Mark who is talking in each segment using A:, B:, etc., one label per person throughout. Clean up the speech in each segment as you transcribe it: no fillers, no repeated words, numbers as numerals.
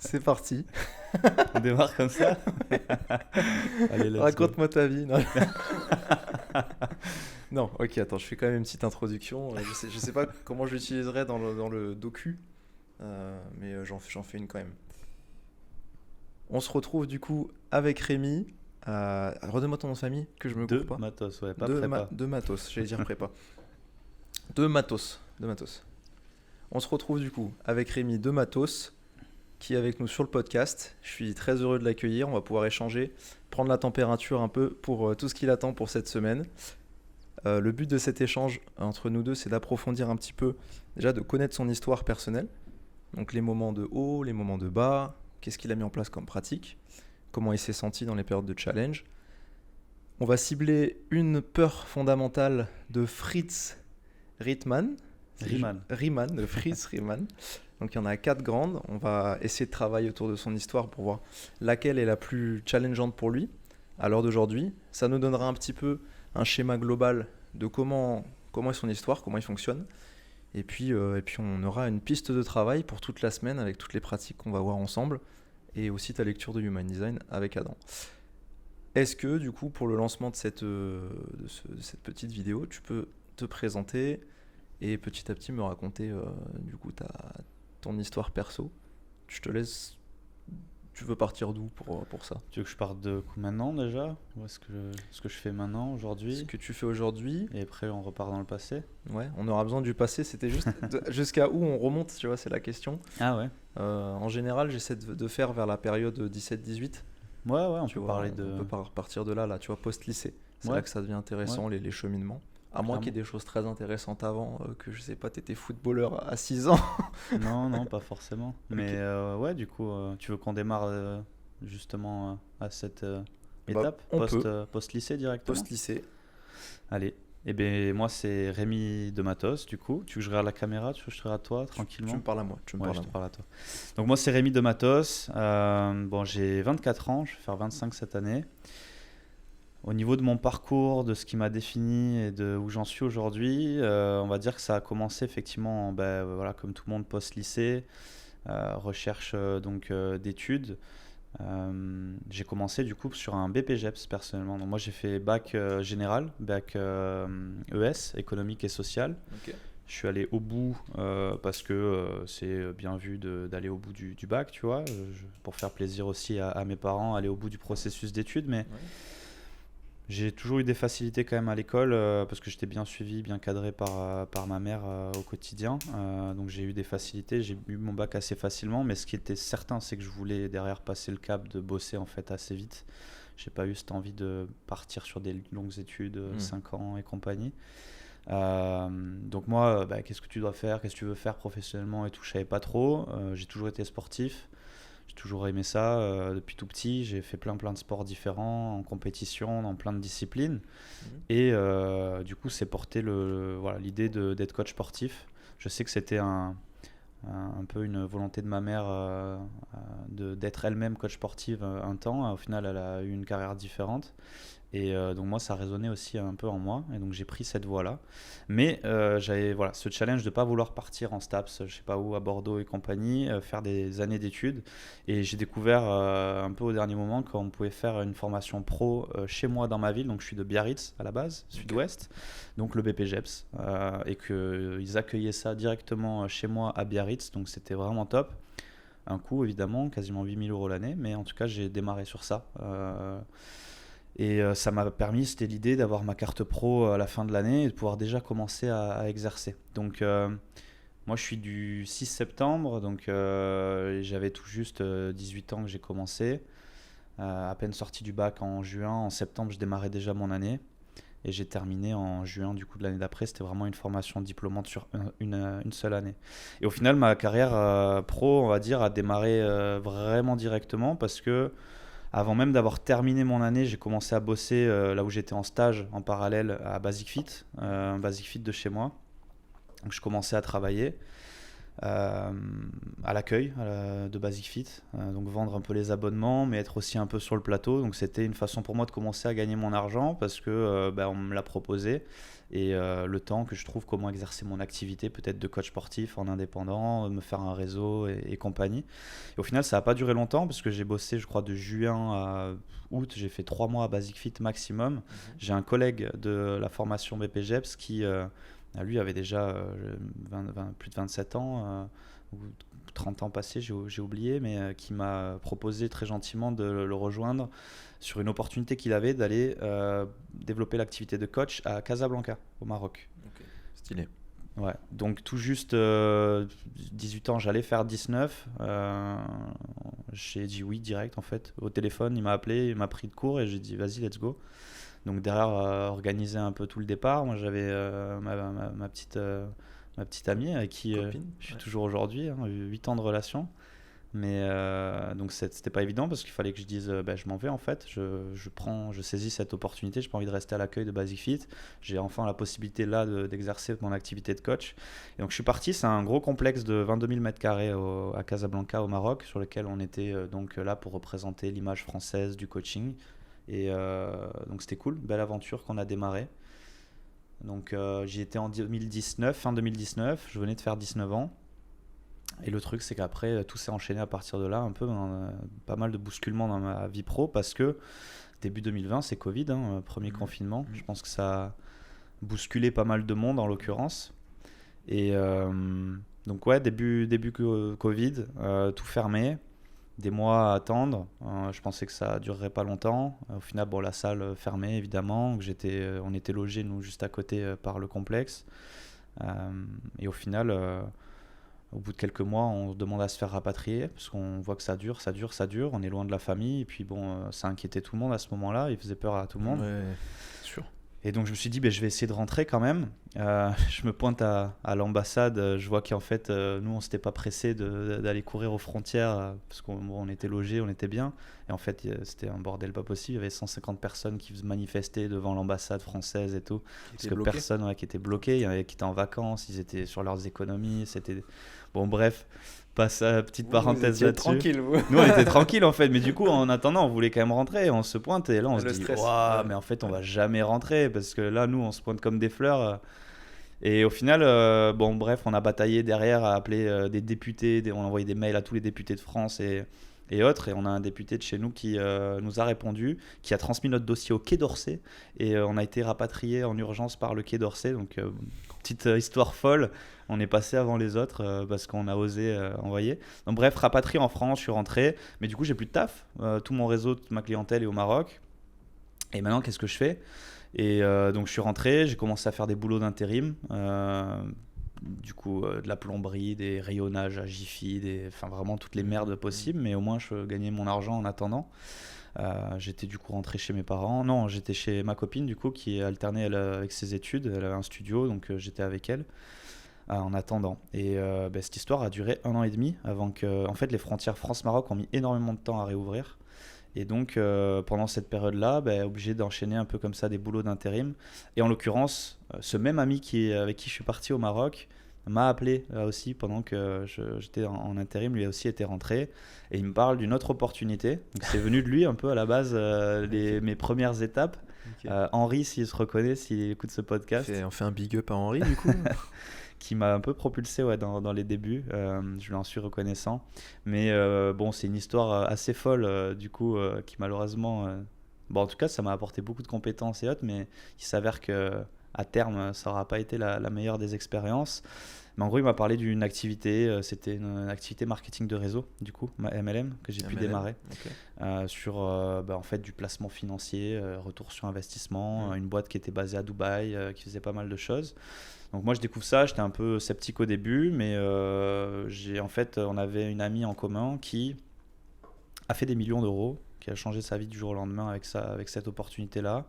A: C'est parti.
B: On démarre comme ça. Allez, let's go.
A: Raconte-moi ta vie. Non. Non, ok, attends, je fais quand même une petite introduction. Je sais pas comment je l'utiliserai dans le docu, mais j'en fais une quand même. On se retrouve du coup avec Rémi. Redonne-moi ton nom de famille, que je me
B: De
A: coupe pas.
B: matos, ouais, pas
A: De,
B: prépa.
A: de Matos, j'allais dire prépa. De Matos. On se retrouve du coup avec Rémi de Matos, qui est avec nous sur le podcast. Je suis très heureux de l'accueillir. On va pouvoir échanger, prendre la température un peu pour tout ce qu'il attend pour cette semaine. Le but de cet échange entre nous deux, c'est d'approfondir un petit peu, déjà de connaître son histoire personnelle. Donc les moments de haut, les moments de bas, qu'est-ce qu'il a mis en place comme pratique, comment il s'est senti dans les périodes de challenge. On va cibler une peur fondamentale de Fritz Riemann. De Fritz Riemann. Donc il y en a 4 grandes. On va essayer de travailler autour de son histoire pour voir laquelle est la plus challengeante pour lui à l'heure d'aujourd'hui. Ça nous donnera un petit peu un schéma global de comment est son histoire, comment il fonctionne. Et puis on aura une piste de travail pour toute la semaine avec toutes les pratiques qu'on va voir ensemble et aussi ta lecture de Human Design avec Adam. Est-ce que du coup pour le lancement de cette petite vidéo, tu peux te présenter et petit à petit me raconter du coup ton histoire perso. Je te laisse. Tu veux partir d'où pour ça?
B: Tu veux que je parte de coup maintenant déjà? Ou ce que je fais maintenant, aujourd'hui?
A: Ce que tu fais aujourd'hui.
B: Et après on repart dans le passé?
A: Ouais, on aura besoin du passé. C'était juste jusqu'à où on remonte, tu vois, c'est la question.
B: Ah ouais.
A: En général, j'essaie de faire vers la période 17-18.
B: Ouais, on
A: Tu
B: peut
A: vois,
B: parler de...
A: on peut partir de là, tu vois, post-lycée. C'est
B: Ouais.
A: là que ça devient intéressant, les cheminements. À moins qu'il y ait des choses très intéressantes avant, que je sais pas, t'étais footballeur à 6 ans.
B: Non, pas forcément. Mais ouais, du coup, tu veux qu'on démarre justement à cette étape?
A: On peut.
B: Post-lycée directement?
A: Post-lycée.
B: Allez. Eh bien, moi, c'est Rémi de Matos, du coup. Tu veux que je regarde la caméra? Tu veux que je te regarde toi, tranquillement?
A: Tu me parles à moi.
B: Je te parle à toi. Donc, moi, c'est Rémi de Matos. Bon, j'ai 24 ans, je vais faire 25 cette année. Au niveau de mon parcours, de ce qui m'a défini et de où j'en suis aujourd'hui, on va dire que ça a commencé effectivement, voilà, comme tout le monde, post-lycée, recherche d'études. J'ai commencé du coup sur un BPGEPS personnellement. Donc moi j'ai fait bac général, bac ES, économique et social.
A: Okay.
B: Je suis allé au bout parce que c'est bien vu d'aller au bout du bac, tu vois, pour faire plaisir aussi à mes parents, aller au bout du processus d'études. Mais j'ai toujours eu des facilités quand même à l'école parce que j'étais bien suivi, bien cadré par ma mère au quotidien. Donc j'ai eu des facilités, j'ai eu mon bac assez facilement. Mais ce qui était certain, c'est que je voulais derrière passer le cap de bosser en fait assez vite. J'ai pas eu cette envie de partir sur des longues études, 5 ans et compagnie. Donc moi, qu'est-ce que tu dois faire, qu'est-ce que tu veux faire professionnellement et tout, je savais pas trop. J'ai toujours été sportif. J'ai toujours aimé ça depuis tout petit. J'ai fait plein de sports différents, en compétition, dans plein de disciplines. Et du coup, c'est porté l'idée d'être coach sportif. Je sais que c'était un peu une volonté de ma mère d'être elle-même coach sportive un temps. Au final, elle a eu une carrière différente. Et donc moi, ça résonnait aussi un peu en moi. Et donc j'ai pris cette voie-là. Mais j'avais ce challenge de ne pas vouloir partir en STAPS, je ne sais pas où, à Bordeaux et compagnie, faire des années d'études. Et j'ai découvert un peu au dernier moment qu'on pouvait faire une formation pro chez moi dans ma ville. Donc je suis de Biarritz à la base, sud-ouest, donc le BPGEPS. Et qu'ils accueillaient ça directement chez moi à Biarritz. Donc c'était vraiment top. Un coût évidemment, quasiment 8 000 € l'année. Mais en tout cas, j'ai démarré sur ça. Et ça m'a permis, c'était l'idée d'avoir ma carte pro à la fin de l'année et de pouvoir déjà commencer à exercer. Donc moi je suis du 6 septembre, donc j'avais tout juste 18 ans que j'ai commencé. À peine sorti du bac en juin, en septembre je démarrais déjà mon année. Et j'ai terminé en juin du coup de l'année d'après. C'était vraiment une formation diplômante sur une seule année. Et au final ma carrière pro, on va dire, a démarré vraiment directement parce que avant même d'avoir terminé mon année, j'ai commencé à bosser là où j'étais en stage en parallèle à Basic Fit, Basic Fit de chez moi. Donc je commençais à travailler. à l'accueil de Basic Fit, donc vendre un peu les abonnements, mais être aussi un peu sur le plateau. Donc c'était une façon pour moi de commencer à gagner mon argent parce que on me l'a proposé. Et le temps que je trouve comment exercer mon activité, peut-être de coach sportif en indépendant, me faire un réseau et compagnie. Et au final, ça n'a pas duré longtemps parce que j'ai bossé, je crois, de juin à août. J'ai fait 3 mois à Basic Fit maximum. J'ai un collègue de la formation BPGEPS qui, lui, avait déjà plus de 27 ans, ou 30 ans passés, j'ai oublié, mais qui m'a proposé très gentiment de le rejoindre sur une opportunité qu'il avait d'aller développer l'activité de coach à Casablanca, au Maroc.
A: Ok, stylé.
B: Ouais, donc tout juste 18 ans, j'allais faire 19. J'ai dit oui direct en fait. Au téléphone, il m'a appelé, il m'a pris de court et j'ai dit vas-y, let's go. Donc derrière, organiser un peu tout le départ. Moi, j'avais ma petite amie avec qui je suis toujours aujourd'hui, 8 ans de relation. Mais donc c'était pas évident parce qu'il fallait que je dise je m'en vais en fait, je saisis cette opportunité, j'ai pas envie de rester à l'accueil de Basic Fit, j'ai enfin la possibilité là d'exercer mon activité de coach. Et donc je suis parti, c'est un gros complexe de 22 000 m² à Casablanca au Maroc sur lequel on était donc là pour représenter l'image française du coaching. Et donc c'était cool, belle aventure qu'on a démarré. Donc j'y étais en 2019, fin 2019, je venais de faire 19 ans. Et le truc, c'est qu'après, tout s'est enchaîné à partir de là, un peu pas mal de bousculements dans ma vie pro, parce que début 2020, c'est Covid, premier confinement. Je pense que ça a bousculé pas mal de monde, en l'occurrence. Et donc ouais, début Covid, tout fermé, des mois à attendre. Je pensais que ça durerait pas longtemps. Au final, la salle fermée, évidemment. On était logés, nous, juste à côté par le complexe. Et au final... au bout de quelques mois, on demande à se faire rapatrier parce qu'on voit que ça dure. On est loin de la famille. Et puis ça inquiétait tout le monde à ce moment-là. Il faisait peur à tout le monde.
A: Ouais, sûr.
B: Et donc je me suis dit, je vais essayer de rentrer quand même. Je me pointe à l'ambassade. Je vois qu'en fait, nous, on s'était pas pressé d'aller courir aux frontières parce qu'on était logés, on était bien. Et en fait, c'était un bordel pas possible. Il y avait 150 personnes qui manifestaient devant l'ambassade française et tout. Parce que personne qui était bloqué, il y en avait qui étaient en vacances, ils étaient sur leurs économies. C'était... Bon, bref, petite parenthèse là-dessus.
A: Tranquille, vous.
B: Nous, on était tranquille en fait, mais du coup, en attendant, on voulait quand même rentrer. On se pointe et là, on se dit, waouh, mais en fait, on va jamais rentrer parce que là, nous, on se pointe comme des fleurs. Et au final, bref, on a bataillé derrière à appeler des députés. On a envoyé des mails à tous les députés de France et autres. Et on a un député de chez nous qui nous a répondu, qui a transmis notre dossier au Quai d'Orsay. Et on a été rapatrié en urgence par le Quai d'Orsay. Donc, petite histoire folle. On est passé avant les autres parce qu'on a osé envoyer. Donc bref, rapatrié en France, je suis rentré. Mais du coup, j'ai plus de taf. Tout mon réseau, toute ma clientèle est au Maroc. Et maintenant, qu'est-ce que je fais ? Et donc, je suis rentré. J'ai commencé à faire des boulots d'intérim. Du coup, de la plomberie, des rayonnages à Jiffy, enfin vraiment toutes les merdes possibles. Mais au moins, je gagnais mon argent en attendant. J'étais du coup rentré chez mes parents. Non, j'étais chez ma copine du coup qui alternait avec ses études. Elle avait un studio, donc j'étais avec elle. En attendant. Et cette histoire a duré 1 an et demi avant que en fait, les frontières France-Maroc ont mis énormément de temps à réouvrir. Et donc, pendant cette période-là, obligé d'enchaîner un peu comme ça des boulots d'intérim. Et en l'occurrence, ce même ami avec qui je suis parti au Maroc m'a appelé là aussi pendant que j'étais en intérim. Lui aussi était rentré. Et il me parle d'une autre opportunité. Donc, c'est venu de lui un peu à la base, mes premières étapes. Okay. Henri, s'il se reconnaît, s'il écoute ce podcast.
A: On fait un big up à Henri du coup.
B: Qui m'a un peu propulsé dans les débuts. Je lui en suis reconnaissant. Mais c'est une histoire assez folle, du coup, qui malheureusement... en tout cas, ça m'a apporté beaucoup de compétences et autres, mais il s'avère qu'à terme, ça n'aura pas été la meilleure des expériences. Mais en gros, il m'a parlé d'une activité, c'était une activité marketing de réseau, du coup, MLM, que j'ai pu démarrer. Okay. Sur en fait, du placement financier, retour sur investissement, une boîte qui était basée à Dubaï, qui faisait pas mal de choses. Donc moi je découvre ça, j'étais un peu sceptique au début, mais on avait une amie en commun qui a fait des millions d'euros, qui a changé sa vie du jour au lendemain avec cette opportunité-là,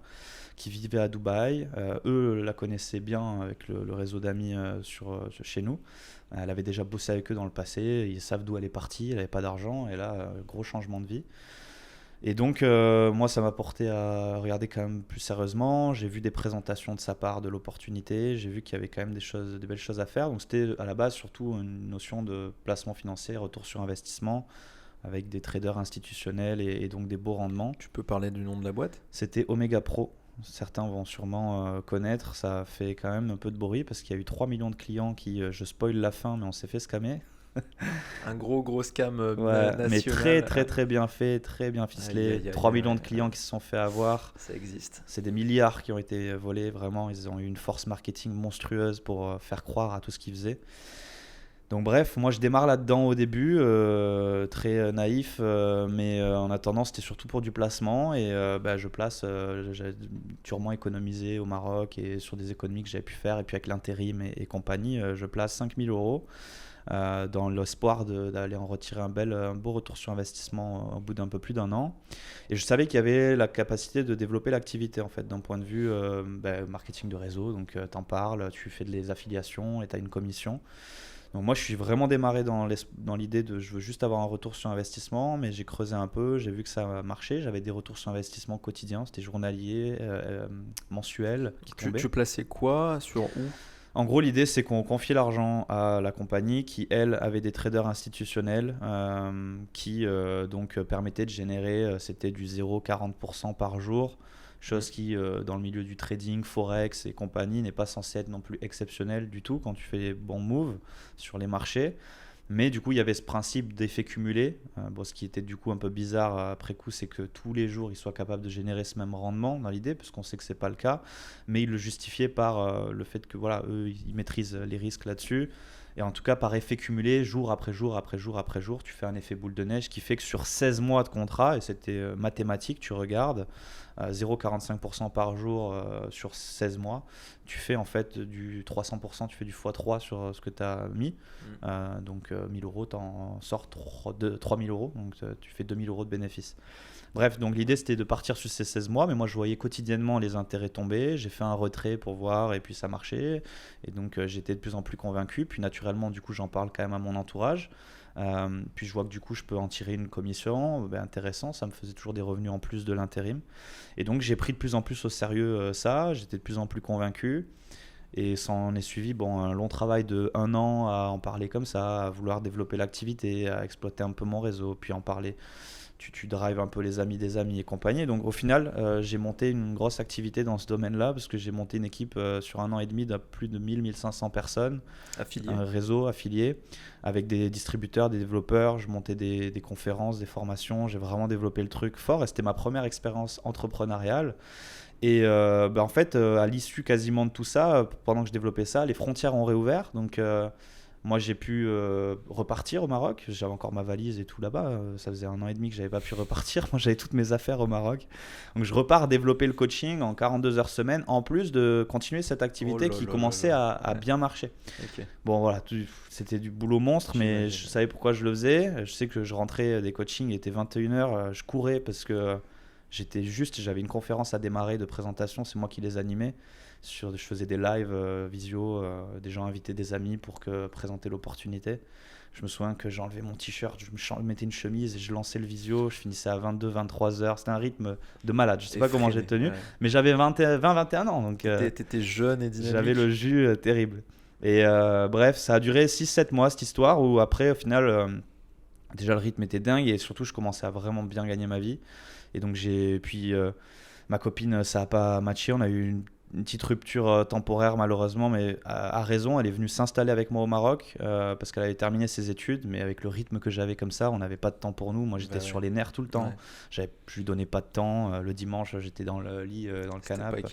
B: qui vivait à Dubaï. Eux la connaissaient bien avec le réseau d'amis chez nous. Elle avait déjà bossé avec eux dans le passé, ils savent d'où elle est partie, elle n'avait pas d'argent, et là, gros changement de vie. Et donc, moi, ça m'a porté à regarder quand même plus sérieusement. J'ai vu des présentations de sa part de l'opportunité. J'ai vu qu'il y avait quand même des belles choses à faire. Donc, c'était à la base surtout une notion de placement financier, retour sur investissement, avec des traders institutionnels et donc des beaux rendements.
A: Tu peux parler du nom de la boîte ?
B: C'était Omega Pro. Certains vont sûrement connaître. Ça a fait quand même un peu de bruit parce qu'il y a eu 3 millions de clients qui, je spoil la fin, mais on s'est fait scammer.
A: Un gros scam
B: Ouais, mais
A: national.
B: très bien fait, très bien ficelé.
A: Aïe, aïe, aïe,
B: 3 millions de
A: aïe,
B: clients qui se sont fait avoir.
A: Ça existe.
B: C'est des milliards qui ont été volés, vraiment. Ils ont eu une force marketing monstrueuse pour faire croire à tout ce qu'ils faisaient. Donc bref, moi je démarre là-dedans au début, très naïf, mais en attendant c'était surtout pour du placement et je place, j'ai durement économisé au Maroc et sur des économies que j'avais pu faire et puis avec l'intérim et compagnie, je place 5 000 euros dans l'espoir d'aller en retirer un beau retour sur investissement au bout d'un peu plus d'un an. Et je savais qu'il y avait la capacité de développer l'activité en fait d'un point de vue marketing de réseau, donc t'en parles, tu fais des affiliations et tu as une commission. Donc moi, je suis vraiment démarré dans l'idée de je veux juste avoir un retour sur investissement, mais j'ai creusé un peu, j'ai vu que ça marchait. J'avais des retours sur investissement quotidiens, c'était journalier, mensuel qui tombaient.
A: Tu plaçais quoi sur où ?
B: En gros, l'idée, c'est qu'on confiait l'argent à la compagnie qui, elle, avait des traders institutionnels qui donc permettaient de générer, c'était du 0,40% par jour. Chose qui, dans le milieu du trading, forex et compagnie, n'est pas censée être non plus exceptionnelle du tout quand tu fais les bons moves sur les marchés. Mais du coup, il y avait ce principe d'effet cumulé. Ce qui était du coup un peu bizarre après coup, c'est que tous les jours, ils soient capables de générer ce même rendement dans l'idée, parce qu'on sait que ce n'est pas le cas. Mais ils le justifiaient par le fait que voilà, eux, ils maîtrisent les risques là-dessus. Et en tout cas, par effet cumulé, jour après jour, après jour, après jour, tu fais un effet boule de neige qui fait que sur 16 mois de contrat, et c'était mathématique, tu regardes, 0,45% par jour sur 16 mois, tu fais en fait du 300%, tu fais du x3 sur ce que tu as mis. Donc 1000 euros, tu en sors 3000 euros, donc tu fais 2000 euros de bénéfice. Bref, donc l'idée c'était de partir sur ces 16 mois, mais moi je voyais quotidiennement les intérêts tomber, j'ai fait un retrait pour voir et puis ça marchait, et donc j'étais de plus en plus convaincu, puis naturellement du coup j'en parle quand même à mon entourage, puis je vois que du coup je peux en tirer une commission, intéressant, ça me faisait toujours des revenus en plus de l'intérim, et donc j'ai pris de plus en plus au sérieux ça, j'étais de plus en plus convaincu. Et ça en est suivi un long travail de 1 an à en parler comme ça, à vouloir développer l'activité, à exploiter un peu mon réseau, puis en parler. Tu drives un peu les amis des amis et compagnie. Donc au final, j'ai monté une grosse activité dans ce domaine-là parce que j'ai monté une équipe sur 1 an et demi de plus de 1000-1500 personnes.
A: Affiliés.
B: Un réseau affilié avec des distributeurs, des développeurs. Je montais des conférences, des formations. J'ai vraiment développé le truc fort et c'était ma première expérience entrepreneuriale. Et en fait, à l'issue quasiment de tout ça, pendant que je développais ça, les frontières ont réouvert. Donc moi, j'ai pu repartir au Maroc. J'avais encore ma valise et tout là-bas. Ça faisait 1 an et demi que je n'avais pas pu repartir. Moi, j'avais toutes mes affaires au Maroc. Donc je repars développer le coaching en 42 heures semaine, en plus de continuer cette activité qui commençait à bien marcher.
A: Okay.
B: Bon, voilà, c'était du boulot monstre, mais je savais pourquoi je le faisais. Je sais que je rentrais des coachings, il était 21h. Je courais parce que j'avais une conférence à démarrer de présentation, c'est moi qui les animais. Je faisais des lives visio, des gens invitaient des amis pour présenter l'opportunité. Je me souviens que j'enlevais mon t-shirt, je mettais une chemise et je lançais le visio, je finissais à 22-23 heures. C'était un rythme de malade, je ne sais pas comment j'ai tenu, mais j'avais 20-21 ans. Donc
A: t'étais jeune et dynamique.
B: J'avais le jus terrible. Et bref, ça a duré 6-7 mois cette histoire où après au final, déjà le rythme était dingue et surtout je commençais à vraiment bien gagner ma vie. Et donc ma copine, ça n'a pas matché. On a eu une petite rupture temporaire malheureusement, mais à raison. Elle est venue s'installer avec moi au Maroc parce qu'elle avait terminé ses études, mais avec le rythme que j'avais comme ça, on n'avait pas de temps pour nous. Moi, j'étais sur les nerfs tout le temps. Je lui donnais pas de temps. Le dimanche, j'étais dans le lit, dans le canapé.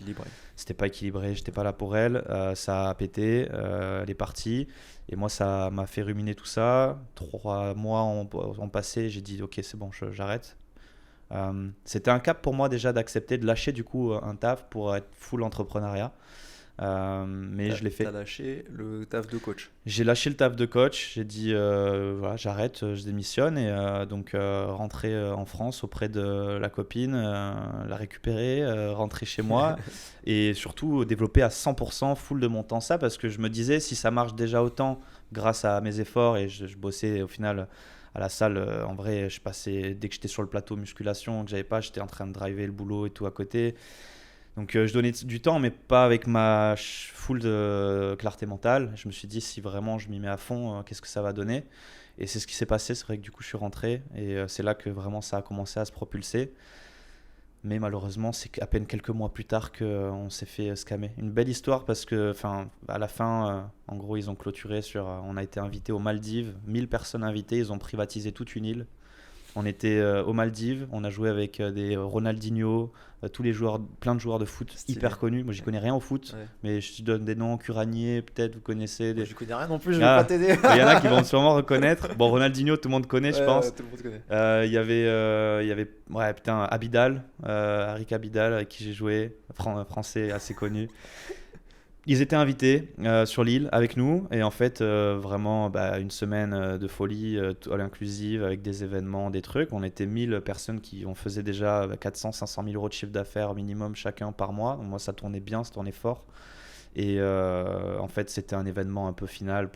B: C'était pas équilibré. J'étais pas là pour elle. Ça a pété. Elle est partie. Et moi, ça m'a fait ruminer tout ça. 3 mois ont passé. J'ai dit, ok, c'est bon, j'arrête. C'était un cap pour moi déjà d'accepter de lâcher du coup un taf pour être full entrepreneuriat, mais je l'ai fait.
A: T'as lâché le taf de coach?
B: J'ai lâché le taf de coach, j'ai dit voilà, j'arrête, je démissionne et donc rentrer en France auprès de la copine, la récupérer, rentrer chez moi et surtout développer à 100% full de mon temps ça, parce que je me disais si ça marche déjà autant grâce à mes efforts et je bossais au final à la salle. En vrai, je passais, dès que j'étais sur le plateau musculation, que j'avais pas, j'étais en train de driver le boulot et tout à côté. Donc je donnais du temps, mais pas avec ma full de clarté mentale. Je me suis dit, si vraiment je m'y mets à fond, qu'est-ce que ça va donner? Et c'est ce qui s'est passé. C'est vrai que du coup, je suis rentré et c'est là que vraiment ça a commencé à se propulser. Mais malheureusement, c'est à peine quelques mois plus tard qu'on s'est fait scammer. Une belle histoire parce que, à la fin, en gros, ils ont clôturé sur. On a été invités aux Maldives, 1000 personnes invitées, ils ont privatisé toute une île. On était aux Maldives, on a joué avec des Ronaldinho, tous les joueurs, plein de joueurs de foot hyper connus. Moi, j'y connais rien au foot, mais je te donne des noms. Curanier, peut-être, vous connaissez.
A: Je connais rien non plus, je vais pas t'aider.
B: Il y en a qui vont sûrement reconnaître. Bon, Ronaldinho, tout le monde connaît, je pense.
A: Tout le monde connaît.
B: Il y avait Abidal, Arik Abidal, avec qui j'ai joué, français assez connu. Ils étaient invités sur l'île avec nous et en fait vraiment une semaine de folie all inclusive avec des événements, des trucs. On était 1000 personnes on faisait déjà 400-500 000 euros de chiffre d'affaires minimum chacun par mois. Donc moi ça tournait bien, ça tournait fort. Et en fait c'était un événement un peu final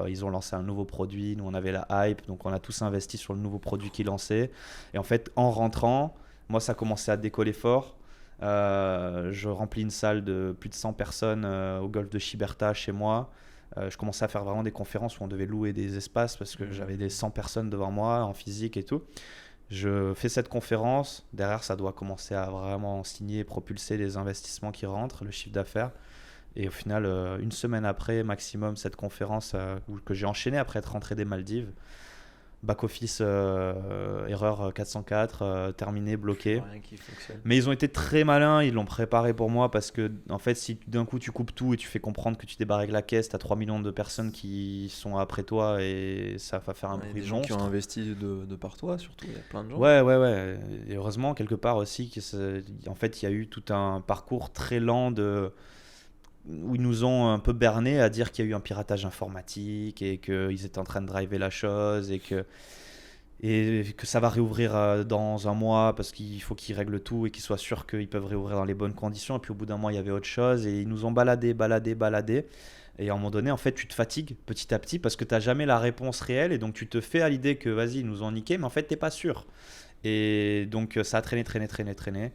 B: ils ont lancé un nouveau produit, nous on avait la hype, donc on a tous investi sur le nouveau produit qu'ils lançaient. Et en fait en rentrant, moi ça commençait à décoller fort. Je remplis une salle de plus de 100 personnes au golfe de Chiberta chez moi. Je commençais à faire vraiment des conférences où on devait louer des espaces parce que j'avais des 100 personnes devant moi en physique et tout. Je fais cette conférence, derrière ça doit commencer à vraiment signer et propulser les investissements qui rentrent, le chiffre d'affaires. Et au final, une semaine après maximum cette conférence que j'ai enchaînée après être rentré des Maldives, back-office, erreur 404, terminé, bloqué.
A: Rien qui fonctionne.
B: Mais ils ont été très malins, ils l'ont préparé pour moi parce que en fait, si d'un coup tu coupes tout et tu fais comprendre que tu débarres avec la caisse, tu as 3 millions de personnes qui sont après toi et ça va faire un bruit de
A: gens
B: monstre.
A: qui ont investi de par toi, surtout, il y a plein de gens.
B: Ouais. Et heureusement, quelque part aussi, en fait, il y a eu tout un parcours très lent où ils nous ont un peu berné à dire qu'il y a eu un piratage informatique et qu'ils étaient en train de driver la chose et que ça va réouvrir dans un mois parce qu'il faut qu'ils règlent tout et qu'ils soient sûrs qu'ils peuvent réouvrir dans les bonnes conditions. Et puis au bout d'un mois, il y avait autre chose et ils nous ont baladé. Et à un moment donné, en fait, tu te fatigues petit à petit parce que tu n'as jamais la réponse réelle et donc tu te fais à l'idée que vas-y, ils nous ont niqué, mais en fait, tu n'es pas sûr. Et donc ça a traîné.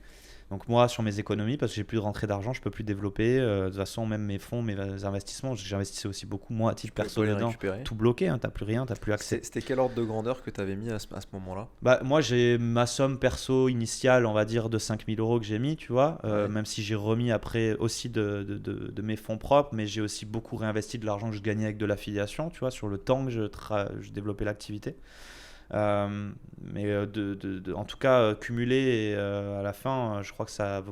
B: Donc moi, sur mes économies, parce que j'ai plus de rentrée d'argent, je peux plus développer. De toute façon, même mes fonds, mes investissements, j'investissais aussi beaucoup, moi, à titre perso dedans. Tout bloqué, hein, t'as plus rien, t'as plus accès.
A: C'était quel ordre de grandeur que tu avais mis à ce moment-là?
B: Moi, j'ai ma somme perso initiale, on va dire, de 5 000 euros que j'ai mis, tu vois. Même si j'ai remis après aussi de mes fonds propres, mais j'ai aussi beaucoup réinvesti de l'argent que je gagnais avec de l'affiliation, tu vois, sur le temps que je développais l'activité. Mais en tout cas cumulé à la fin je crois que ça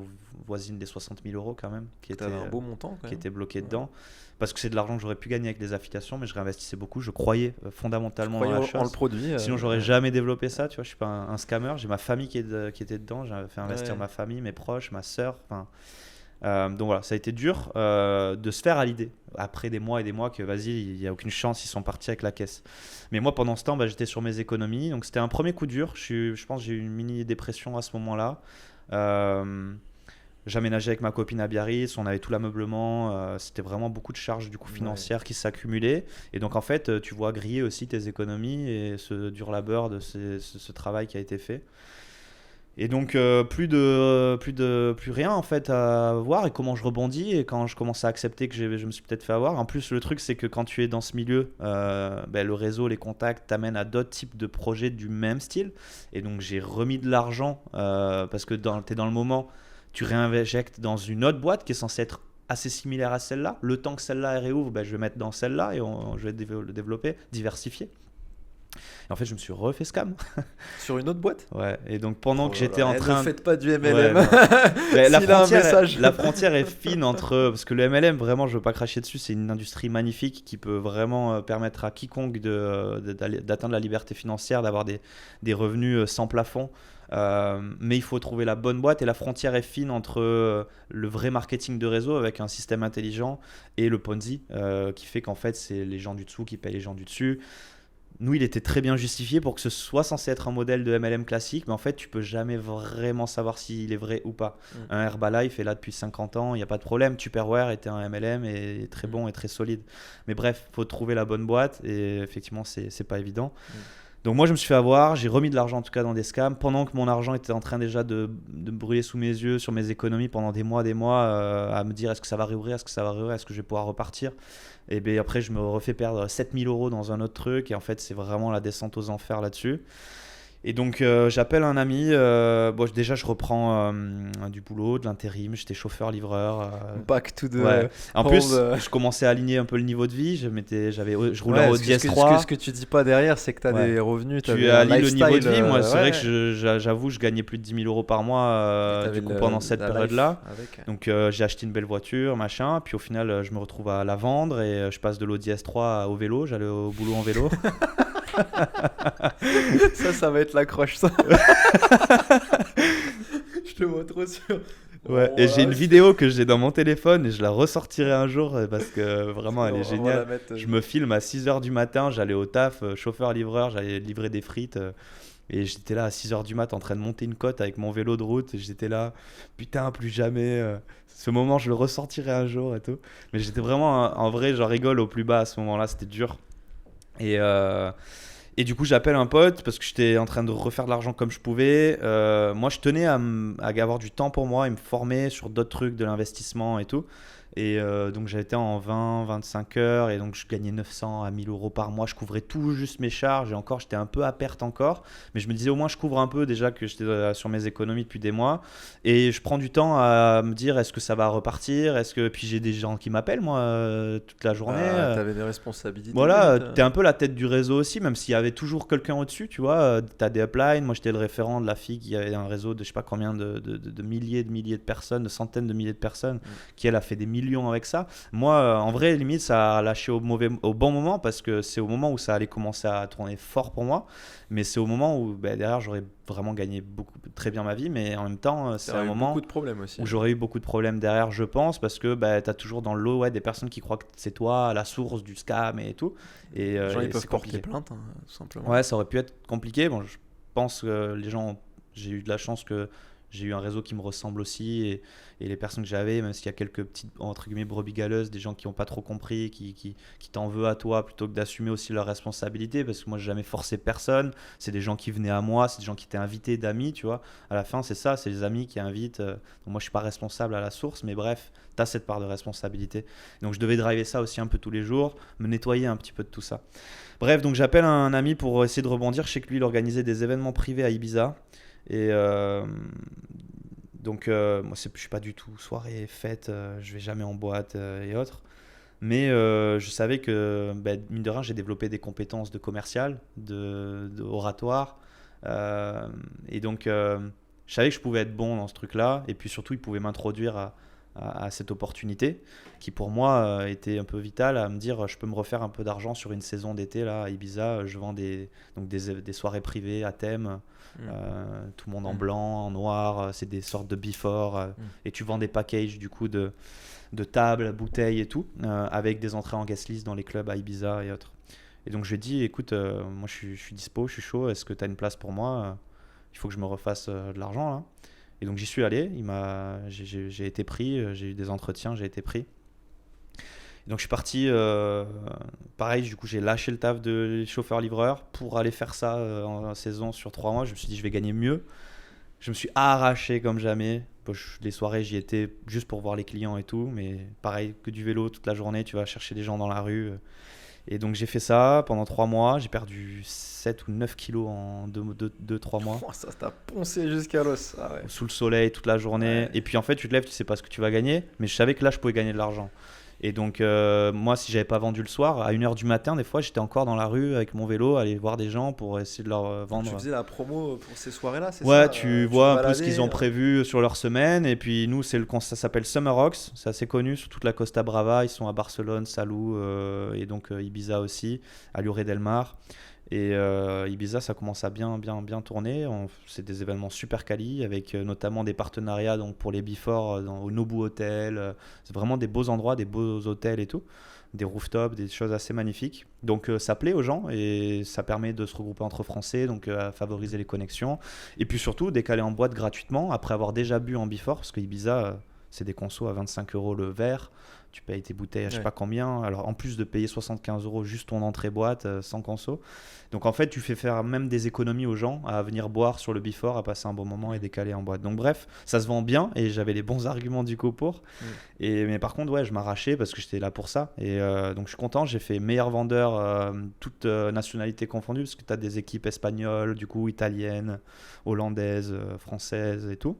B: voisine des 60 000 euros quand même qui était
A: un beau montant
B: qui était bloqué dedans parce que c'est de l'argent que j'aurais pu gagner avec des affiliations mais je réinvestissais beaucoup, je croyais fondamentalement dans la chose,
A: le produit,
B: sinon j'aurais jamais développé ça, tu vois. Je suis pas un scammer, j'ai ma famille qui était dedans, j'avais fait investir ma famille, mes proches, ma sœur, donc voilà, ça a été dur de se faire à l'idée après des mois et des mois que vas-y, il n'y a aucune chance, ils sont partis avec la caisse. Mais moi pendant ce temps, j'étais sur mes économies, donc c'était un premier coup dur. Je pense que j'ai eu une mini dépression à ce moment-là. J'aménageais avec ma copine à Biarritz, on avait tout l'ameublement, c'était vraiment beaucoup de charges du coup financières qui s'accumulaient. Et donc en fait, tu vois griller aussi tes économies et ce dur labeur de ce travail qui a été fait. Et donc plus rien en fait à voir et comment je rebondis et quand je commence à accepter que je me suis peut-être fait avoir. En plus le truc c'est que quand tu es dans ce milieu, le réseau, les contacts t'amènent à d'autres types de projets du même style. Et donc j'ai remis de l'argent parce que t'es dans le moment, tu réinjectes dans une autre boîte qui est censée être assez similaire à celle-là. Le temps que celle-là réouvre, je vais mettre dans celle-là et je vais le développer, diversifier. Et en fait, je me suis refait scam.
A: Sur une autre boîte?
B: Ouais, et donc pendant que j'étais en train...
A: Ne faites pas du MLM.
B: La frontière est fine entre... Parce que le MLM, vraiment, je veux pas cracher dessus, c'est une industrie magnifique qui peut vraiment permettre à quiconque d'atteindre la liberté financière, d'avoir des revenus sans plafond. Mais il faut trouver la bonne boîte et la frontière est fine entre le vrai marketing de réseau avec un système intelligent et le Ponzi qui fait qu'en fait, c'est les gens du dessous qui payent les gens du dessus. Nous, il était très bien justifié pour que ce soit censé être un modèle de MLM classique, mais en fait, tu peux jamais vraiment savoir s'il est vrai ou pas. Un Herbalife est là depuis 50 ans, il n'y a pas de problème. Tupperware était un MLM et très bon et très solide. Mais bref, il faut trouver la bonne boîte et effectivement, c'est pas évident. Donc moi je me suis fait avoir, j'ai remis de l'argent en tout cas dans des scams pendant que mon argent était en train déjà de brûler sous mes yeux sur mes économies pendant des mois à me dire est-ce que ça va réouvrir, est-ce que je vais pouvoir repartir. Et bien après je me refais perdre 7000 € dans un autre truc et en fait c'est vraiment la descente aux enfers là-dessus. Et donc j'appelle un ami, déjà je reprends du boulot, de l'intérim, j'étais chauffeur-livreur.
A: Back to the
B: Ouais. En
A: old,
B: plus, je commençais à aligner un peu le niveau de vie, je roulais en Audi S3.
A: Ce que tu dis pas derrière, c'est que tu as des revenus, tu
B: Tu
A: as
B: allies le niveau de vie, moi c'est vrai
A: ouais.
B: que j'avoue je gagnais plus de 10 000 € par mois du coup pendant cette période-là. Donc j'ai acheté une belle voiture, machin, puis au final je me retrouve à la vendre et je passe de l'Audi S3 au vélo, j'allais au boulot en vélo.
A: Ça va être l'accroche, ça. Je te vois trop sûr.
B: Ouais, et j'ai une vidéo que j'ai dans mon téléphone et je la ressortirai un jour parce que vraiment elle est géniale. Je me filme à 6h du matin, j'allais au taf, chauffeur-livreur, j'allais livrer des frites et j'étais là à 6h du mat en train de monter une côte avec mon vélo de route et j'étais là, putain, plus jamais. Ce moment, je le ressortirai un jour et tout. Mais j'étais vraiment, en vrai, j'en rigole au plus bas à ce moment-là, c'était dur. Et du coup, j'appelle un pote parce que j'étais en train de refaire de l'argent comme je pouvais. Moi, je tenais à avoir du temps pour moi et me former sur d'autres trucs, de l'investissement et tout. Et donc, j'étais en 20-25 heures et donc je gagnais 900 à 1000 € par mois. Je couvrais tout juste mes charges et encore, j'étais un peu à perte encore. Mais je me disais, au moins, je couvre un peu déjà que j'étais sur mes économies depuis des mois. Et je prends du temps à me dire, est-ce que ça va repartir ? Puis j'ai des gens qui m'appellent, moi, toute la journée.
A: T'avais des responsabilités.
B: Voilà, t'es un peu la tête du réseau aussi, même s'il y avait toujours quelqu'un au-dessus, tu vois. T'as des uplines, moi j'étais le référent de la fille qui avait un réseau de je sais pas combien de milliers de personnes, de centaines de milliers de personnes, qui elle a fait des millions avec ça. Moi, en vrai, limite, ça a lâché au bon moment parce que c'est au moment où ça allait commencer à tourner fort pour moi. Mais c'est au moment où derrière j'aurais vraiment gagné très bien ma vie, mais en même temps, c'est un moment
A: beaucoup de problèmes aussi,
B: où j'aurais eu beaucoup de problèmes derrière, je pense, parce que tu as toujours dans le lot des personnes qui croient que c'est toi la source du scam et tout. Et
A: les gens, ils
B: c'est
A: peuvent
B: compliqué.
A: porter plainte, tout simplement.
B: Ouais, ça aurait pu être compliqué. Bon, je pense que les gens, j'ai eu de la chance que j'ai eu un réseau qui me ressemble aussi et les personnes que j'avais, même s'il y a quelques petites entre guillemets brebis galeuses, des gens qui n'ont pas trop compris, qui t'en veulent à toi plutôt que d'assumer aussi leurs responsabilités, parce que moi j'ai jamais forcé personne, c'est des gens qui venaient à moi, c'est des gens qui étaient invités d'amis, tu vois. À la fin c'est ça, c'est les amis qui invitent. Donc moi je suis pas responsable à la source, mais bref, tu as cette part de responsabilité. Donc je devais driver ça aussi un peu tous les jours, me nettoyer un petit peu de tout ça. Bref, donc j'appelle un ami pour essayer de rebondir. Je sais que lui il organisait des événements privés à Ibiza. Et donc moi je suis pas du tout soirée, fête, je vais jamais en boîte et autres, mais je savais que mine de rien j'ai développé des compétences de commercial, d'oratoire, et donc je savais que je pouvais être bon dans ce truc là et puis surtout il pouvait m'introduire à cette opportunité qui pour moi était un peu vitale, à me dire je peux me refaire un peu d'argent sur une saison d'été là à Ibiza. Je vends des soirées privées à thème, tout le monde en blanc, en noir, c'est des sortes de before et tu vends des packages du coup de tables, bouteilles et tout, avec des entrées en guest list dans les clubs à Ibiza et autres. Et donc je lui ai dit écoute, moi je suis dispo, je suis chaud, est-ce que tu as une place pour moi, il faut que je me refasse de l'argent là. Et donc j'y suis allé, j'ai été pris, j'ai eu des entretiens, j'ai été pris. Et donc je suis parti, pareil, du coup j'ai lâché le taf de chauffeur-livreur pour aller faire ça en saison sur 3 mois. Je me suis dit je vais gagner mieux. Je me suis arraché comme jamais. Les soirées j'y étais juste pour voir les clients et tout, mais pareil que du vélo toute la journée, tu vas chercher des gens dans la rue. Et donc j'ai fait ça pendant 3 mois, j'ai perdu 7 ou 9 kilos en 2-3 mois.
A: Oh, ça t'a poncé jusqu'à l'os. Ah ouais.
B: Sous le soleil toute la journée. Ouais. Et puis en fait tu te lèves, tu sais pas ce que tu vas gagner, mais je savais que là je pouvais gagner de l'argent. Et donc moi si j'avais pas vendu le soir, à 1h du matin des fois j'étais encore dans la rue avec mon vélo, aller voir des gens pour essayer de leur vendre.
A: Donc tu faisais la promo pour ces soirées-là, c'est
B: ouais,
A: ça?
B: tu vois un peu ce qu'ils ont prévu sur leur semaine. Et puis nous ça s'appelle Summer Rocks, c'est assez connu sur toute la Costa Brava. Ils sont à Barcelone, Salou et donc Ibiza aussi, à Lloret del Mar. Et Ibiza ça commence à bien tourner. C'est des événements super quali avec notamment des partenariats donc pour les before au Nobu Hotel. C'est vraiment des beaux endroits, des beaux hôtels et tout, des rooftops, des choses assez magnifiques. Donc ça plaît aux gens et ça permet de se regrouper entre Français, donc à favoriser les connexions. Et puis surtout décaler en boîte gratuitement après avoir déjà bu en before, parce que Ibiza c'est des consos à 25 € le verre. Tu payes tes bouteilles à je sais pas combien. Alors, en plus de payer 75 € juste ton entrée boîte sans conso. Donc, en fait, tu fais faire même des économies aux gens à venir boire sur le before, à passer un bon moment et décaler en boîte. Donc, bref, ça se vend bien et j'avais les bons arguments du coup pour. Mais par contre, ouais, je m'arrachais parce que j'étais là pour ça. Et donc, je suis content. J'ai fait meilleur vendeur, toutes nationalités confondues, parce que tu as des équipes espagnoles, du coup, italiennes, hollandaises, françaises et tout.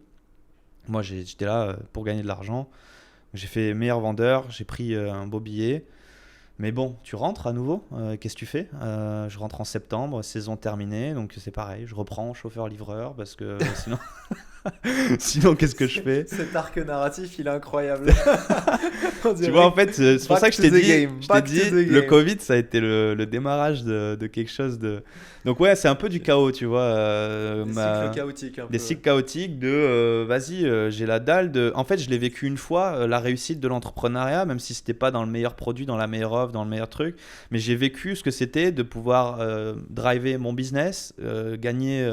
B: Moi, j'étais là pour gagner de l'argent. J'ai fait meilleur vendeur, j'ai pris un beau billet. Mais bon, tu rentres à nouveau, qu'est-ce que tu fais ? Je rentre en septembre, saison terminée, donc c'est pareil, je reprends chauffeur-livreur parce que sinon... Sinon, qu'est-ce que je fais ?
A: Cet arc narratif, il est incroyable.
B: Tu vois, en fait, c'est pour ça que je t'ai dit, le Covid, ça a été le démarrage de quelque chose de... Donc ouais, c'est un peu du chaos, tu vois.
A: Des cycles chaotiques.
B: Des cycles chaotiques de vas-y, j'ai la dalle de... En fait, je l'ai vécu une fois, la réussite de l'entrepreneuriat, même si c'était pas dans le meilleur produit, dans la meilleure offre, dans le meilleur truc. Mais j'ai vécu ce que c'était de pouvoir driver mon business, gagner...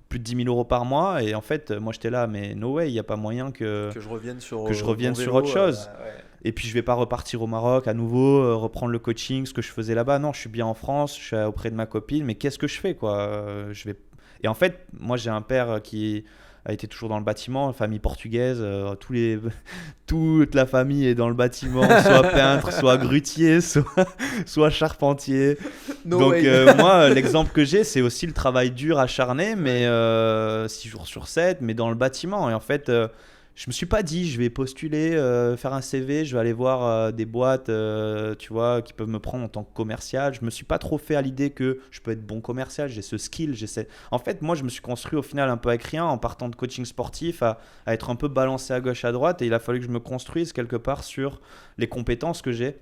B: plus de 10 000 € par mois, et en fait moi j'étais là, mais no way, il n'y a pas moyen que je revienne sur autre chose. Et puis je vais pas repartir au Maroc à nouveau, reprendre le coaching, ce que je faisais là-bas. Non, je suis bien en France, je suis auprès de ma copine, mais qu'est-ce que je fais quoi ? Et en fait moi j'ai un père qui a été toujours dans le bâtiment, famille portugaise, toute la famille est dans le bâtiment, soit peintre, soit grutier, soit charpentier. Donc moi, l'exemple que j'ai, c'est aussi le travail dur, acharné, mais 6 jours sur 7, mais dans le bâtiment. Et en fait, je me suis pas dit, je vais postuler, faire un CV, je vais aller voir des boîtes, tu vois, qui peuvent me prendre en tant que commercial. Je me suis pas trop fait à l'idée que je peux être bon commercial, j'ai ce skill, En fait, moi, je me suis construit au final un peu avec rien, en partant de coaching sportif à être un peu balancé à gauche, à droite, et il a fallu que je me construise quelque part sur les compétences que j'ai,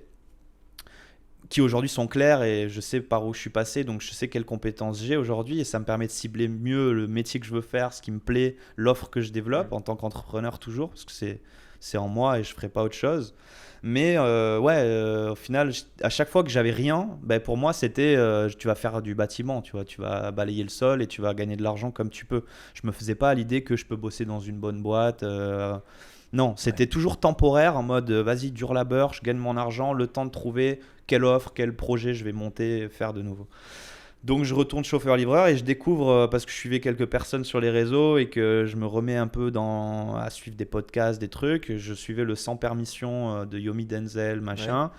B: qui aujourd'hui sont claires, et je sais par où je suis passé, donc je sais quelles compétences j'ai aujourd'hui, et ça me permet de cibler mieux le métier que je veux faire, ce qui me plaît, l'offre que je développe en tant qu'entrepreneur toujours, parce que c'est en moi et je ferai pas autre chose. Mais au final, à chaque fois que j'avais rien, pour moi c'était tu vas faire du bâtiment, tu vois, tu vas balayer le sol et tu vas gagner de l'argent comme tu peux. Je me faisais pas à l'idée que je peux bosser dans une bonne boîte. Non, c'était toujours temporaire, en mode vas-y, dur labeur, je gagne mon argent, le temps de trouver quelle offre, quel projet je vais monter, faire de nouveau. Donc je retourne chauffeur-livreur et je découvre, parce que je suivais quelques personnes sur les réseaux et que je me remets un peu à suivre des podcasts, des trucs. Je suivais le Sans Permission de Yomi Denzel, machin. Ouais.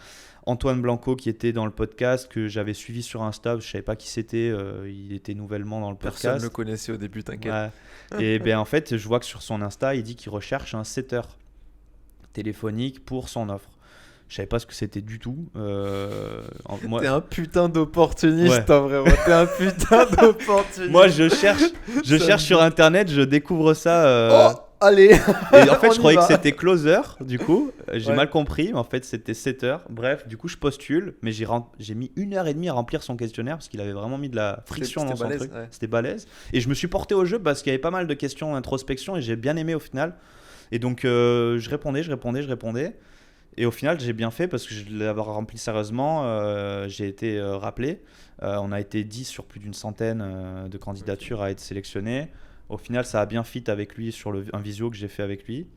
B: Antoine Blanco qui était dans le podcast, que j'avais suivi sur Insta, je savais pas qui c'était, il était nouvellement dans le podcast.
A: Personne ne le connaissait au début, t'inquiète.
B: Ouais. Et en fait, je vois que sur son Insta, il dit qu'il recherche un setter téléphonique pour son offre. Je savais pas ce que c'était du tout.
A: T'es un putain d'opportuniste, ouais. Vraiment. T'es un putain d'opportuniste.
B: Moi, je cherche sur Internet, je découvre ça.
A: Allez.
B: Et en fait, je croyais que c'était closer, du coup. J'ai mal compris, mais en fait, c'était setter. Bref, du coup, je postule, mais j'ai mis 1h30 à remplir son questionnaire parce qu'il avait vraiment mis de la friction dans son truc. Ouais. C'était balèze. Et je me suis porté au jeu parce qu'il y avait pas mal de questions d'introspection et j'ai bien aimé au final. Et donc, je répondais. Et au final, j'ai bien fait parce que je l'avais rempli sérieusement. J'ai été rappelé. On a été 10 sur plus d'une centaine de candidatures à être sélectionnés. Au final, ça a bien fit avec lui sur un visio que j'ai fait avec lui.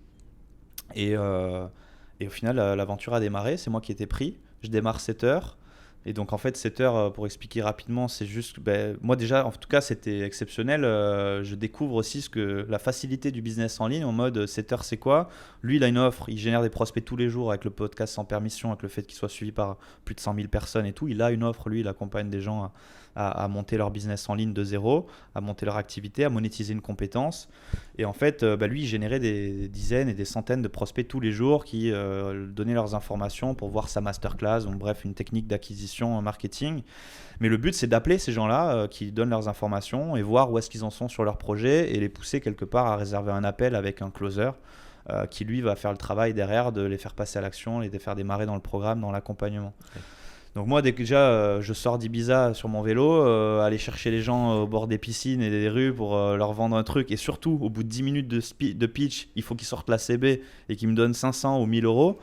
B: Et au final, l'aventure a démarré. C'est moi qui ai été pris. Je démarre 7h. Et donc, en fait, 7h, pour expliquer rapidement, c'est juste... moi, déjà, en tout cas, c'était exceptionnel. Je découvre aussi la facilité du business en ligne en mode 7h, c'est quoi ? Lui, il a une offre. Il génère des prospects tous les jours avec le podcast Sans Permission, avec le fait qu'il soit suivi par plus de 100 000 personnes et tout. Il a une offre. Lui, il accompagne des gens à monter leur business en ligne de zéro, à monter leur activité, à monétiser une compétence. Et en fait, lui, il générait des dizaines et des centaines de prospects tous les jours qui donnaient leurs informations pour voir sa masterclass, donc bref, une technique d'acquisition en marketing. Mais le but, c'est d'appeler ces gens-là qui donnent leurs informations et voir où est-ce qu'ils en sont sur leur projet et les pousser quelque part à réserver un appel avec un closer qui, lui, va faire le travail derrière de les faire passer à l'action et de les faire démarrer dans le programme, dans l'accompagnement. Okay. Donc moi, dès que déjà je sors d'Ibiza sur mon vélo, aller chercher les gens au bord des piscines et des rues pour leur vendre un truc, et surtout au bout de 10 minutes de pitch, il faut qu'ils sortent la CB et qu'ils me donnent 500 ou 1000 €.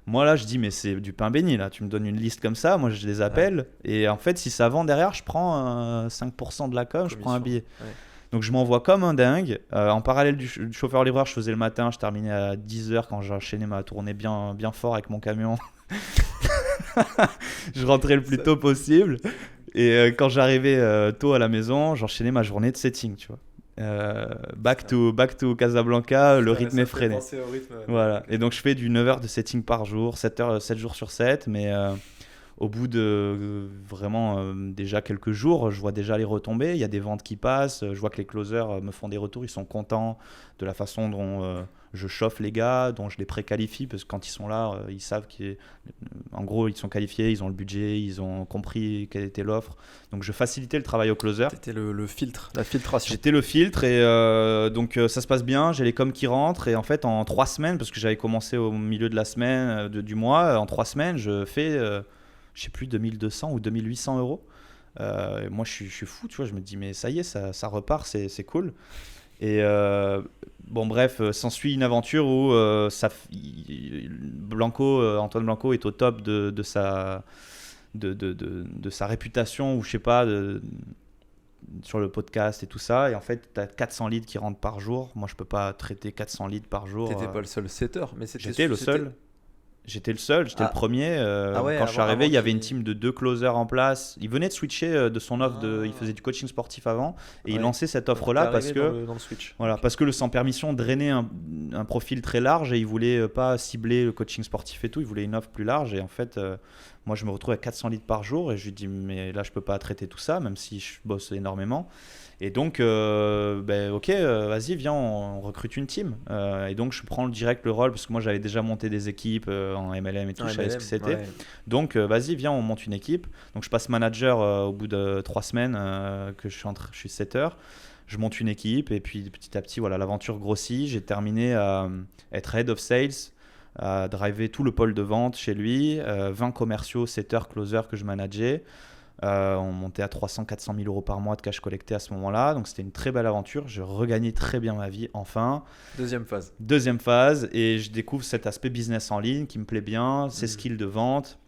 B: Moi là, je dis mais c'est du pain béni là, tu me donnes une liste comme ça, moi je les appelle, et en fait si ça vend derrière, je prends 5% de la com, je prends un billet. Ouais. Donc je m'envoie comme un dingue. En parallèle du chauffeur-livreur, je faisais le matin, je terminais à 10h quand j'enchaînais ma tournée bien, bien fort avec mon camion. Je rentrais le plus tôt possible. Et quand j'arrivais tôt à la maison, j'enchaînais ma journée de setting, tu vois. Back to Casablanca, le rythme effréné. Voilà. Et donc je fais du 9 heures de setting par jour, 7 jours sur 7, mais au bout de vraiment déjà quelques jours, je vois déjà les retombées. Il y a des ventes qui passent, je vois que les closers me font des retours, ils sont contents de la façon dont je chauffe les gars, dont je les préqualifie, parce que quand ils sont là, ils savent qu'en gros, ils sont qualifiés, ils ont le budget, ils ont compris quelle était l'offre. Donc je facilitais le travail aux closers.
A: C'était le filtre, la filtration.
B: J'étais le filtre et donc ça se passe bien, j'ai les coms qui rentrent et en fait en 3 semaines, parce que j'avais commencé au milieu de la semaine, du mois, en 3 semaines, je fais... je sais plus, 2200 ou 2800 euros. Moi, je suis fou, tu vois. Je me dis, mais ça y est, ça repart, c'est cool. Et bon, bref, s'ensuit une aventure où Antoine Blanco est au top de sa réputation, ou je sais pas, sur le podcast et tout ça. Et en fait, tu as 400 leads qui rentrent par jour. Moi, je peux pas traiter 400 leads par jour.
A: T'étais pas le seul setter, mais
B: j'étais le seul. J'étais le premier. Quand je suis arrivé, il y avait une team de 2 closers en place. Il venait de switcher de son offre. Il faisait du coaching sportif avant. Et il lançait cette offre-là parce que,
A: dans le switch.
B: Voilà, parce que le sans permission drainait un profil très large et il voulait pas cibler le coaching sportif et tout. Il voulait une offre plus large. Et en fait, moi, je me retrouve à 400 leads par jour. Et je lui dis, mais là, je peux pas traiter tout ça, même si je bosse énormément. Et donc, ok, vas-y, viens, on recrute une team. Et donc, je prends direct le rôle parce que moi, j'avais déjà monté des équipes en MLM et tout, je savais ce que c'était. Ouais. Donc, vas-y, viens, on monte une équipe. Donc, je passe manager au bout de 3 semaines que je suis setter. Je monte une équipe et puis petit à petit, voilà, l'aventure grossit. J'ai terminé à être head of sales, à driver tout le pôle de vente chez lui, 20 commerciaux, setters, closers que je manageais. On montait à 300-400 000 euros par mois de cash collecté à ce moment-là. Donc, c'était une très belle aventure. Je regagnais très bien ma vie, enfin.
A: Deuxième phase.
B: Et je découvre cet aspect business en ligne qui me plaît bien, ces skills de vente.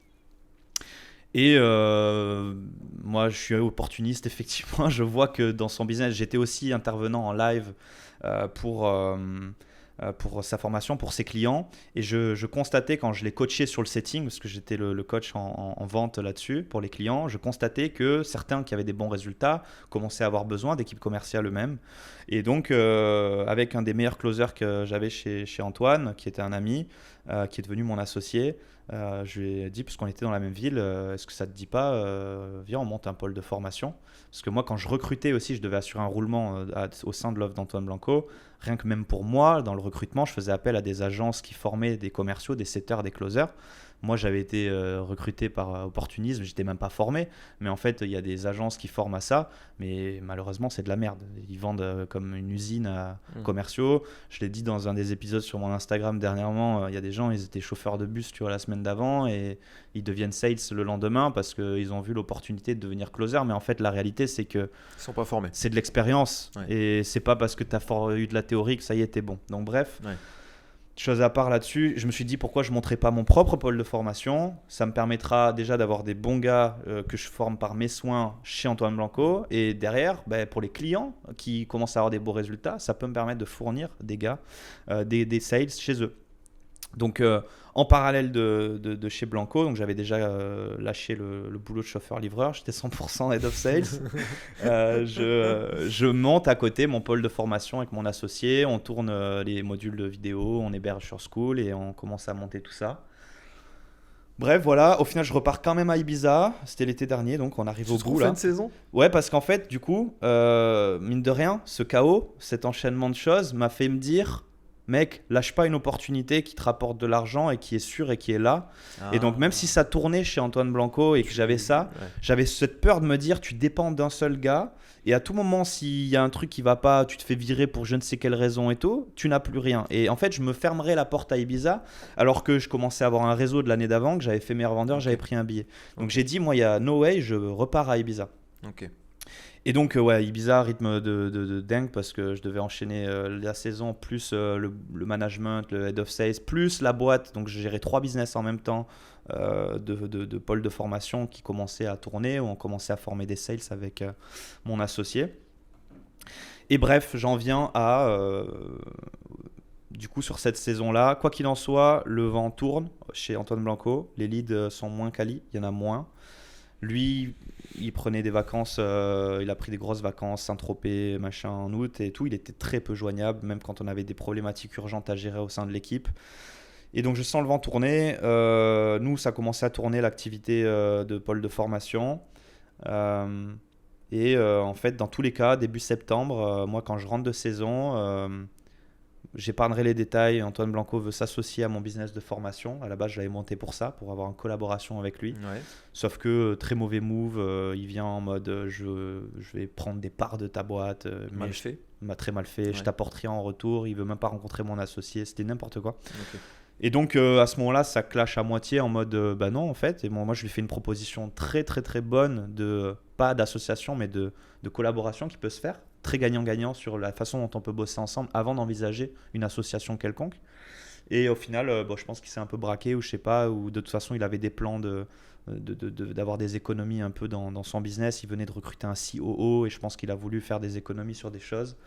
B: Et moi, je suis opportuniste, effectivement. Je vois que dans son business, j'étais aussi intervenant en live pour sa formation, pour ses clients. Et je constatais quand je les coachais sur le setting, parce que j'étais le coach en vente là-dessus pour les clients, je constatais que certains qui avaient des bons résultats commençaient à avoir besoin d'équipes commerciales eux-mêmes. Et donc, avec un des meilleurs closers que j'avais chez Antoine, qui était un ami, qui est devenu mon associé, je lui ai dit, parce qu'on était dans la même ville, est-ce que ça ne te dit pas, viens, on monte un pôle de formation. Parce que moi, quand je recrutais aussi, je devais assurer un roulement au sein de l'offre d'Antoine Blanco. Rien que même pour moi, dans le recrutement, je faisais appel à des agences qui formaient des commerciaux, des setters, des closers. Moi, j'avais été recruté par opportunisme, j'étais même pas formé. Mais en fait, il y a des agences qui forment à ça. Mais malheureusement, c'est de la merde. Ils vendent comme une usine à commerciaux. Je l'ai dit dans un des épisodes sur mon Instagram dernièrement, il y a des gens, ils étaient chauffeurs de bus, tu vois, la semaine d'avant et ils deviennent sales le lendemain parce qu'ils ont vu l'opportunité de devenir closer. Mais en fait, la réalité, c'est que
A: ils sont pas formés.
B: C'est de l'expérience. Ouais. Et c'est pas parce que tu as eu de la théorie que ça y est, t'es bon. Donc bref. Ouais. Chose à part là-dessus, je me suis dit pourquoi je ne monterais pas mon propre pôle de formation. Ça me permettra déjà d'avoir des bons gars que je forme par mes soins chez Antoine Blanco. Et derrière, pour les clients qui commencent à avoir des beaux résultats, ça peut me permettre de fournir des gars, des sales chez eux. Donc en parallèle de chez Blanco, donc j'avais déjà lâché le boulot de chauffeur-livreur, j'étais 100% head of sales. Je monte à côté mon pôle de formation avec mon associé, on tourne les modules de vidéo, on héberge sur School et on commence à monter tout ça. Bref, voilà, au final je repars quand même à Ibiza, c'était l'été dernier, donc on arrive au bout là.
A: Fin de saison ?
B: Ouais, parce qu'en fait, du coup, mine de rien, ce chaos, cet enchaînement de choses m'a fait me dire... Mec, lâche pas une opportunité qui te rapporte de l'argent et qui est sûre et qui est là. Et donc, même si ça tournait chez Antoine Blanco et que j'avais ça, j'avais cette peur de me dire, tu dépends d'un seul gars. Et à tout moment, s'il y a un truc qui va pas, tu te fais virer pour je ne sais quelle raison et tout, tu n'as plus rien. Et en fait, je me fermerais la porte à Ibiza alors que je commençais à avoir un réseau de l'année d'avant, que j'avais fait meilleur vendeur, j'avais pris un billet. Donc, j'ai dit, moi, il y a no way, je repars à Ibiza.
A: Ok.
B: Et donc, Ibiza, rythme de dingue parce que je devais enchaîner la saison, plus le management, le head of sales, plus la boîte. Donc, je gérais 3 business en même temps de pôle de formation qui commençaient à tourner. On commençait à former des sales avec mon associé. Et bref, j'en viens à du coup sur cette saison-là, quoi qu'il en soit, le vent tourne chez Antoine Blanco, les leads sont moins quali, il y en a moins. Lui, il prenait des vacances, il a pris des grosses vacances, Saint-Tropez, machin, en août et tout. Il était très peu joignable, même quand on avait des problématiques urgentes à gérer au sein de l'équipe. Et donc, je sens le vent tourner. Nous, ça commençait à tourner l'activité de pôle de formation. En fait, dans tous les cas, début septembre, moi, quand je rentre de saison, j'épargnerai les détails. Antoine Blanco veut s'associer à mon business de formation. À la base, je l'avais monté pour ça, pour avoir une collaboration avec lui.
A: Ouais.
B: Sauf que très mauvais move, il vient en mode je vais prendre des parts de ta boîte.
A: Mal fait.
B: M'a très mal fait,
A: Ouais.
B: je t'apporte rien en retour. Il veut même pas rencontrer mon associé, c'était n'importe quoi.
A: Ok.
B: Et donc à ce moment-là, ça clash à moitié en mode bah non en fait. Et bon, moi je lui fais une proposition très très très bonne de pas d'association mais de collaboration qui peut se faire, très gagnant-gagnant sur la façon dont on peut bosser ensemble avant d'envisager une association quelconque. Et au final, bon, je pense qu'il s'est un peu braqué ou je sais pas, ou de toute façon il avait des plans d'avoir des économies un peu dans son business. Il venait de recruter un COO et je pense qu'il a voulu faire des économies sur des choses.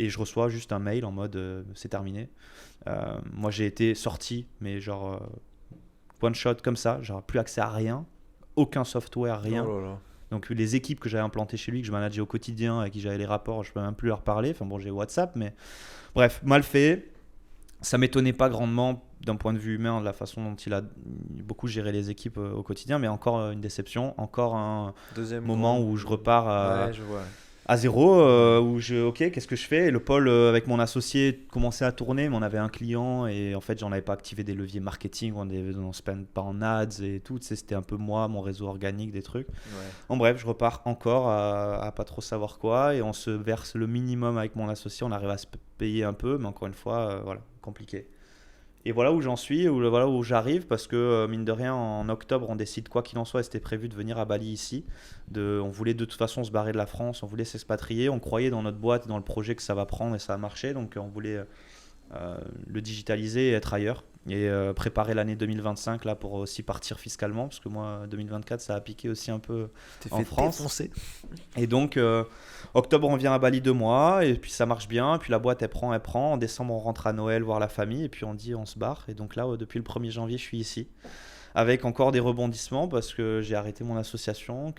B: Et je reçois juste un mail en mode c'est terminé. Moi j'ai été sorti, mais genre one shot comme ça, j'aurais plus accès à rien, aucun software, rien.
A: Oh là là.
B: Donc les équipes que j'avais implantées chez lui, que je manageais au quotidien, avec qui j'avais les rapports, je peux même plus leur parler. Enfin bon, j'ai WhatsApp, mais bref, mal fait. Ça m'étonnait pas grandement d'un point de vue humain, de la façon dont il a beaucoup géré les équipes au quotidien, mais encore une déception, encore un
A: Deuxième
B: moment
A: grand-
B: où je repars
A: Ouais, je vois.
B: à zéro, ok, qu'est-ce que je fais? Et le pôle avec mon associé commençait à tourner, mais on avait un client et en fait, j'en avais pas activé des leviers marketing, on spend pas en ads et tout, tu sais, c'était un peu moi, mon réseau organique, des trucs.
A: Ouais.
B: En bref, je repars encore à pas trop savoir quoi et on se verse le minimum avec mon associé, on arrive à se payer un peu, mais encore une fois, voilà, compliqué. Et voilà où j'en suis, voilà où j'arrive, parce que mine de rien, en octobre, on décide quoi qu'il en soit, et c'était prévu de venir à Bali ici. On voulait de toute façon se barrer de la France, on voulait s'expatrier, on croyait dans notre boîte, dans le projet que ça va prendre et ça va marcher, donc on voulait le digitaliser et être ailleurs. Et préparer l'année 2025 là, pour aussi partir fiscalement, parce que moi, 2024, ça a piqué aussi un peu
A: T'es
B: en
A: fait
B: France.
A: défoncer.
B: Et donc, octobre, on vient à Bali 2 mois, et puis ça marche bien. Et puis la boîte, elle prend. En décembre, on rentre à Noël voir la famille, et puis on dit, on se barre. Et donc là, depuis le 1er janvier, je suis ici. Avec encore des rebondissements, parce que j'ai arrêté mon association,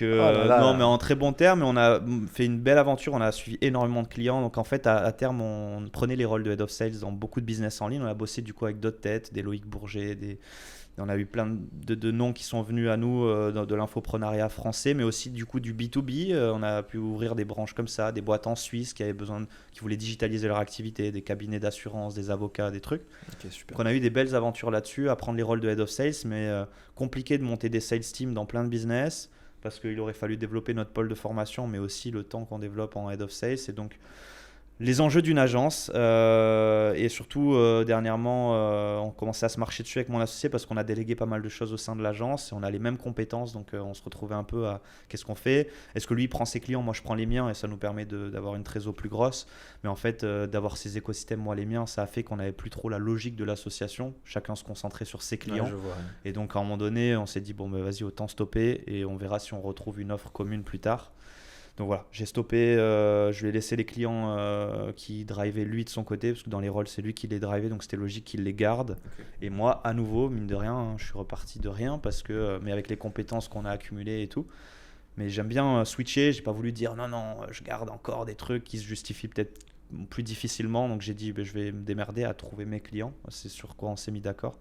A: Oh là là.
B: non, mais en très bon terme, on a fait une belle aventure, on a suivi énormément de clients. Donc en fait, à terme, on prenait les rôles de Head of Sales dans beaucoup de business en ligne. On a bossé du coup avec d'autres têtes, des Loïc Bourget, on a eu plein de noms qui sont venus à nous de l'infoprenariat français, mais aussi du coup du B2B. On a pu ouvrir des branches comme ça, des boîtes en Suisse qui voulaient digitaliser leur activité, des cabinets d'assurance, des avocats, des trucs.
A: Ok, super.
B: Donc on a eu des belles aventures là-dessus, à prendre les rôles de Head of Sales, mais compliqué de monter des sales teams dans plein de business, parce qu'il aurait fallu développer notre pôle de formation, mais aussi le temps qu'on développe en Head of Sales. Et donc les enjeux d'une agence, et surtout dernièrement on commençait à se marcher dessus avec mon associé parce qu'on a délégué pas mal de choses au sein de l'agence et on a les mêmes compétences, donc on se retrouvait un peu à qu'est-ce qu'on fait, est-ce que lui il prend ses clients, moi je prends les miens, et ça nous permet d'avoir une trésor plus grosse, mais en fait d'avoir ces écosystèmes, moi les miens, ça a fait qu'on n'avait plus trop la logique de l'association, chacun se concentrait sur ses clients.
A: Ouais, je vois.
B: Et donc à un moment donné on s'est dit bon ben vas-y, autant stopper et on verra si on retrouve une offre commune plus tard. Donc voilà, j'ai stoppé, je lui ai laissé les clients qui drivaient lui de son côté, parce que dans les rôles, c'est lui qui les drivait, donc c'était logique qu'il les garde.
A: Ok.
B: Et moi, à nouveau, mine de rien, je suis reparti de rien, mais avec les compétences qu'on a accumulées et tout. Mais j'aime bien switcher, j'ai pas voulu dire non, je garde encore des trucs qui se justifient peut-être plus difficilement, donc j'ai dit je vais me démerder à trouver mes clients, c'est sur quoi on s'est mis d'accord.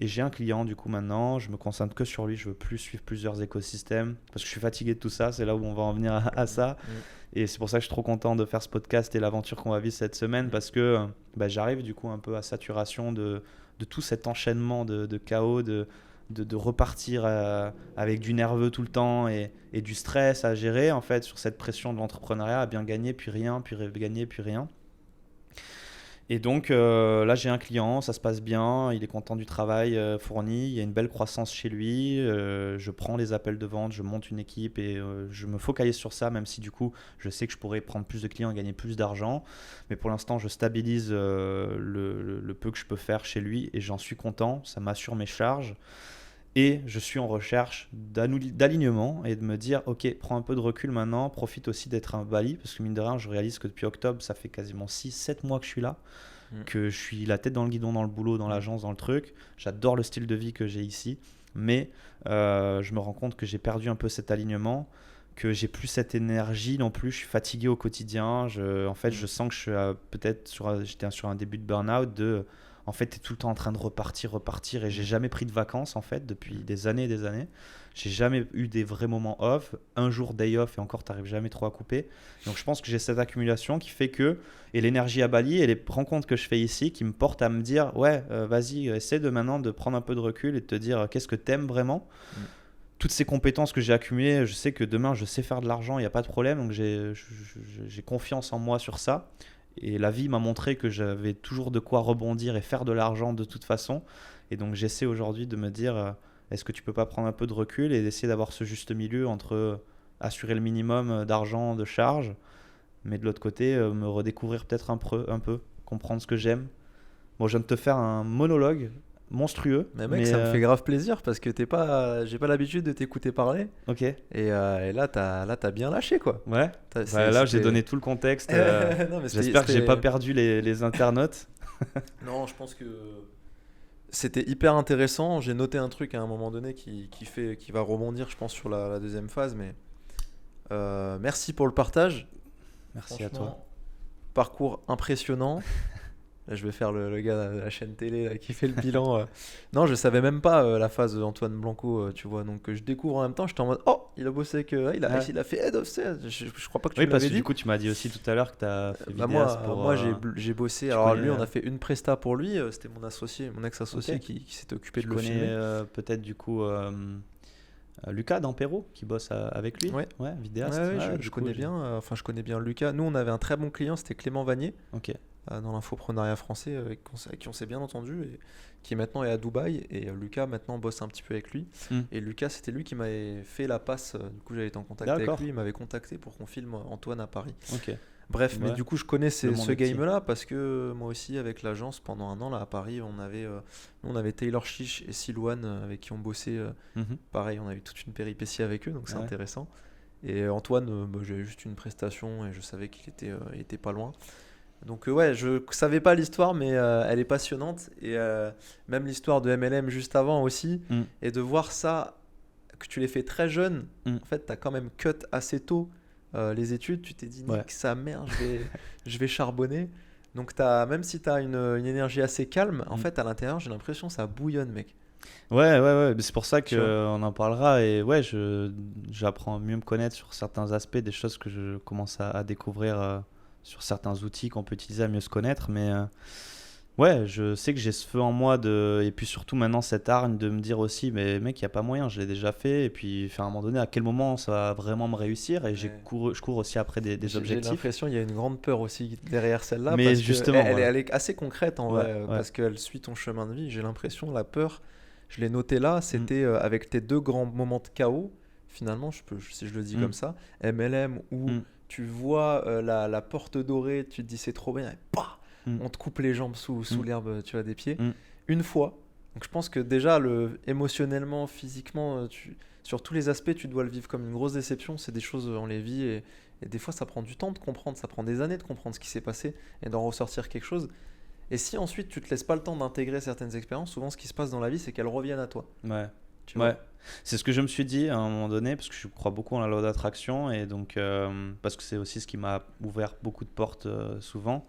B: Et j'ai un client du coup maintenant, je me concentre que sur lui, je veux plus suivre plusieurs écosystèmes parce que je suis fatigué de tout ça, c'est là où on va en venir à ça. Et c'est pour ça que je suis trop content de faire ce podcast et l'aventure qu'on va vivre cette semaine, parce que j'arrive du coup un peu à saturation de tout cet enchaînement de chaos, de repartir avec du nerveux tout le temps et du stress à gérer en fait sur cette pression de l'entrepreneuriat, à bien gagner puis rien, puis gagner puis rien. Et donc là j'ai un client, ça se passe bien, il est content du travail fourni, il y a une belle croissance chez lui, je prends les appels de vente, je monte une équipe et je me focalise sur ça, même si du coup je sais que je pourrais prendre plus de clients et gagner plus d'argent. Mais pour l'instant je stabilise le peu que je peux faire chez lui et j'en suis content, ça m'assure mes charges. Et je suis en recherche d'alignement et de me dire, ok, prends un peu de recul maintenant, profite aussi d'être un Bali, parce que mine de rien, je réalise que depuis octobre, ça fait quasiment 6-7 mois que je suis là, que je suis la tête dans le guidon, dans le boulot, dans l'agence, dans le truc. J'adore le style de vie que j'ai ici, mais je me rends compte que j'ai perdu un peu cet alignement, que j'ai plus cette énergie non plus, je suis fatigué au quotidien. En fait, je sens que je suis j'étais sur un début de burn-out en fait, tu es tout le temps en train de repartir et j'ai jamais pris de vacances en fait depuis des années et des années. J'ai jamais eu des vrais moments off, un jour day off et encore t'arrives jamais trop à couper. Donc je pense que j'ai cette accumulation qui fait que, et l'énergie à Bali et les rencontres que je fais ici qui me portent à me dire ouais, vas-y, essaie de maintenant de prendre un peu de recul et de te dire qu'est-ce que t'aimes vraiment. Toutes ces compétences que j'ai accumulées, je sais que demain je sais faire de l'argent, il n'y a pas de problème, donc j'ai confiance en moi sur ça. Et la vie m'a montré que j'avais toujours de quoi rebondir et faire de l'argent de toute façon. Et donc j'essaie aujourd'hui de me dire, est-ce que tu peux pas prendre un peu de recul et d'essayer d'avoir ce juste milieu entre assurer le minimum d'argent, de charge, mais de l'autre côté, me redécouvrir peut-être un peu, comprendre ce que j'aime. Bon, je viens de te faire un monologue monstrueux.
A: Mais mec, ça me fait grave plaisir parce que j'ai pas l'habitude de t'écouter parler.
B: Ok.
A: Et là, t'as bien lâché quoi.
B: Ouais. Là, j'ai donné tout le contexte.
A: Non,
B: j'espère que j'ai pas perdu les internautes.
A: Non, je pense que c'était hyper intéressant. J'ai noté un truc à un moment donné qui va rebondir, je pense, sur la deuxième phase. Mais merci pour le partage.
B: Merci à toi.
A: Parcours impressionnant. Là, je vais faire le gars de la chaîne télé là, qui fait le bilan. Non, je savais même pas la phase Antoine Blanco, tu vois. Donc je découvre en même temps. J'étais en mode oh, il a bossé avec, il a fait Head of Sales. Je crois pas que tu
B: l'avais dit. Oui, parce que
A: dit.
B: Du coup, tu m'as dit aussi tout à l'heure que tu as fait
A: vidéaste moi j'ai bossé. Alors lui,
B: connais,
A: on a fait une presta pour lui. C'était mon ex-associé qui s'était occupé de le filmer.
B: Tu connais peut-être du coup Lucas d'Ampero qui bosse avec lui.
A: Ouais,
B: vidéaste.
A: Je connais bien. Enfin, je connais bien Lucas. Nous, on avait un très bon client, c'était Clément Vanier.
B: Ok.
A: Dans l'infoprenariat français avec qui on s'est bien entendu et qui maintenant est à Dubaï et Lucas maintenant bosse un petit peu avec lui et Lucas c'était lui qui m'avait fait la passe, du coup j'avais été en contact avec lui, il m'avait contacté pour qu'on filme Antoine à Paris. Bref, mais du coup je connais ce game là parce que moi aussi avec l'agence pendant un an là à Paris on avait Taylor Chiche et Silouane avec qui on bossait pareil, on a eu toute une péripétie avec eux donc c'est intéressant et Antoine j'avais juste une prestation et je savais qu'il était pas loin. Donc ouais, je savais pas l'histoire, mais elle est passionnante. Et même l'histoire de MLM juste avant aussi. Et de voir ça, que tu l'aies fait très jeune, en fait, tu as quand même cut assez tôt les études. Tu t'es dit, nique sa mère, je vais charbonner. Donc même si tu as une énergie assez calme, en fait, à l'intérieur, j'ai l'impression que ça bouillonne, mec.
B: Ouais. C'est pour ça qu'on en parlera. Et ouais, j'apprends à mieux me connaître sur certains aspects, des choses que je commence à découvrir sur certains outils qu'on peut utiliser à mieux se connaître, mais ouais, je sais que j'ai ce feu en moi et puis surtout maintenant cette hargne de me dire aussi, mais mec, il n'y a pas moyen, je l'ai déjà fait, et puis à un moment donné, à quel moment ça va vraiment me réussir, et je cours aussi après des objectifs.
A: J'ai l'impression qu'il y a une grande peur aussi derrière celle-là,
B: mais
A: parce
B: justement,
A: elle est assez concrète en vrai, parce qu'elle suit ton chemin de vie. J'ai l'impression, la peur, je l'ai noté là, c'était avec tes deux grands moments de chaos, finalement, si je le dis comme ça, MLM ou tu vois la porte dorée, tu te dis c'est trop bien, et on te coupe les jambes sous l'herbe, tu vois, des pieds. Une fois. Donc je pense que déjà, émotionnellement, physiquement, sur tous les aspects, tu dois le vivre comme une grosse déception. C'est des choses, on les vit et des fois, ça prend du temps de comprendre, ça prend des années de comprendre ce qui s'est passé et d'en ressortir quelque chose. Et si ensuite, tu te laisses pas le temps d'intégrer certaines expériences, souvent, ce qui se passe dans la vie, c'est qu'elles reviennent à toi.
B: Ouais, c'est ce que je me suis dit à un moment donné parce que je crois beaucoup en la loi d'attraction et donc parce que c'est aussi ce qui m'a ouvert beaucoup de portes souvent.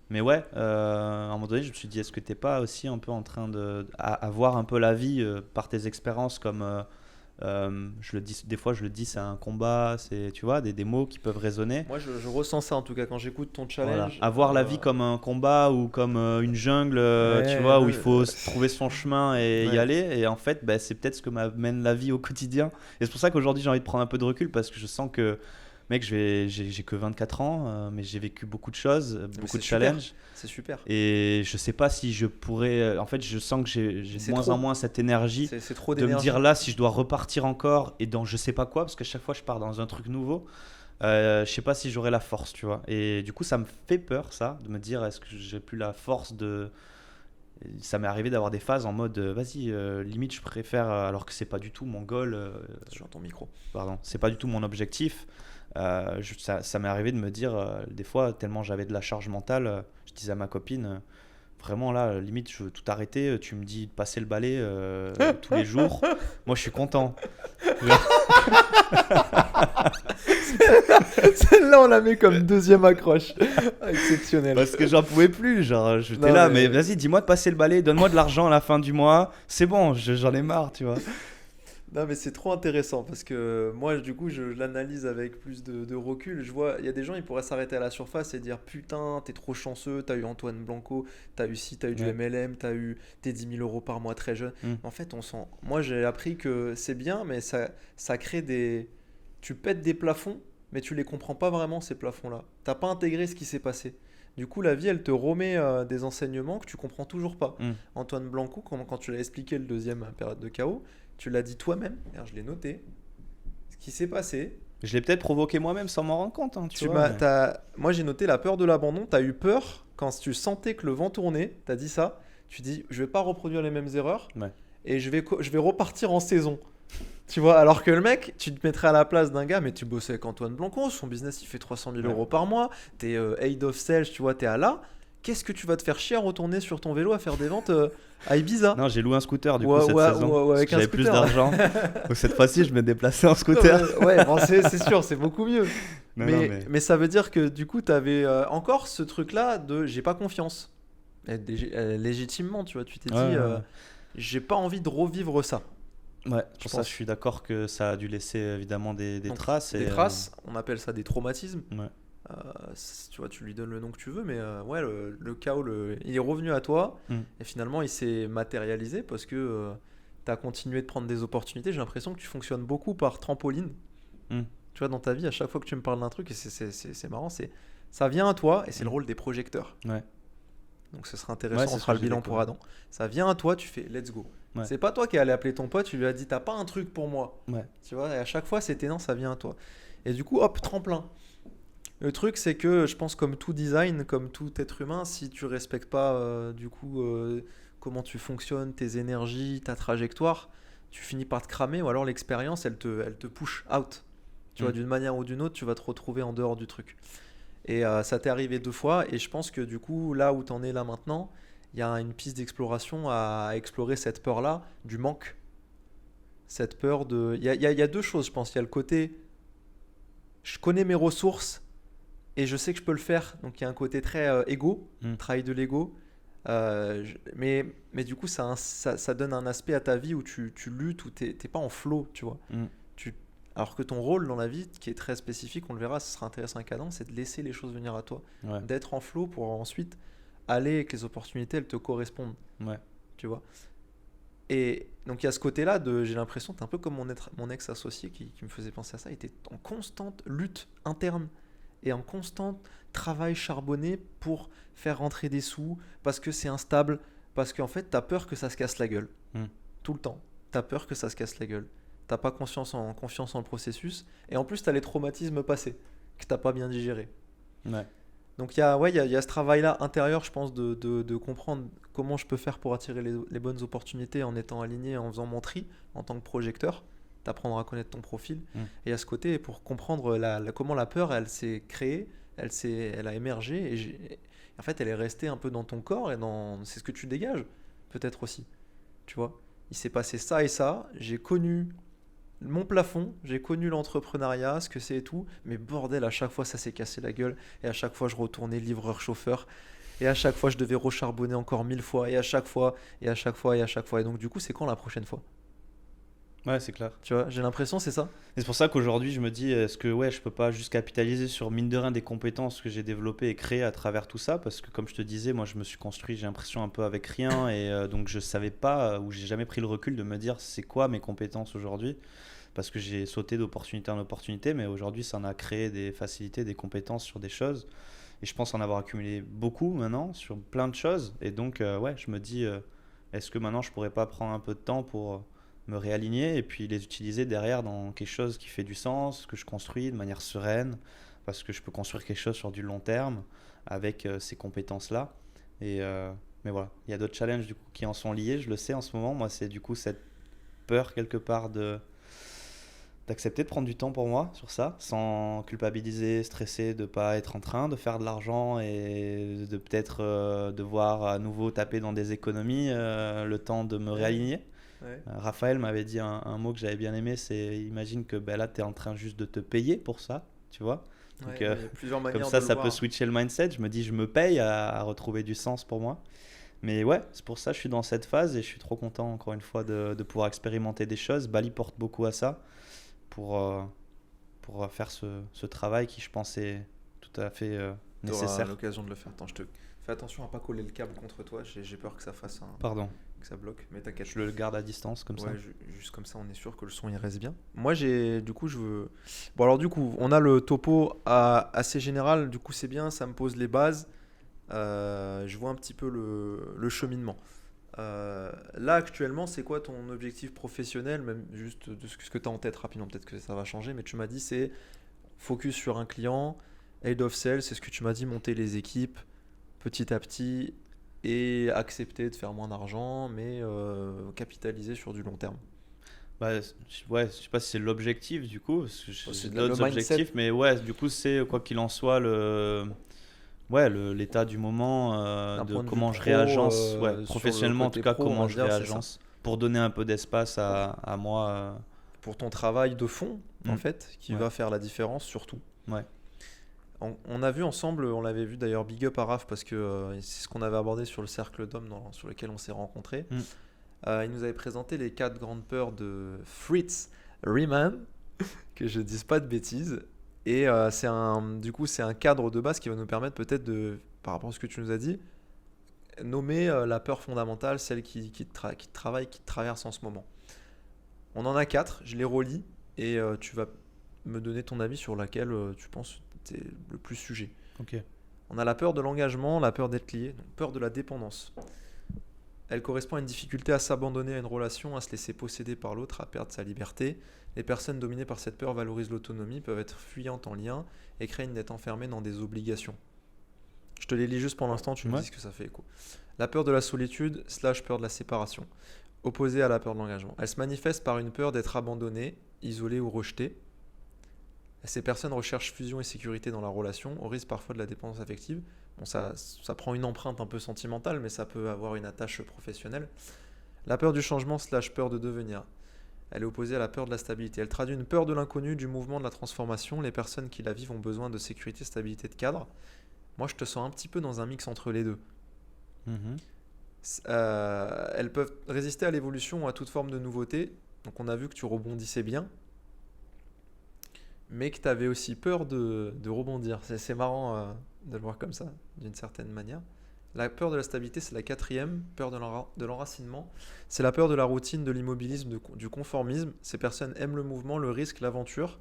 B: Mais ouais, à un moment donné, je me suis dit, est-ce que t'es pas aussi un peu en train à voir un peu la vie par tes expériences comme je le dis, des fois je le dis, c'est un combat, c'est, tu vois, des mots qui peuvent résonner.
A: Moi je ressens ça en tout cas quand j'écoute ton challenge.
B: Avoir la vie comme un combat ou comme une jungle, tu vois, où il faut trouver son chemin et y aller. Et en fait, c'est peut-être ce que m'amène la vie au quotidien. Et c'est pour ça qu'aujourd'hui j'ai envie de prendre un peu de recul parce que je sens que mec, j'ai que 24 ans, mais j'ai vécu beaucoup de choses, beaucoup de challenges.
A: C'est super.
B: Et je sais pas si je pourrais. En fait, je sens que j'ai de moins en moins cette énergie
A: c'est trop
B: de me dire là si je dois repartir encore et dans je sais pas quoi, parce que chaque fois je pars dans un truc nouveau. Je sais pas si j'aurai la force, tu vois. Et du coup, ça me fait peur, ça, de me dire est-ce que j'ai plus la force ça m'est arrivé d'avoir des phases en mode vas-y, limite je préfère, alors que c'est pas du tout mon goal,
A: Sur ton micro.
B: pardon, c'est pas du tout mon objectif. Ça m'est arrivé de me dire des fois, tellement j'avais de la charge mentale, je disais à ma copine, vraiment là, limite je veux tout arrêter, tu me dis de passer le balai tous les jours, moi je suis content.
A: Celle-là, on la met comme deuxième accroche. Exceptionnel.
B: Parce que j'en pouvais plus, genre j'étais
A: Non,
B: là, mais vas-y, dis-moi de passer le balai, donne-moi de l'argent à la fin du mois, c'est bon, j'en ai marre, tu vois.
A: Non, mais c'est trop intéressant parce que moi, du coup, je l'analyse avec plus de recul. Je vois, il y a des gens, ils pourraient s'arrêter à la surface et dire putain, t'es trop chanceux, t'as eu Antoine Blanco, t'as eu ci, t'as eu du
B: Ouais.
A: MLM, t'as eu tes 10 000 euros par mois très jeune.
B: Mm.
A: En fait, moi, j'ai appris que c'est bien, mais ça crée des. Tu pètes des plafonds, mais tu les comprends pas vraiment, ces plafonds-là. T'as pas intégré ce qui s'est passé. Du coup, la vie, elle te remet des enseignements que tu comprends toujours pas.
B: Mm.
A: Antoine Blanco, quand tu l'as expliqué le deuxième période de chaos, tu l'as dit toi-même, alors je l'ai noté, ce qui s'est passé.
B: Je l'ai peut-être provoqué moi-même sans m'en rendre compte, hein, tu vois.
A: Moi j'ai noté la peur de l'abandon, tu as eu peur quand tu sentais que le vent tournait, tu as dit ça, tu dis je vais pas reproduire les mêmes erreurs
B: Ouais.
A: et je vais repartir en saison. Tu vois, alors que le mec, tu te mettrais à la place d'un gars, mais tu bossais avec Antoine Blanco, son business il fait 300 000
B: Ouais.
A: euros par mois, t'es head of sales, tu vois, t'es à là. Qu'est-ce que tu vas te faire chier à retourner sur ton vélo à faire des ventes à Ibiza?
B: Non, j'ai loué un scooter du coup
A: Ouais,
B: cette
A: ouais,
B: saison.
A: ouais,
B: Parce
A: avec
B: que
A: un
B: j'avais plus
A: scooter.
B: d'argent. Donc cette fois-ci, je me déplaçais en
A: Non,
B: scooter.
A: ouais, bon, c'est sûr, c'est beaucoup mieux.
B: Non,
A: mais,
B: non,
A: mais ça veut dire que du coup, tu avais encore ce truc-là de j'ai pas confiance. Légitimement, tu vois, tu t'es
B: Ouais,
A: dit
B: ouais, ouais.
A: j'ai pas envie de revivre ça.
B: Ouais,
A: je
B: pour ça,
A: pense.
B: je suis d'accord que ça a dû laisser évidemment des
A: Donc,
B: traces.
A: Des
B: et,
A: traces, on appelle ça des traumatismes.
B: ouais.
A: Tu vois, tu lui donnes le nom que tu veux, mais ouais, le chaos, il est revenu à toi
B: Mm.
A: et finalement il s'est matérialisé parce que tu as continué de prendre des opportunités. J'ai l'impression que tu fonctionnes beaucoup par trampoline.
B: Mm.
A: Tu vois, dans ta vie, à chaque fois que tu me parles d'un truc, et c'est marrant, ça vient à toi et c'est le
B: Mm.
A: rôle des projecteurs.
B: Ouais.
A: Donc ce sera intéressant,
B: Ouais, c'est
A: on
B: ce
A: fera
B: que
A: le
B: j'ai
A: bilan pour
B: découvert.
A: Adam. Ça vient à toi, tu fais let's go.
B: Ouais.
A: C'est pas toi qui es allé appeler ton pote, tu lui as dit t'as pas un truc pour moi.
B: Ouais.
A: Tu vois, et à chaque fois c'était non, ça vient à toi. Et du coup, hop, tremplin. Le truc, c'est que je pense comme tout design, comme tout être humain, si tu respectes pas du coup comment tu fonctionnes, tes énergies, ta trajectoire, tu finis par te cramer ou alors l'expérience, elle te push out. Tu vois,
B: Mm.
A: d'une manière ou d'une autre, tu vas te retrouver en dehors du truc. Et ça t'est arrivé 2 fois et je pense que du coup, là où t'en es là maintenant, il y a une piste d'exploration à explorer cette peur-là, du manque. Cette peur de... Il y a 2 choses, je pense. Il y a le côté, je connais mes ressources et je sais que je peux le faire. Donc il y a un côté très égo,
B: Mm.
A: travail de l'ego. Mais du coup, ça donne un aspect à ta vie où tu luttes, où t'es pas en flow, tu vois.
B: Mm.
A: Alors que ton rôle dans la vie, qui est très spécifique, on le verra, ce sera intéressant avec Adam, c'est de laisser les choses venir à toi.
B: Ouais.
A: D'être en flow pour ensuite aller et que les opportunités, elles te correspondent,
B: Ouais.
A: tu vois. Et donc il y a ce côté-là de, j'ai l'impression, t'es un peu comme mon ex-associé qui me faisait penser à ça, il était en constante lutte interne et en constant travail charbonné pour faire rentrer des sous, parce que c'est instable, parce qu'en fait, t'as peur que ça se casse la gueule.
B: Mm.
A: Tout le temps. T'as peur que ça se casse la gueule. T'as pas confiance en le processus. Et en plus, t'as les traumatismes passés que t'as pas bien digérés.
B: Ouais.
A: Donc il y a ce travail-là intérieur, je pense, de comprendre comment je peux faire pour attirer les bonnes opportunités en étant aligné, en faisant mon tri en tant que projecteur, t'apprendre à connaître ton profil.
B: Mm.
A: Et à ce côté, pour comprendre comment la peur, elle s'est créée, elle a émergé, et en fait, elle est restée un peu dans ton corps, et c'est ce que tu dégages, peut-être aussi. Tu vois, il s'est passé ça et ça, j'ai connu mon plafond, j'ai connu l'entrepreneuriat, ce que c'est et tout, mais bordel, à chaque fois ça s'est cassé la gueule, et à chaque fois je retournais livreur-chauffeur, et à chaque fois je devais recharbonner encore 1000 fois, et à chaque fois, et à chaque fois, et à chaque fois. Et donc du coup, c'est quand la prochaine fois?
B: Ouais, c'est clair.
A: Tu vois, j'ai l'impression, c'est ça.
B: Et c'est pour ça qu'aujourd'hui, je me dis, est-ce que ouais, je peux pas juste capitaliser sur mine de rien des compétences que j'ai développées et créées à travers tout ça, parce que comme je te disais, moi je me suis construit, j'ai l'impression un peu avec rien, et donc je savais pas, ou j'ai jamais pris le recul de me dire c'est quoi mes compétences aujourd'hui, parce que j'ai sauté d'opportunité en opportunité, mais aujourd'hui ça en a créé des facilités, des compétences sur des choses, et je pense en avoir accumulé beaucoup maintenant sur plein de choses, et donc ouais, je me dis, est-ce que maintenant je pourrais pas prendre un peu de temps pour me réaligner et puis les utiliser derrière dans quelque chose qui fait du sens, que je construis de manière sereine, parce que je peux construire quelque chose sur du long terme avec ces compétences-là. Et Mais voilà, il y a d'autres challenges du coup qui en sont liés, je le sais en ce moment. Moi, c'est du coup cette peur quelque part d'accepter de prendre du temps pour moi sur ça, sans culpabiliser, stresser de pas être en train de faire de l'argent et de peut-être devoir à nouveau taper dans des économies, le temps de me réaligner.
A: Ouais.
B: Raphaël m'avait dit un mot que j'avais bien aimé, c'est imagine que ben là tu es en train juste de te payer pour ça, tu vois. Donc
A: Ouais, il y a plusieurs
B: comme
A: manières
B: ça,
A: de le
B: ça peut
A: voir.
B: switcher le mindset. Je me dis, je me paye à retrouver du sens pour moi. Mais ouais, c'est pour ça que je suis dans cette phase et je suis trop content encore une fois de pouvoir expérimenter des choses. Bali porte beaucoup à ça pour, euh, pour faire ce travail qui je pense est tout à fait
A: Tu auras
B: nécessaire.
A: l'occasion de le faire. Attends, fais attention à pas coller le câble contre toi. J'ai peur que ça fasse
B: Pardon,
A: que ça bloque. Mais t'inquiète.
B: je le garde à distance comme ça.
A: Ouais, juste comme ça, on est sûr que le son il reste bien. Moi, du coup, je veux. Bon, alors, du coup, on a le topo assez général. Du coup, c'est bien, ça me pose les bases. Je vois un petit peu le cheminement. Là, actuellement, c'est quoi ton objectif professionnel, même juste de ce que tu as en tête rapidement, peut-être que ça va changer, mais tu m'as dit c'est focus sur un client, head of sales, c'est ce que tu m'as dit, monter les équipes petit à petit et accepter de faire moins d'argent, mais capitaliser sur du long terme.
B: Bah, ouais, je sais pas si c'est l'objectif du coup, parce que
A: Oh,
B: j'ai
A: c'est le
B: d'autres
A: mindset.
B: objectifs, mais ouais, du coup, c'est quoi qu'il en soit l'état du moment,
A: D'un
B: de
A: point de vue
B: comment je
A: pro,
B: réagence, ouais,
A: sur le
B: professionnellement en tout
A: côté
B: cas,
A: pro, on
B: comment
A: va
B: je
A: dire, c'est ça.
B: réagence pour donner un peu d'espace à moi.
A: Pour ton travail de fond, en
B: Mm.
A: fait, qui
B: Ouais.
A: va faire la différence surtout.
B: Ouais.
A: On a vu ensemble, on l'avait vu d'ailleurs, big up à Raph, parce que c'est ce qu'on avait abordé sur le cercle d'hommes sur lequel on s'est rencontrés.
B: Mm.
A: Il nous avait présenté les 4 grandes peurs de Fritz Riemann, que je dise pas de bêtises. Et du coup, c'est un cadre de base qui va nous permettre peut-être de, par rapport à ce que tu nous as dit, nommer la peur fondamentale, celle qui te travaille, qui te traverse en ce moment. On en a 4, je les relis, et tu vas me donner ton avis sur laquelle tu penses t'es le plus sujet.
B: Ok.
A: On a la peur de l'engagement, la peur d'être lié, donc peur de la dépendance. Elle correspond à une difficulté à s'abandonner à une relation, à se laisser posséder par l'autre, à perdre sa liberté. Les personnes dominées par cette peur valorisent l'autonomie, peuvent être fuyantes en lien et craignent d'être enfermées dans des obligations. Je te les lis juste pour l'instant, tu me
B: Ouais.
A: dis ce que ça fait écho. La peur de la solitude / peur de la séparation, opposée à la peur de l'engagement. Elle se manifeste par une peur d'être abandonné, isolé ou rejeté. Ces personnes recherchent fusion et sécurité dans la relation, au risque parfois de la dépendance affective. Bon, ça prend une empreinte un peu sentimentale, mais ça peut avoir une attache professionnelle. La peur du changement / peur de devenir. Elle est opposée à la peur de la stabilité. Elle traduit une peur de l'inconnu, du mouvement, de la transformation. Les personnes qui la vivent ont besoin de sécurité, stabilité, de cadre. Moi, je te sens un petit peu dans un mix entre les deux.
B: Mhm.
A: Elles peuvent résister à l'évolution ou à toute forme de nouveauté. Donc, on a vu que tu rebondissais bien, mais que tu avais aussi peur de rebondir. C'est marrant de le voir comme ça, d'une certaine manière. La peur de la stabilité, c'est la 4e, peur de l'enracinement. C'est la peur de la routine, de l'immobilisme, du conformisme. Ces personnes aiment le mouvement, le risque, l'aventure,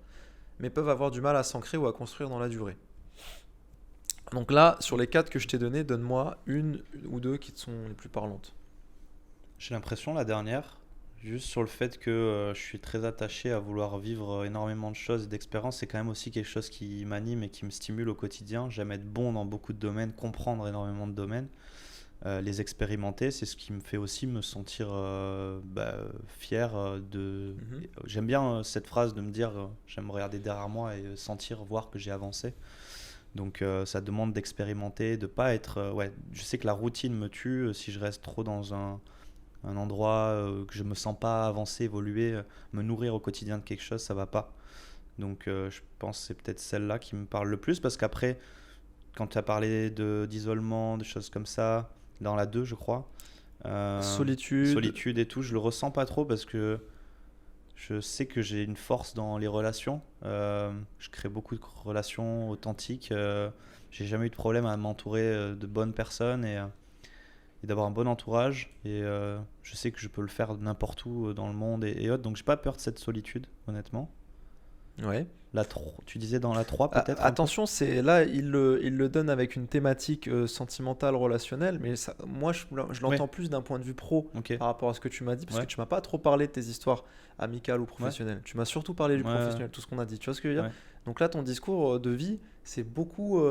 A: mais peuvent avoir du mal à s'ancrer ou à construire dans la durée. Donc là, sur les 4 que je t'ai donnés, donne-moi une ou deux qui te sont les plus parlantes.
B: J'ai l'impression la dernière, juste sur le fait que je suis très attaché à vouloir vivre énormément de choses et d'expériences, c'est quand même aussi quelque chose qui m'anime et qui me stimule au quotidien. J'aime être bon dans beaucoup de domaines, comprendre énormément de domaines, les expérimenter, c'est ce qui me fait aussi me sentir fier J'aime bien cette phrase de me dire j'aime regarder derrière moi et sentir, voir que j'ai avancé. Donc ça demande d'expérimenter, de pas être... je sais que la routine me tue si je reste trop dans un endroit que je me sens pas avancer, évoluer, me nourrir au quotidien de quelque chose, ça va pas. Donc je pense que c'est peut-être celle-là qui me parle le plus, parce qu'après, quand tu as parlé d'isolement, de choses comme ça, dans la 2 je crois, solitude et tout, je le ressens pas trop parce que je sais que j'ai une force dans les relations. Je crée beaucoup de relations authentiques. J'ai jamais eu de problème à m'entourer de bonnes personnes et d'avoir un bon entourage. Et je sais que je peux le faire n'importe où dans le monde et autres. Donc j'ai pas peur de cette solitude, honnêtement.
A: Ouais.
B: Tu disais dans la 3 peut-être
A: Attention, là, il le donne avec une thématique sentimentale, relationnelle, mais ça, moi, je l'entends plus d'un point de vue pro par rapport à ce que tu m'as dit, parce que tu m'as pas trop parlé de tes histoires amicales ou professionnelles. Tu m'as surtout parlé du professionnel, tout ce qu'on a dit. Tu vois ce que je veux dire ? Donc là, ton discours de vie, c'est beaucoup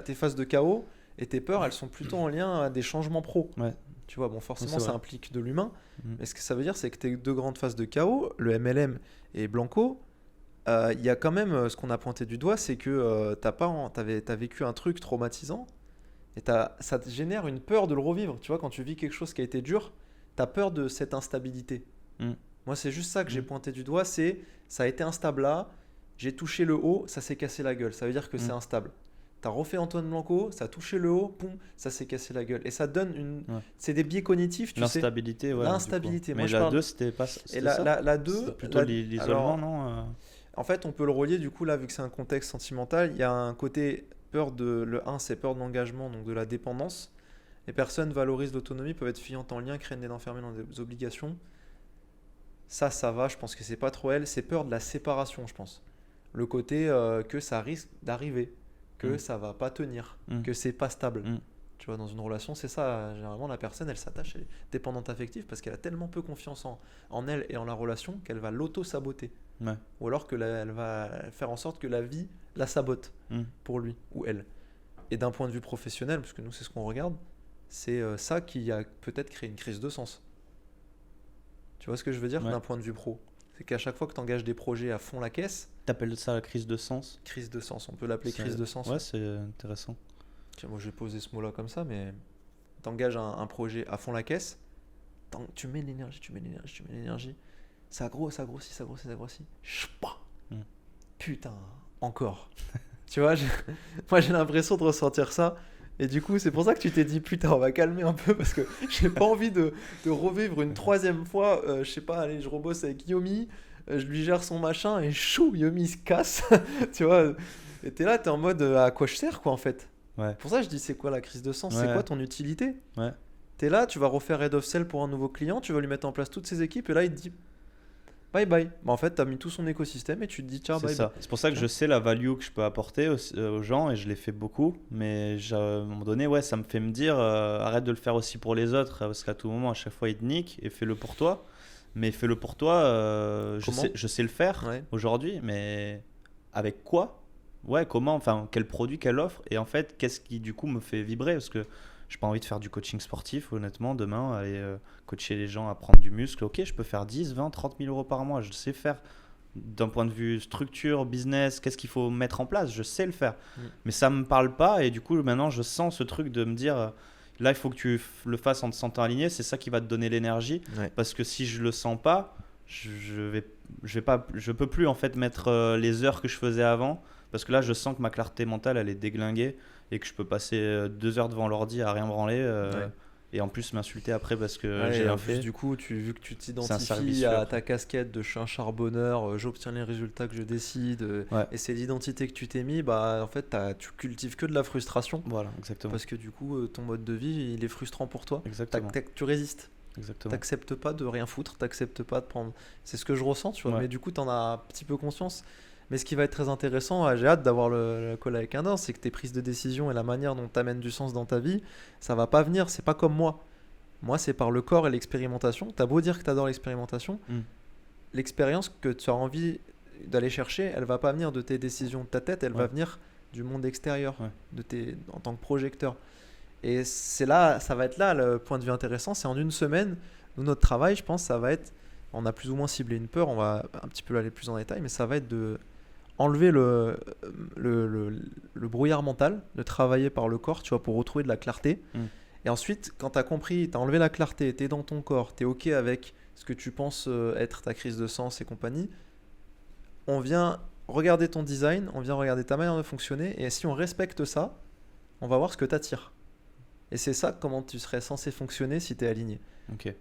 A: tes phases de chaos Et tes peurs, elles sont plutôt en lien à des changements pro.
B: Ouais.
A: Tu vois, bon, forcément,
B: C'est
A: ça
B: vrai.
A: implique de l'humain.
B: Mm.
A: Mais ce que ça veut dire, c'est que tes deux grandes phases de chaos, le MLM et Blanco, il y a quand même ce qu'on a pointé du doigt, c'est que t'as vécu un truc traumatisant et ça te génère une peur de le revivre. Tu vois, quand tu vis quelque chose qui a été dur, t'as peur de cette instabilité.
B: Mm.
A: Moi, c'est juste ça que j'ai
B: Mm.
A: pointé du doigt, ça a été instable là, j'ai touché le haut, ça s'est cassé la gueule. Ça veut dire que c'est instable. T'as refait Antoine Blanco, ça a touché le haut, poum, ça s'est cassé la gueule. Et ça donne
B: Ouais.
A: c'est des biais cognitifs, tu sais.
B: L'instabilité, ouais.
A: L'instabilité.
B: du coup.
A: Moi,
B: Mais
A: je
B: la
A: parle-
B: 2, c'était pas ça.
A: Et
B: C'était
A: la,
B: ça
A: la, la 2,
B: C'était plutôt l'isolement, non
A: en fait, on peut le relier du coup là, vu que c'est un contexte sentimental. Il y a un côté le 1, c'est peur de l'engagement, donc de la dépendance. Les personnes valorisent l'autonomie, peuvent être fiantes en lien, craignent d'être enfermées dans des obligations. Ça va, je pense que c'est pas trop elle. C'est peur de la séparation, je pense. Le côté que ça risque d'arriver, que ça va pas tenir, que c'est pas stable. Tu vois, dans une relation, c'est ça. Généralement, la personne, elle s'attache, elle est dépendante affective parce qu'elle a tellement peu confiance en elle et en la relation qu'elle va l'auto-saboter.
B: Ouais.
A: Ou alors elle va faire en sorte que la vie la sabote pour lui ou elle. Et d'un point de vue professionnel, parce que nous, c'est ce qu'on regarde, c'est ça qui a peut-être créé une crise de sens. Tu vois ce que je veux dire d'un point de vue pro? C'est qu'à chaque fois que tu engages des projets à fond la caisse...
B: T'appelles ça la crise de sens?
A: Crise de sens, on peut l'appeler crise de sens.
B: Ouais, c'est intéressant.
A: Tiens, moi, j'ai posé ce mot-là comme ça, mais t'engages un projet à fond la caisse, tu mets l'énergie, ça grossit. Chpa. Putain, encore. Tu vois, moi j'ai l'impression de ressentir ça. Et du coup, c'est pour ça que tu t'es dit, putain, on va calmer un peu parce que j'ai pas envie de revivre une troisième fois. Je sais pas, allez, je rebosse avec Yomi, je lui gère son machin et chou, Yomi se casse. Tu vois, et t'es là, t'es en mode à quoi je sers, quoi, en fait.
B: Ouais.
A: Pour ça, je dis, c'est quoi la crise de sens?
B: Ouais.
A: C'est quoi ton utilité?
B: Ouais.
A: T'es là, tu vas refaire Head of Sell pour un nouveau client, tu vas lui mettre en place toutes ses équipes et là, il te dit bye bye. Bah, en fait, t'as mis tout son écosystème et tu te dis ciao, bye
B: ça.
A: bye.
B: C'est pour ça que je sais la value que je peux apporter aux gens et je l'ai fait beaucoup. Mais à un moment donné, ouais, ça me fait me dire arrête de le faire aussi pour les autres parce qu'à tout moment, à chaque fois, ils te niquent et fais-le pour toi. Mais fais-le pour toi, je sais le faire aujourd'hui, mais avec quoi? Ouais, comment? Enfin, quel produit, quelle offre? Et en fait, qu'est-ce qui du coup me fait vibrer? Parce que j'ai pas envie de faire du coaching sportif, honnêtement, demain, aller coacher les gens à prendre du muscle. Ok, je peux faire 10, 20, 30 000 euros par mois, je sais faire. D'un point de vue structure, business, qu'est-ce qu'il faut mettre en place? Je sais le faire. Mais ça me parle pas et du coup, maintenant, je sens ce truc de me dire là, il faut que tu le fasses en te sentant aligné, c'est ça qui va te donner l'énergie. Parce que si je le sens pas, je peux plus en fait mettre les heures que je faisais avant. Parce que là, je sens que ma clarté mentale, elle est déglinguée et que je peux passer 2 heures devant l'ordi à rien branler et en plus m'insulter après parce que j'ai rien fait.
A: Du coup, vu que tu t'identifies à ta casquette de je suis un charbonneur, j'obtiens les résultats que je décide et c'est l'identité que tu t'es mis, bah en fait, tu cultives que de la frustration.
B: Voilà, exactement.
A: Parce que du coup, ton mode de vie, il est frustrant pour toi.
B: Exactement.
A: Tu résistes.
B: Exactement.
A: T'acceptes pas de rien foutre, t'acceptes pas de prendre. C'est ce que je ressens, tu vois. Mais du coup, t'en as un petit peu conscience. Mais ce qui va être très intéressant, j'ai hâte d'avoir le call avec Inder, c'est que tes prises de décision et la manière dont tu amènes du sens dans ta vie, ça va pas venir, c'est pas comme moi. Moi, c'est par le corps et l'expérimentation. T'as beau dire que t'adores l'expérimentation, l'expérience que tu as envie d'aller chercher, elle va pas venir de tes décisions de ta tête, elle va venir du monde extérieur, en tant que projecteur. Et c'est là, ça va être là le point de vue intéressant, c'est en une semaine, nous, notre travail, je pense, ça va être, on a plus ou moins ciblé une peur, on va un petit peu aller plus en détail, mais ça va être de enlever le brouillard mental, de travailler par le corps, tu vois, pour retrouver de la clarté. Et ensuite, quand tu as compris, tu as enlevé la clarté, tu es dans ton corps, tu es OK avec ce que tu penses être ta crise de sens et compagnie, on vient regarder ton design, on vient regarder ta manière de fonctionner, et si on respecte ça, on va voir ce que tu attires. Et c'est ça comment tu serais censé fonctionner si tu es aligné.
B: Ok.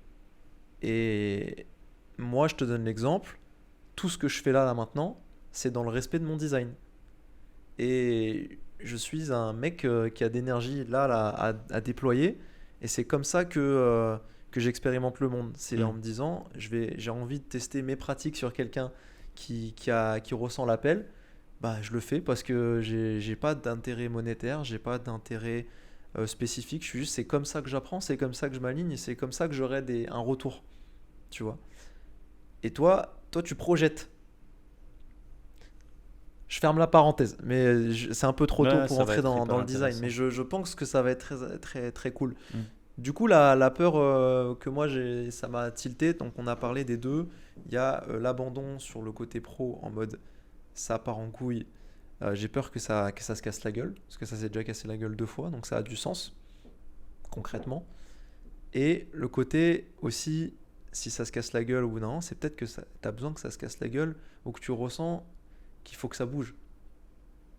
A: Et moi, je te donne l'exemple, tout ce que je fais là maintenant, c'est dans le respect de mon design. Et je suis un mec qui a d'énergie là à déployer. Et c'est comme ça que j'expérimente le monde. C'est en me disant, j'ai envie de tester mes pratiques sur quelqu'un qui ressent l'appel. Bah, je le fais parce que j'ai pas d'intérêt monétaire, j'ai pas d'intérêt spécifique. Je suis juste, c'est comme ça que j'apprends, c'est comme ça que je m'aligne et c'est comme ça que j'aurai un retour. Tu vois. Et toi, tu projettes. Je ferme la parenthèse, mais c'est un peu trop tôt
B: Ouais,
A: pour
B: ça va
A: entrer
B: être
A: dans
B: hyper
A: le design. Mais
B: intéressant.
A: je pense que ça va être très, très, très cool.
B: Mm.
A: Du coup, la peur que moi, ça m'a tilté. Donc, on a parlé des deux. Il y a l'abandon sur le côté pro en mode ça part en couille. J'ai peur que ça se casse la gueule. Parce que ça s'est déjà cassé la gueule 2 fois. Donc, ça a du sens, concrètement. Et le côté aussi, si ça se casse la gueule ou non, c'est peut-être que tu as besoin que ça se casse la gueule ou que tu ressens qu'il faut que ça bouge.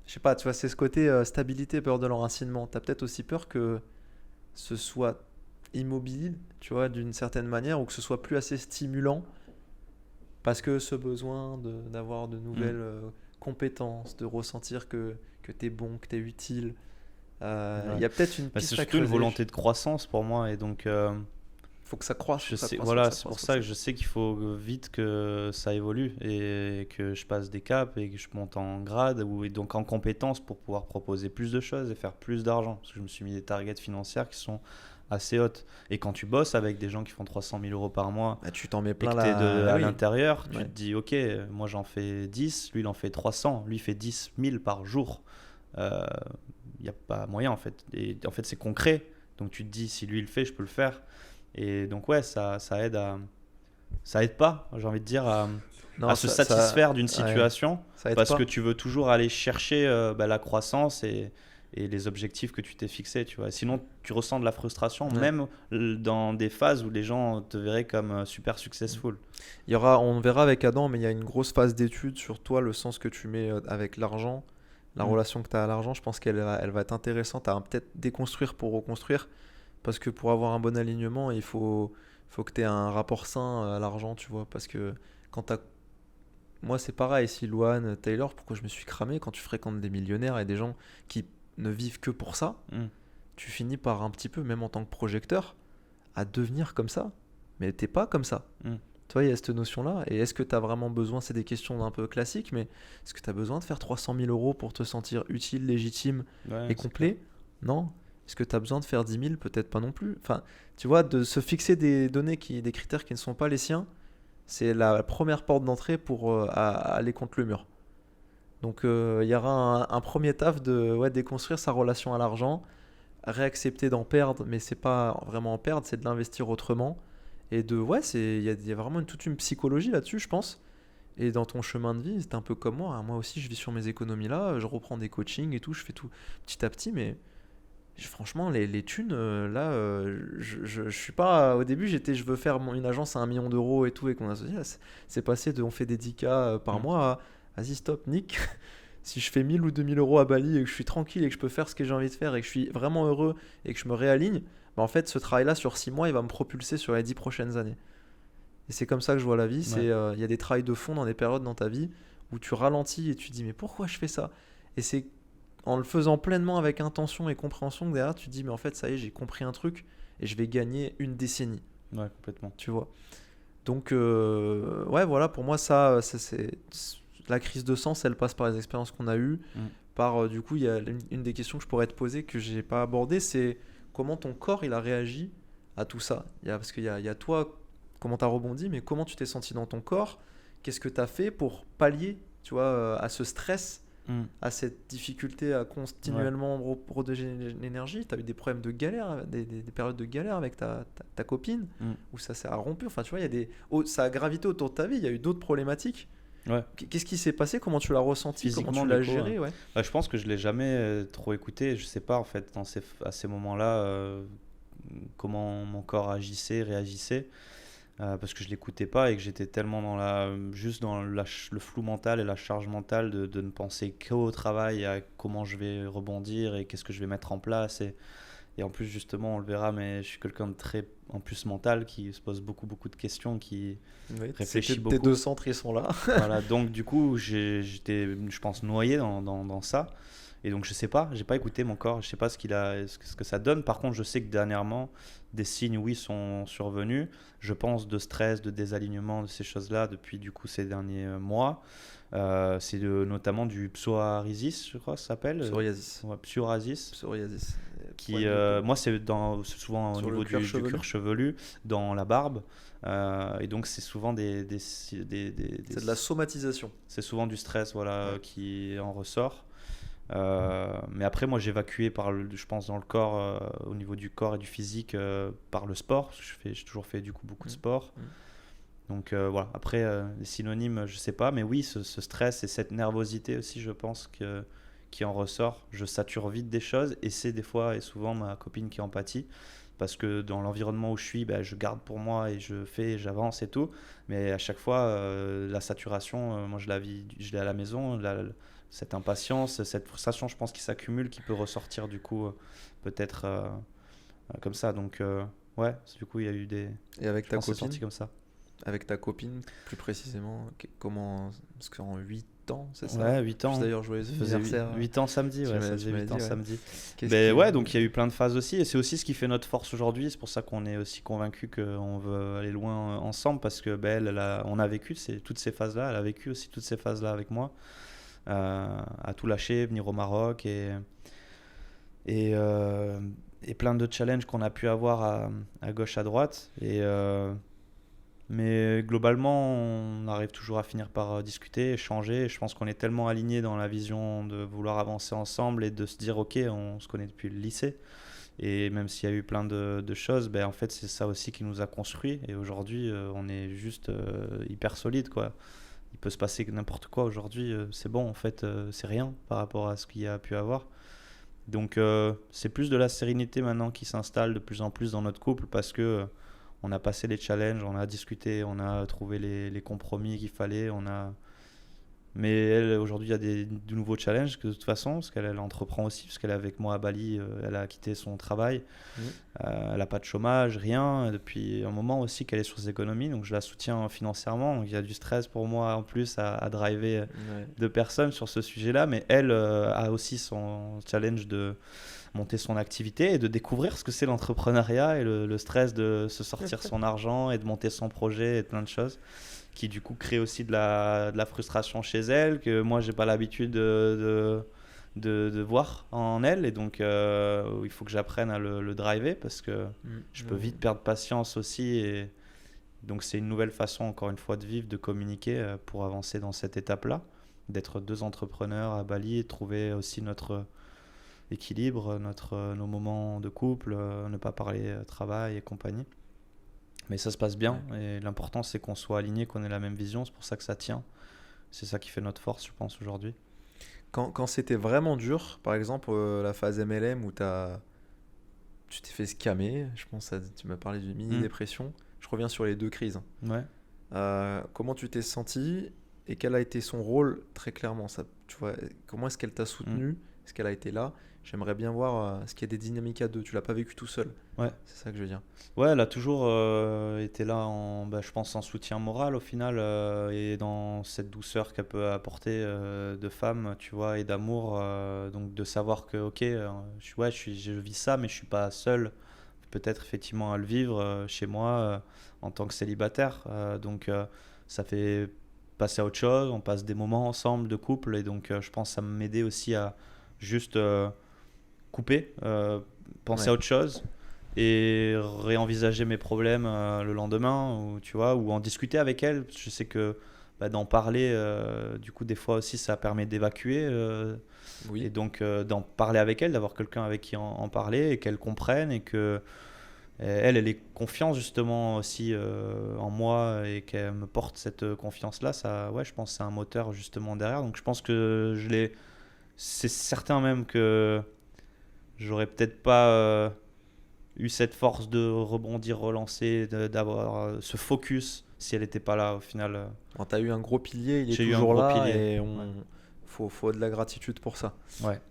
A: Je sais pas, tu vois, c'est ce côté stabilité, peur de l'enracinement. Tu as peut-être aussi peur que ce soit immobile, tu vois, d'une certaine manière, ou que ce soit plus assez stimulant parce que ce besoin d'avoir de
B: Mm.
A: nouvelles compétences, de ressentir que tu es bon, que tu es utile. Il
B: Ouais.
A: y a peut-être une
B: Bah, c'est
A: piste à
B: surtout une
A: creuser.
B: volonté de croissance pour moi et donc
A: Faut que ça croisse, faut
B: je
A: que ça
B: sais,
A: croisse, faut que
B: voilà,
A: ça
B: c'est
A: croisse,
B: pour
A: faut que
B: ça
A: ça...
B: que je sais qu'il faut vite que ça évolue et que je passe des caps et que je monte en grade ou et donc en compétences pour pouvoir proposer plus de choses et faire plus d'argent. Parce que je me suis mis des targets financières qui sont assez hautes. Et quand tu bosses avec des gens qui font 300 000 euros par mois
A: Bah, tu t'en mets
B: et
A: plein
B: que tu es
A: la... Ah
B: à
A: oui,
B: l'intérieur, tu
A: ouais.
B: te dis, ok, moi j'en fais 10, lui il en fait 300, lui il fait 10 000 par jour. Il n'y a pas moyen en fait. Et en fait c'est concret. Donc tu te dis, si lui il le fait, je peux le faire. Et donc ouais, ça aide à... Ça aide pas, j'ai envie de dire, à
A: Non,
B: se satisfaire d'une
A: ouais,
B: situation
A: ça aide
B: parce que
A: pas.
B: tu veux toujours aller chercher la croissance et les objectifs que tu t'es fixés, tu vois. Sinon, tu ressens de la frustration,
A: Ouais.
B: même dans des phases où les gens te verraient comme super successful.
A: On verra avec Adam, mais il y a une grosse phase d'étude sur toi, le sens que tu mais avec l'argent, la
B: Mm.
A: relation que tu as à l'argent. Je pense elle va être intéressante à peut-être déconstruire pour reconstruire. Parce que pour avoir un bon alignement, faut que tu aies un rapport sain à l'argent, tu vois. Parce que quand t'as... Moi, c'est pareil, si Luan, Taylor, pourquoi je me suis cramé quand tu fréquentes des millionnaires et des gens qui ne vivent que pour ça,
B: Mm.
A: tu finis par un petit peu, même en tant que projecteur, à devenir comme ça. Mais t'es pas comme ça.
B: Mm.
A: Tu vois, il y a cette notion-là. Et est-ce que tu as vraiment besoin, c'est des questions un peu classiques, mais est-ce que tu as besoin de faire 300 000 euros pour te sentir utile, légitime
B: Ouais,
A: et
B: c'est clair.
A: complet? Non. Est-ce que tu as besoin de faire 10 000? Peut-être pas non plus. Enfin, tu vois, de se fixer des données, des critères qui ne sont pas les siens, c'est la première porte d'entrée pour à aller contre le mur. Donc, il y aura un premier taf de ouais, déconstruire sa relation à l'argent, réaccepter d'en perdre, mais c'est pas vraiment en perdre, c'est de l'investir autrement. Et ouais, il y a vraiment toute une psychologie là-dessus, je pense. Et dans ton chemin de vie, c'est un peu comme moi, hein. Moi aussi, je vis sur mes économies là, je reprends des coachings et tout, je fais tout petit à petit, mais franchement, les thunes, là, je suis pas. Au début, je veux faire une agence à 1 million d'euros et tout, avec mon associé. Là, c'est passé de on fait des 10K par
B: Mm.
A: mois à vas-y, stop, Nick. Si je fais 1000 ou 2000 euros à Bali et que je suis tranquille et que je peux faire ce que j'ai envie de faire et que je suis vraiment heureux et que je me réaligne, bah en fait, ce travail-là, sur 6 mois, il va me propulser sur les 10 prochaines années. Et c'est comme ça que je vois la vie.
B: Ouais.
A: Il y a des travails de fond dans des périodes dans ta vie où tu ralentis et tu te dis, mais pourquoi je fais ça? Et c'est en le faisant pleinement avec intention et compréhension que derrière, tu te dis, mais en fait, ça y est, j'ai compris un truc et je vais gagner une décennie,
B: Ouais, complètement.
A: tu vois. Donc, ouais, voilà, pour moi, la crise de sens, elle passe par les expériences qu'on a eues.
B: Mm.
A: Du coup, il y a une des questions que je pourrais te poser que j'ai pas abordé, c'est comment ton corps il a réagi à tout ça. Parce il y a toi, comment tu as rebondi, mais comment tu t'es senti dans ton corps? Qu'est-ce que tu as fait pour pallier, tu vois, à ce stress,
B: Mm.
A: à cette difficulté à
B: Ouais.
A: continuellement redonner l'énergie? Tu as eu des problèmes de galère, des périodes de galère avec ta copine,
B: Mm.
A: où ça s'est rompu. Enfin, tu vois, ça a gravité autour de ta vie, il y a eu d'autres problématiques.
B: Ouais.
A: Qu'est-ce qui s'est passé? Comment tu l'as ressenti? Comment
B: Physiquement,
A: tu
B: du
A: l'as
B: coup,
A: géré? Ouais.
B: bah, je pense que je l'ai jamais trop écouté. Je sais pas en fait à ces moments-là comment mon corps agissait, réagissait, parce que je l'écoutais pas et que j'étais tellement juste dans le flou mental et la charge mentale de ne penser qu'au travail, à comment je vais rebondir et qu'est-ce que je vais mettre en place. Et en plus, justement, on le verra, mais je suis quelqu'un de très en plus mental qui se pose beaucoup de questions, qui
A: Oui,
B: réfléchit
A: tes
B: beaucoup.
A: deux centres, ils sont là.
B: Voilà, donc du coup, j'étais, je pense, noyé dans ça. Et donc, je sais pas, j'ai pas écouté mon corps, je sais pas ce que ça donne. Par contre, je sais que dernièrement, des signes, oui, sont survenus. Je pense de stress, de désalignement, de ces choses-là depuis du coup ces derniers mois. Notamment du psoriasis, je crois que ça s'appelle.
A: Psoriasis.
B: Ouais, psoriasis.
A: Psoriasis.
B: moi, c'est souvent au
A: Sur le
B: niveau
A: cuir
B: du
A: chevelu.
B: cuir chevelu, dans la barbe. Et donc, c'est souvent
A: C'est de la somatisation.
B: c'est souvent du stress, voilà,
A: Ouais.
B: qui en ressort. Mais après, moi, j'ai évacué je pense, dans le corps, au niveau du corps et du physique, par le sport. Parce que j'ai toujours fait du coup beaucoup de sport.
A: Mmh.
B: Donc voilà. Après, les synonymes, je sais pas, mais oui, ce stress et cette nervosité aussi, je pense qui en ressort. Je sature vite des choses et c'est des fois et souvent ma copine qui en pâtit. Parce que dans l'environnement où je suis, je garde pour moi et j'avance et tout. Mais à chaque fois, la saturation, moi je je l'ai à la maison. Cette impatience, cette frustration, je pense, qui s'accumule, qui peut ressortir du coup, peut-être comme ça. Donc, ouais, du coup, il y a eu des.
A: Et avec
B: Je
A: ta
B: pense que c'est
A: copine,
B: sorti comme ça.
A: plus précisément, comment. Parce qu'en 8 ans, c'est ça?
B: Ouais, 8
A: Plus
B: ans.
A: d'ailleurs, joyeux
B: Ça faisait
A: anniversaire.
B: 8 ans samedi,
A: Tu
B: ouais,
A: m'as-
B: ça
A: tu
B: faisait
A: m'as
B: 8
A: dit,
B: ans
A: ouais.
B: samedi.
A: Qu'est-ce
B: Ben
A: qui.
B: ouais, donc il y a eu plein de phases aussi, et c'est aussi ce qui fait notre force aujourd'hui. C'est pour ça qu'on est aussi convaincu qu'on veut aller loin ensemble, parce que on a vécu toutes ces phases-là, elle a vécu aussi toutes ces phases-là avec moi, à tout lâcher, venir au Maroc, et, euh, et plein de challenges qu'on a pu avoir à gauche, à droite. Mais globalement, on arrive toujours à finir par discuter, échanger. Et je pense qu'on est tellement alignés dans la vision de vouloir avancer ensemble et de se dire, ok, on se connaît depuis le lycée. Et même s'il y a eu plein de choses, en fait, c'est ça aussi qui nous a construits. Et aujourd'hui, on est juste hyper solide, quoi. Il peut se passer n'importe quoi aujourd'hui. C'est bon, en fait, c'est rien par rapport à ce qu'il y a pu avoir. Donc, c'est plus de la sérénité maintenant qui s'installe de plus en plus dans notre couple parce que on a passé les challenges, on a discuté, on a trouvé les compromis qu'il fallait. Mais elle, aujourd'hui, il y a de nouveaux challenges que de toute façon, parce qu'elle entreprend aussi, parce qu'elle est avec moi à Bali, elle a quitté son travail,
A: Mmh.
B: elle n'a pas de chômage, rien, depuis un moment aussi qu'elle est sur ses économies, donc je la soutiens financièrement. Donc il y a du stress pour moi en plus à driver
A: Ouais.
B: deux personnes sur ce sujet-là, mais elle a aussi son challenge de monter son activité et de découvrir ce que c'est l'entrepreneuriat et le stress de se sortir son argent et de monter son projet et plein de choses qui du coup crée aussi de la frustration chez elle que moi j'ai pas l'habitude de voir en elle et donc il faut que j'apprenne à le driver parce que je peux vite perdre patience aussi et donc c'est une nouvelle façon encore une fois de vivre, de communiquer pour avancer dans cette étape-là, d'être deux entrepreneurs à Bali et trouver aussi notre équilibre, nos moments de couple, ne pas parler travail et compagnie. Mais ça se passe bien et l'important c'est qu'on soit aligné, qu'on ait la même vision, c'est pour ça que ça tient. C'est ça qui fait notre force, je pense, aujourd'hui.
A: Quand c'était vraiment dur, par exemple la phase MLM où tu t'es fait scammer, je pense tu m'as parlé d'une mini-dépression, je reviens sur les deux crises.
B: Ouais.
A: Comment tu t'es senti et quel a été son rôle très clairement ça, tu vois, comment est-ce qu'elle t'a soutenu, est-ce qu'elle a été là? J'aimerais bien voir ce qu'il y a des dynamiques à deux, tu l'as pas vécu tout seul.
B: Ouais.
A: C'est ça que je veux dire.
B: Ouais, elle a toujours été là, je pense, en soutien moral au final et dans cette douceur qu'elle peut apporter de femme, tu vois, et d'amour. Donc de savoir que, ok, je vis ça, mais je suis pas seul, peut-être effectivement à le vivre chez moi en tant que célibataire. Donc ça fait passer à autre chose, on passe des moments ensemble de couple et donc je pense que ça m'aidait aussi à juste couper, penser à autre chose et réenvisager mes problèmes le lendemain ou tu vois ou en discuter avec elle. Je sais que d'en parler du coup des fois aussi ça permet d'évacuer
A: Oui.
B: et donc d'en parler avec elle, d'avoir quelqu'un avec qui en parler et qu'elle comprenne et que elle ait confiance justement aussi en moi et qu'elle me porte cette confiance là. Ça, ouais, je pense que c'est un moteur justement derrière, donc je pense que c'est certain même que j'aurais peut-être pas eu cette force de rebondir, relancer, d'avoir ce focus si elle n'était pas là au final.
A: Bon, t'as eu un gros pilier, il est
B: J'ai eu un
A: toujours
B: gros
A: là
B: pilier.
A: et
B: Ouais.
A: faut de la gratitude pour ça.
B: Ouais.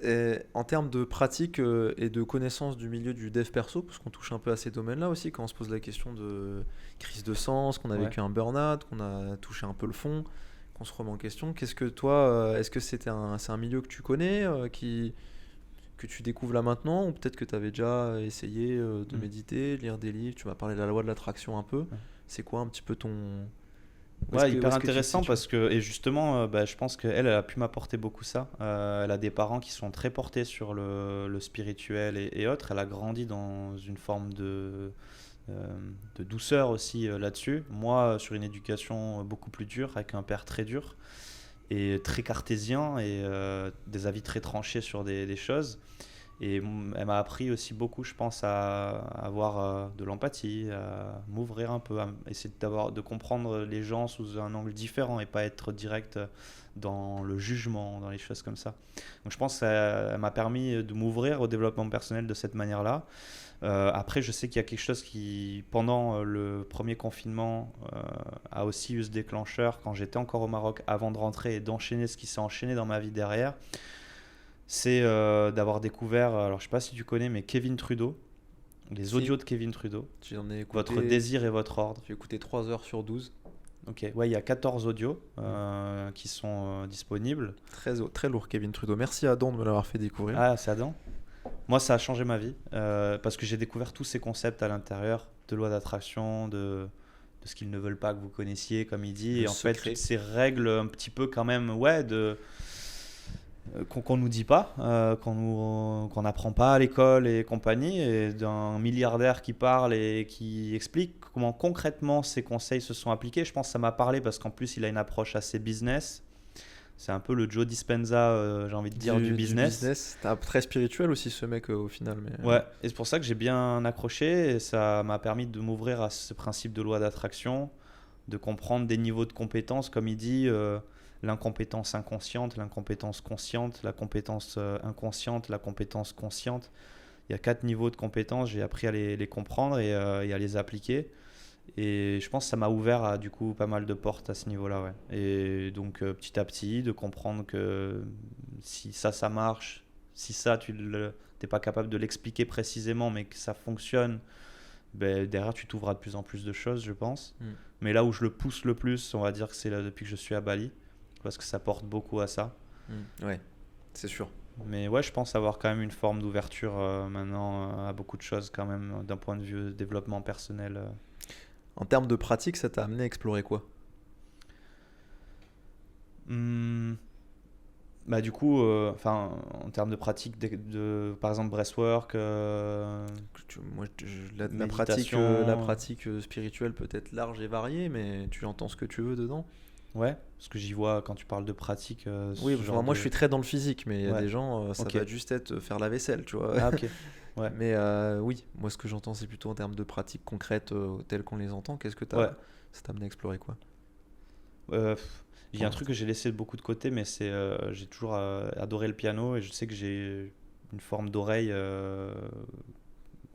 A: Et en termes de pratique et de connaissance du milieu du dev perso, parce qu'on touche un peu à ces domaines-là aussi, quand on se pose la question de crise de sens, qu'on a vécu un burn-out, qu'on a touché un peu le fond, qu'on se remet en question, qu'est-ce que toi, est-ce que c'est un milieu que tu connais, que tu découvres là maintenant, ou peut-être que tu avais déjà essayé de méditer, de lire des livres, tu m'as parlé de la loi de l'attraction un peu, c'est quoi un petit peu
B: Ouais, hyper intéressant parce que, et justement, je pense qu'elle a pu m'apporter beaucoup ça. Elle a des parents qui sont très portés sur le spirituel et autres. Elle a grandi dans une forme de douceur aussi là-dessus. Moi, sur une éducation beaucoup plus dure, avec un père très dur et très cartésien et des avis très tranchés sur des choses. Et elle m'a appris aussi beaucoup, je pense, à avoir de l'empathie, à m'ouvrir un peu, à essayer de comprendre les gens sous un angle différent et pas être direct dans le jugement, dans les choses comme ça. Donc je pense qu'elle m'a permis de m'ouvrir au développement personnel de cette manière-là. Après, je sais qu'il y a quelque chose qui, pendant le premier confinement, a aussi eu ce déclencheur quand j'étais encore au Maroc avant de rentrer et d'enchaîner ce qui s'est enchaîné dans ma vie derrière. C'est d'avoir découvert, alors je sais pas si tu connais, mais Kevin Trudeau, les audios de Kevin Trudeau.
A: J'en ai écouté,
B: Votre désir et votre ordre.
A: J'ai écouté 3 heures sur 12.
B: Ok, ouais, il y a 14 audios qui sont disponibles.
A: Très lourd, Kevin Trudeau. Merci à Adam de me l'avoir fait découvrir.
B: Ah, c'est Adam. Moi, ça a changé ma vie parce que j'ai découvert tous ces concepts à l'intérieur de loi d'attraction, de ce qu'ils ne veulent pas que vous connaissiez, comme il dit. Et en fait, toutes ces règles un petit peu quand même, qu'on nous dit pas, qu'on n'apprend pas à l'école et compagnie, et d'un milliardaire qui parle et qui explique comment concrètement ces conseils se sont appliqués. Je pense que ça m'a parlé parce qu'en plus il a une approche assez business. C'est un peu le Joe Dispenza, j'ai envie de dire, du business.
A: Très spirituel aussi ce mec au final. Mais...
B: Ouais, et c'est pour ça que j'ai bien accroché et ça m'a permis de m'ouvrir à ce principe de loi d'attraction, de comprendre des niveaux de compétences, comme il dit. L'incompétence inconsciente, l'incompétence consciente, la compétence inconsciente, la compétence consciente. Il y a 4 niveaux de compétences, j'ai appris à les comprendre et à les appliquer. Et je pense que ça m'a ouvert à du coup pas mal de portes à ce niveau-là. Ouais. Et donc petit à petit, de comprendre que si ça marche, si ça tu n'es pas capable de l'expliquer précisément, mais que ça fonctionne, derrière tu t'ouvres à de plus en plus de choses, je pense. Mais là où je le pousse le plus, on va dire que c'est là, depuis que je suis à Bali. Parce que ça porte beaucoup à ça.
A: Ouais, c'est sûr.
B: Mais ouais, je pense avoir quand même une forme d'ouverture maintenant à beaucoup de choses quand même d'un point de vue développement personnel.
A: En termes de pratique, ça t'a amené à explorer quoi ?
B: Du coup, en termes de pratique, par exemple breathwork,
A: la pratique spirituelle peut être large et variée, mais tu entends ce que tu veux dedans.
B: Ouais, parce que j'y vois quand tu parles de pratique.
A: Oui, moi je suis très dans le physique, mais il y a des gens, ça va juste être faire la vaisselle, tu vois.
B: Ah, ok. Ouais.
A: Mais oui, moi ce que j'entends, c'est plutôt en termes de pratiques concrètes telles qu'on les entend. Qu'est-ce que ça t'a amené à explorer quoi ?
B: Il y a un truc que j'ai laissé beaucoup de côté, mais c'est j'ai toujours adoré le piano et je sais que j'ai une forme d'oreille.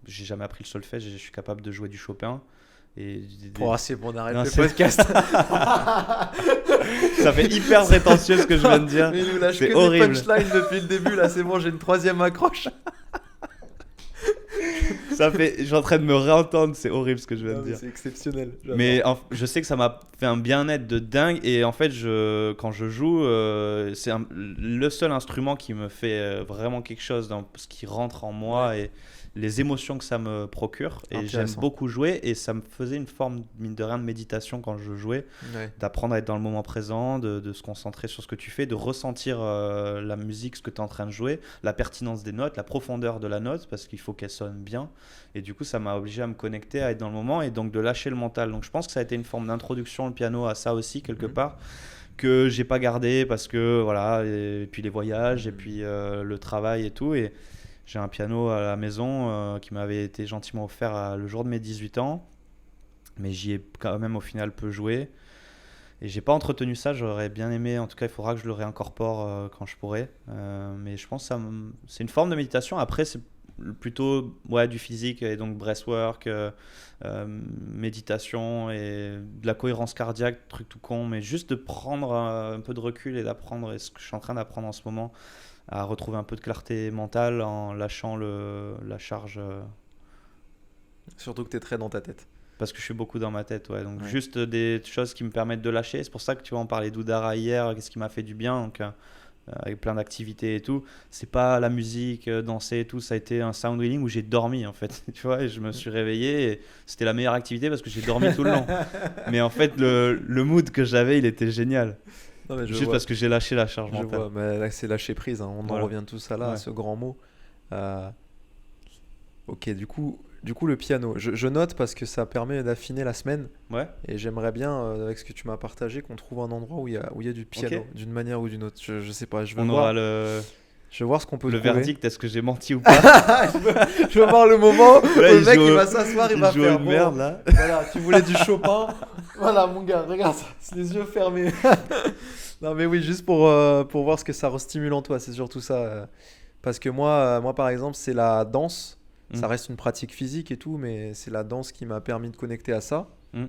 B: J'ai jamais appris le solfège et je suis capable de jouer du Chopin.
A: C'est bon, on arrête le podcast.
B: Ça fait hyper prétentieux ce que je viens de dire.
A: Mais il nous lâche
B: c'est
A: que
B: horrible.
A: des punchlines depuis le début. Là, c'est bon, j'ai une 3e accroche.
B: Je suis en train de me réentendre, c'est horrible ce que je viens de dire.
A: C'est exceptionnel.
B: Mais je sais que ça m'a fait un bien-être de dingue. Et en fait, quand je joue, c'est le seul instrument qui me fait vraiment quelque chose dans ce qui rentre en moi et les émotions que ça me procure. Et j'aime beaucoup jouer. Et ça me faisait une forme, mine de rien, de méditation quand je jouais. D'apprendre à être dans le moment présent, de se concentrer sur ce que tu fais, de ressentir la musique, ce que tu es en train de jouer, la pertinence des notes, la profondeur de la note, parce qu'il faut qu'elle sonne bien. Et du coup, ça m'a obligé à me connecter, à être dans le moment et donc de lâcher le mental. Donc je pense que ça a été une forme d'introduction, le piano, à ça aussi, quelque part, que j'ai pas gardé parce que voilà, et puis les voyages, et puis le travail et tout. Et j'ai un piano à la maison qui m'avait été gentiment offert le jour de mes 18 ans. Mais j'y ai quand même au final peu joué. Et j'ai pas entretenu ça, j'aurais bien aimé. En tout cas, il faudra que je le réincorpore quand je pourrai. Mais je pense que c'est une forme de méditation. Après, c'est plutôt du physique et donc breathwork, méditation et de la cohérence cardiaque, truc tout con, mais juste de prendre un peu de recul et d'apprendre, et ce que je suis en train d'apprendre en ce moment, à retrouver un peu de clarté mentale en lâchant la charge.
A: Surtout que tu es très dans ta tête.
B: Parce que je suis beaucoup dans ma tête, donc juste des choses qui me permettent de lâcher. C'est pour ça que tu vois, on parlait d'Oudara hier, qu'est-ce qui m'a fait du bien, donc avec plein d'activités et tout. C'est pas la musique, danser et tout. Ça a été un sound healing où j'ai dormi en fait. Tu vois, et je me suis réveillé et c'était la meilleure activité parce que j'ai dormi tout le long. Mais en fait, le mood que j'avais, il était génial.
A: Non, mais
B: Juste parce que j'ai lâché la charge
A: je
B: mentale.
A: vois, mais là c'est lâcher prise, hein. On
B: Voilà.
A: en revient tous à là, à
B: Ouais.
A: ce grand mot. Euh, ok, du coup le piano, je note parce que ça permet d'affiner la semaine
B: Ouais.
A: et j'aimerais bien, avec ce que tu m'as partagé, qu'on trouve un endroit où il y a du piano,
B: Ok.
A: d'une manière ou d'une autre. Je sais pas,
B: On aura le
A: je veux voir ce qu'on peut
B: le
A: trouver.
B: verdict. Est-ce que j'ai menti ou pas?
A: Je veux voir le moment où
B: Là,
A: le
B: il
A: mec
B: joue-
A: il va s'asseoir, il
B: Il
A: va
B: joue
A: faire
B: une
A: bon,
B: merde là.
A: voilà, tu voulais du Chopin. Voilà mon gars, regarde ça, c'est les yeux fermés. Non mais oui, juste pour voir ce que ça restimule en toi, c'est surtout ça. Parce que moi par exemple, c'est la danse. Ça
B: Mm.
A: reste une pratique physique et tout, mais c'est la danse qui m'a permis de connecter à ça.
B: Mm.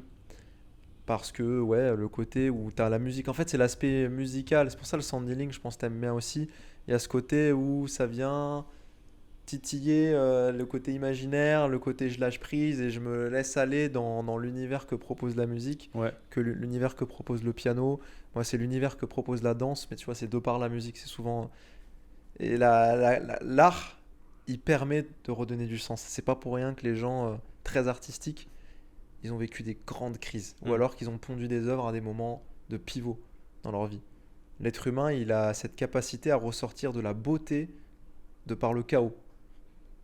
A: Parce que, ouais, le côté où tu as la musique, en fait, c'est l'aspect musical. C'est pour ça le sound healing, je pense que t'aimes bien aussi. Il y a ce côté où ça vient titiller le côté imaginaire, le côté je lâche prise et je me laisse aller dans l'univers que propose la musique,
B: Ouais.
A: que l'univers que propose le piano. Moi, c'est l'univers que propose la danse, mais tu vois, c'est de par la musique, c'est souvent. Et l'art, il permet de redonner du sens. C'est pas pour rien que les gens très artistiques, ils ont vécu des grandes crises, ou
B: Mm.
A: alors qu'ils ont pondu des œuvres à des moments de pivot dans leur vie. L'être humain, il a cette capacité à ressortir de la beauté de par le chaos.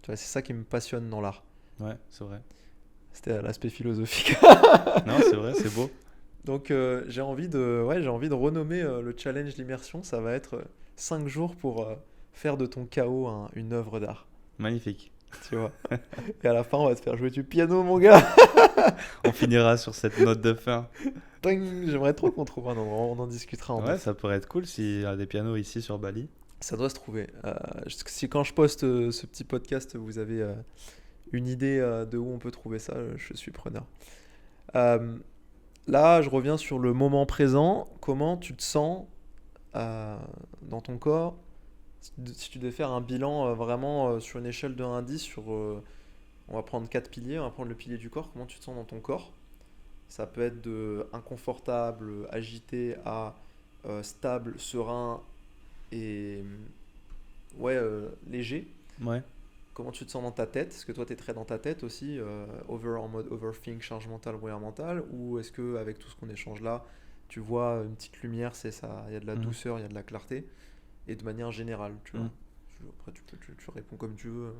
A: Tu vois, c'est ça qui me passionne dans l'art.
B: Ouais, c'est vrai.
A: C'était l'aspect philosophique.
B: Non, c'est vrai, c'est beau.
A: Donc j'ai envie de renommer le challenge l'immersion. Ça va être 5 jours pour faire de ton chaos une œuvre d'art.
B: Magnifique.
A: Tu vois. Et à la fin, on va te faire jouer du piano, mon gars.
B: On finira sur cette note de fin.
A: Ding. J'aimerais trop qu'on trouve un endroit. On en discutera en
B: Ouais,
A: off.
B: ça pourrait être cool s'il y a des pianos ici sur Bali.
A: Ça doit se trouver. Si quand je poste ce petit podcast, vous avez une idée de où on peut trouver ça, je suis preneur. Euh, Là, je reviens sur le moment présent. Comment tu te sens dans ton corps si tu devais faire un bilan vraiment sur une échelle de 1 à 10 on va prendre 4 piliers, on va prendre le pilier du corps. Comment tu te sens dans ton corps? Ça peut être de inconfortable, agité à stable, serein et ouais, léger.
B: Ouais.
A: Comment tu te sens dans ta tête? Est-ce que toi tu es très dans ta tête aussi, en mode overthink, charge mentale, brouillard mental? Ou est-ce que avec tout ce qu'on échange là, tu vois une petite lumière, c'est ça, il y a de la
B: Mm.
A: douceur, il y a de la clarté, et de manière générale, tu vois.
B: Mm.
A: Après tu réponds comme tu veux.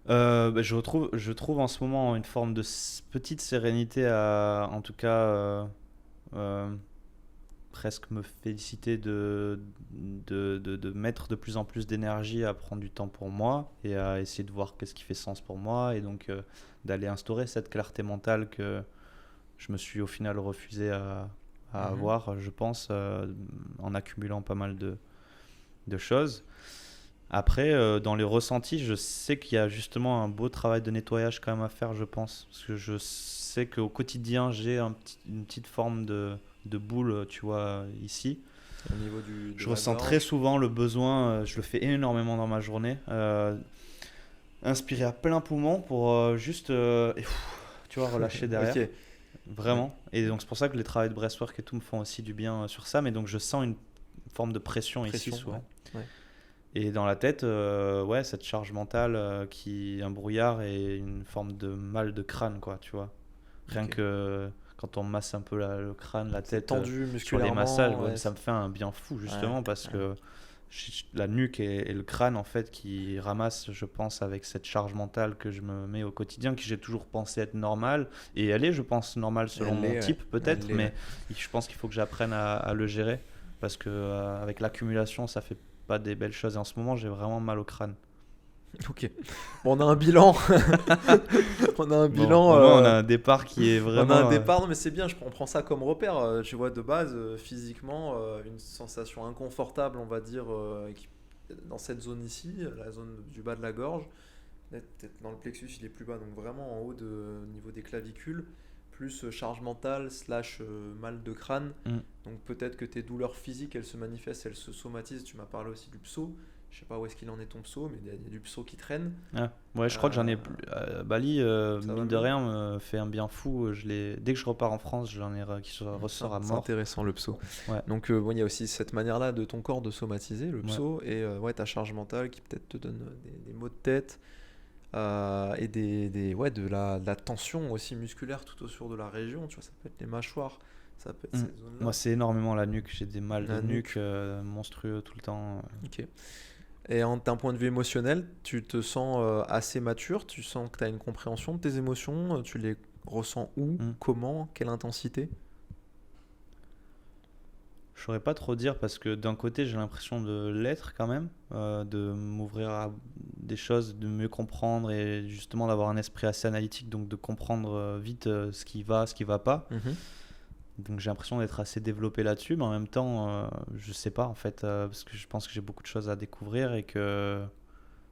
B: Bah, je trouve en ce moment une forme de petite sérénité à, en tout cas, euh, presque me féliciter de mettre de plus en plus d'énergie à prendre du temps pour moi et à essayer de voir qu'est-ce qui fait sens pour moi et donc d'aller instaurer cette clarté mentale que je me suis au final refusé à
A: Mhm.
B: avoir, je pense, en accumulant pas mal de choses. Après, dans les ressentis, je sais qu'il y a justement un beau travail de nettoyage quand même à faire, je pense. Parce que je sais qu'au quotidien, j'ai une petite forme de boule, tu vois, ici.
A: Au niveau de
B: Je
A: la
B: ressens
A: gorge.
B: très souvent le besoin, je le fais énormément dans ma journée, inspirer à plein poumon pour juste, tu vois, relâcher derrière.
A: Ok.
B: Vraiment. Et donc c'est pour ça que les travaux de breathwork et tout me font aussi du bien sur ça. Mais donc je sens une forme de pression ici
A: Pression,
B: souvent.
A: ouais.
B: Et dans la tête, ouais, cette charge mentale un brouillard et une forme de mal de crâne, quoi, tu vois. Rien
A: Ok.
B: que quand on masse un peu le crâne, la
A: C'est
B: tête,
A: tendu
B: sur les
A: musculairement.
B: massages,
A: Ouais,
B: ça me fait un bien fou, justement, parce
A: ouais.
B: que la nuque et le crâne, en fait, qui ramassent, je pense, avec cette charge mentale que je me mets au quotidien, que j'ai toujours pensé être normale. Et elle est, je pense, normale selon
A: Elle
B: mon
A: l'est,
B: type,
A: ouais.
B: peut-être,
A: Elle l'est,
B: mais
A: ouais.
B: je pense qu'il faut que j'apprenne à le gérer, parce que avec l'accumulation, ça fait pas des belles choses. Et en ce moment, j'ai vraiment mal au crâne.
A: Ok. Bon, on a un bilan. On a un
B: Bon,
A: bilan.
B: au moins, on a un départ qui est
A: On a
B: vraiment.
A: un départ, non mais c'est bien, on prend ça comme repère. Tu vois, de base, physiquement, une sensation inconfortable, on va dire, dans cette zone ici, la zone du bas de la gorge. Peut-être dans le plexus, il est plus bas, donc vraiment en haut au niveau des clavicules. Plus charge mentale, / mal de crâne.
B: Mm.
A: Donc peut-être que tes douleurs physiques, elles se manifestent, elles se somatisent. Tu m'as parlé aussi du pso. Je sais pas où est-ce qu'il en est ton pso, mais il y a du pso qui traîne.
B: Ah, ouais, je crois que j'en ai plus. Bali, mine de
A: mieux
B: rien, me fait un bien fou. Dès que je repars en France, j'en ai qui ressort à
A: C'est
B: mort.
A: intéressant le pso.
B: Ouais.
A: Donc bon, il y a aussi cette manière-là de ton corps de somatiser le pso et ta charge mentale qui peut-être te donne des maux de tête et de la tension aussi musculaire tout autour de la région. Tu vois, ça peut être les mâchoires, ça peut être ces zones-là.
B: Moi, c'est énormément la nuque. J'ai des mal
A: La
B: de nuque monstrueux tout le temps.
A: Ok. Et d'un point de vue émotionnel, tu te sens assez mature, tu sens que tu as une compréhension de tes émotions, tu les ressens où, comment, quelle intensité?
B: Je saurais pas trop dire parce que d'un côté j'ai l'impression de l'être quand même, de m'ouvrir à des choses, de mieux comprendre et justement d'avoir un esprit assez analytique, donc de comprendre vite ce qui va pas. Donc j'ai l'impression d'être assez développé là-dessus, mais en même temps je sais pas en fait, parce que je pense que j'ai beaucoup de choses à découvrir et que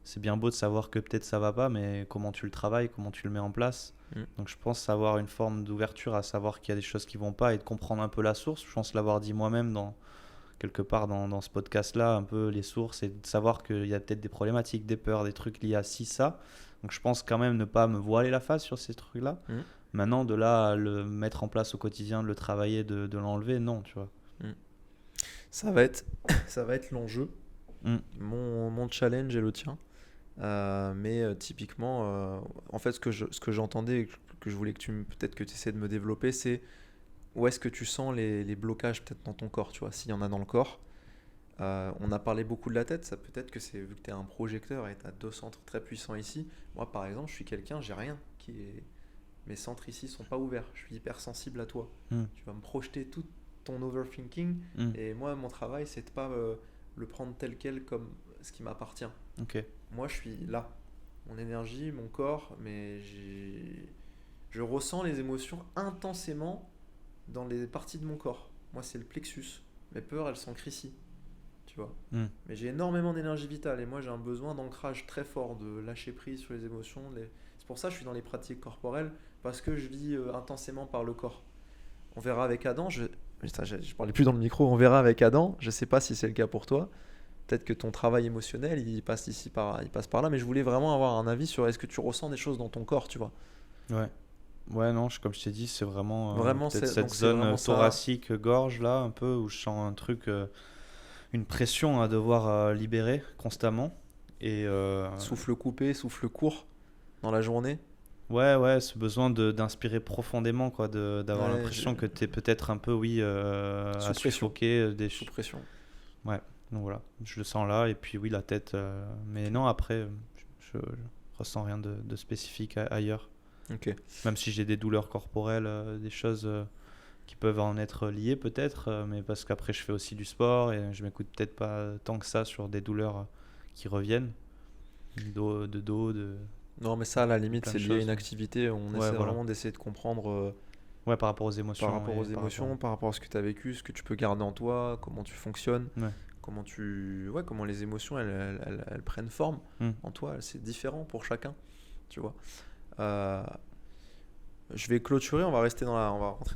B: c'est bien beau de savoir que peut-être ça va pas, mais comment tu le travailles, comment tu le mets en place. Donc je pense avoir une forme d'ouverture à savoir qu'il y a des choses qui vont pas et de comprendre un peu la source. Je pense l'avoir dit moi-même quelque part dans ce podcast-là, un peu les sources et de savoir qu'il y a peut-être des problématiques, des peurs, des trucs liés à ça. Donc je pense quand même ne pas me voiler la face sur ces trucs-là. Maintenant, de là à le mettre en place au quotidien, de le travailler, de l'enlever, non, tu vois.
A: Ça va être l'enjeu. Mon challenge est le tien. Mais typiquement, en fait, ce que j'entendais et que je voulais peut-être que tu essaies de me développer, c'est où est-ce que tu sens les blocages peut-être dans ton corps, tu vois, s'il y en a dans le corps. On a parlé beaucoup de la tête, ça peut-être que c'est vu que tu es un projecteur et tu as 2 centres très puissants ici. Moi, par exemple, je suis quelqu'un, j'ai rien mes centres ici sont pas ouverts, je suis hypersensible à toi. Tu vas me projeter tout ton overthinking et moi, mon travail, c'est de pas le prendre tel quel comme ce qui m'appartient. Moi, je suis là. Mon énergie, mon corps, mais je ressens les émotions intensément dans les parties de mon corps. Moi, c'est le plexus. Mes peurs, elles s'ancrent ici. Tu vois. Mais j'ai énormément d'énergie vitale et moi, j'ai un besoin d'ancrage très fort, de lâcher prise sur les émotions. C'est pour ça que je suis dans les pratiques corporelles, parce que je vis intensément par le corps. On verra avec Adam. Je parlais plus dans le micro. On verra avec Adam. Je sais pas si c'est le cas pour toi. Peut-être que ton travail émotionnel, il passe par là, mais je voulais vraiment avoir un avis sur est-ce que tu ressens des choses dans ton corps, tu vois.
B: Ouais, non, comme je t'ai dit, c'est vraiment peut-être
A: cette
B: zone thoracique, gorge, là, un peu, où je sens un truc, une pression à devoir libérer constamment. Et,
A: souffle coupé, souffle court dans la journée.
B: Ouais, ce besoin d'inspirer profondément, quoi, d'avoir l'impression que tu es peut-être un peu, à suffoquer sous
A: pression.
B: Ouais. Donc voilà, je le sens là, et puis oui, la tête. Mais non, après, je ressens rien de spécifique ailleurs. Même si j'ai des douleurs corporelles, des choses qui peuvent en être liées peut-être, mais parce qu'après je fais aussi du sport et je m'écoute peut-être pas tant que ça sur des douleurs qui reviennent. De dos.
A: Non, mais ça, à la limite, c'est lié à une activité. On essaie vraiment d'essayer de comprendre.
B: Par rapport aux émotions.
A: Par rapport à ce que tu as vécu, ce que tu peux garder en toi, comment tu fonctionnes. Comment les émotions elles prennent forme en toi, c'est différent pour chacun, tu vois. Je vais clôturer, on va rentrer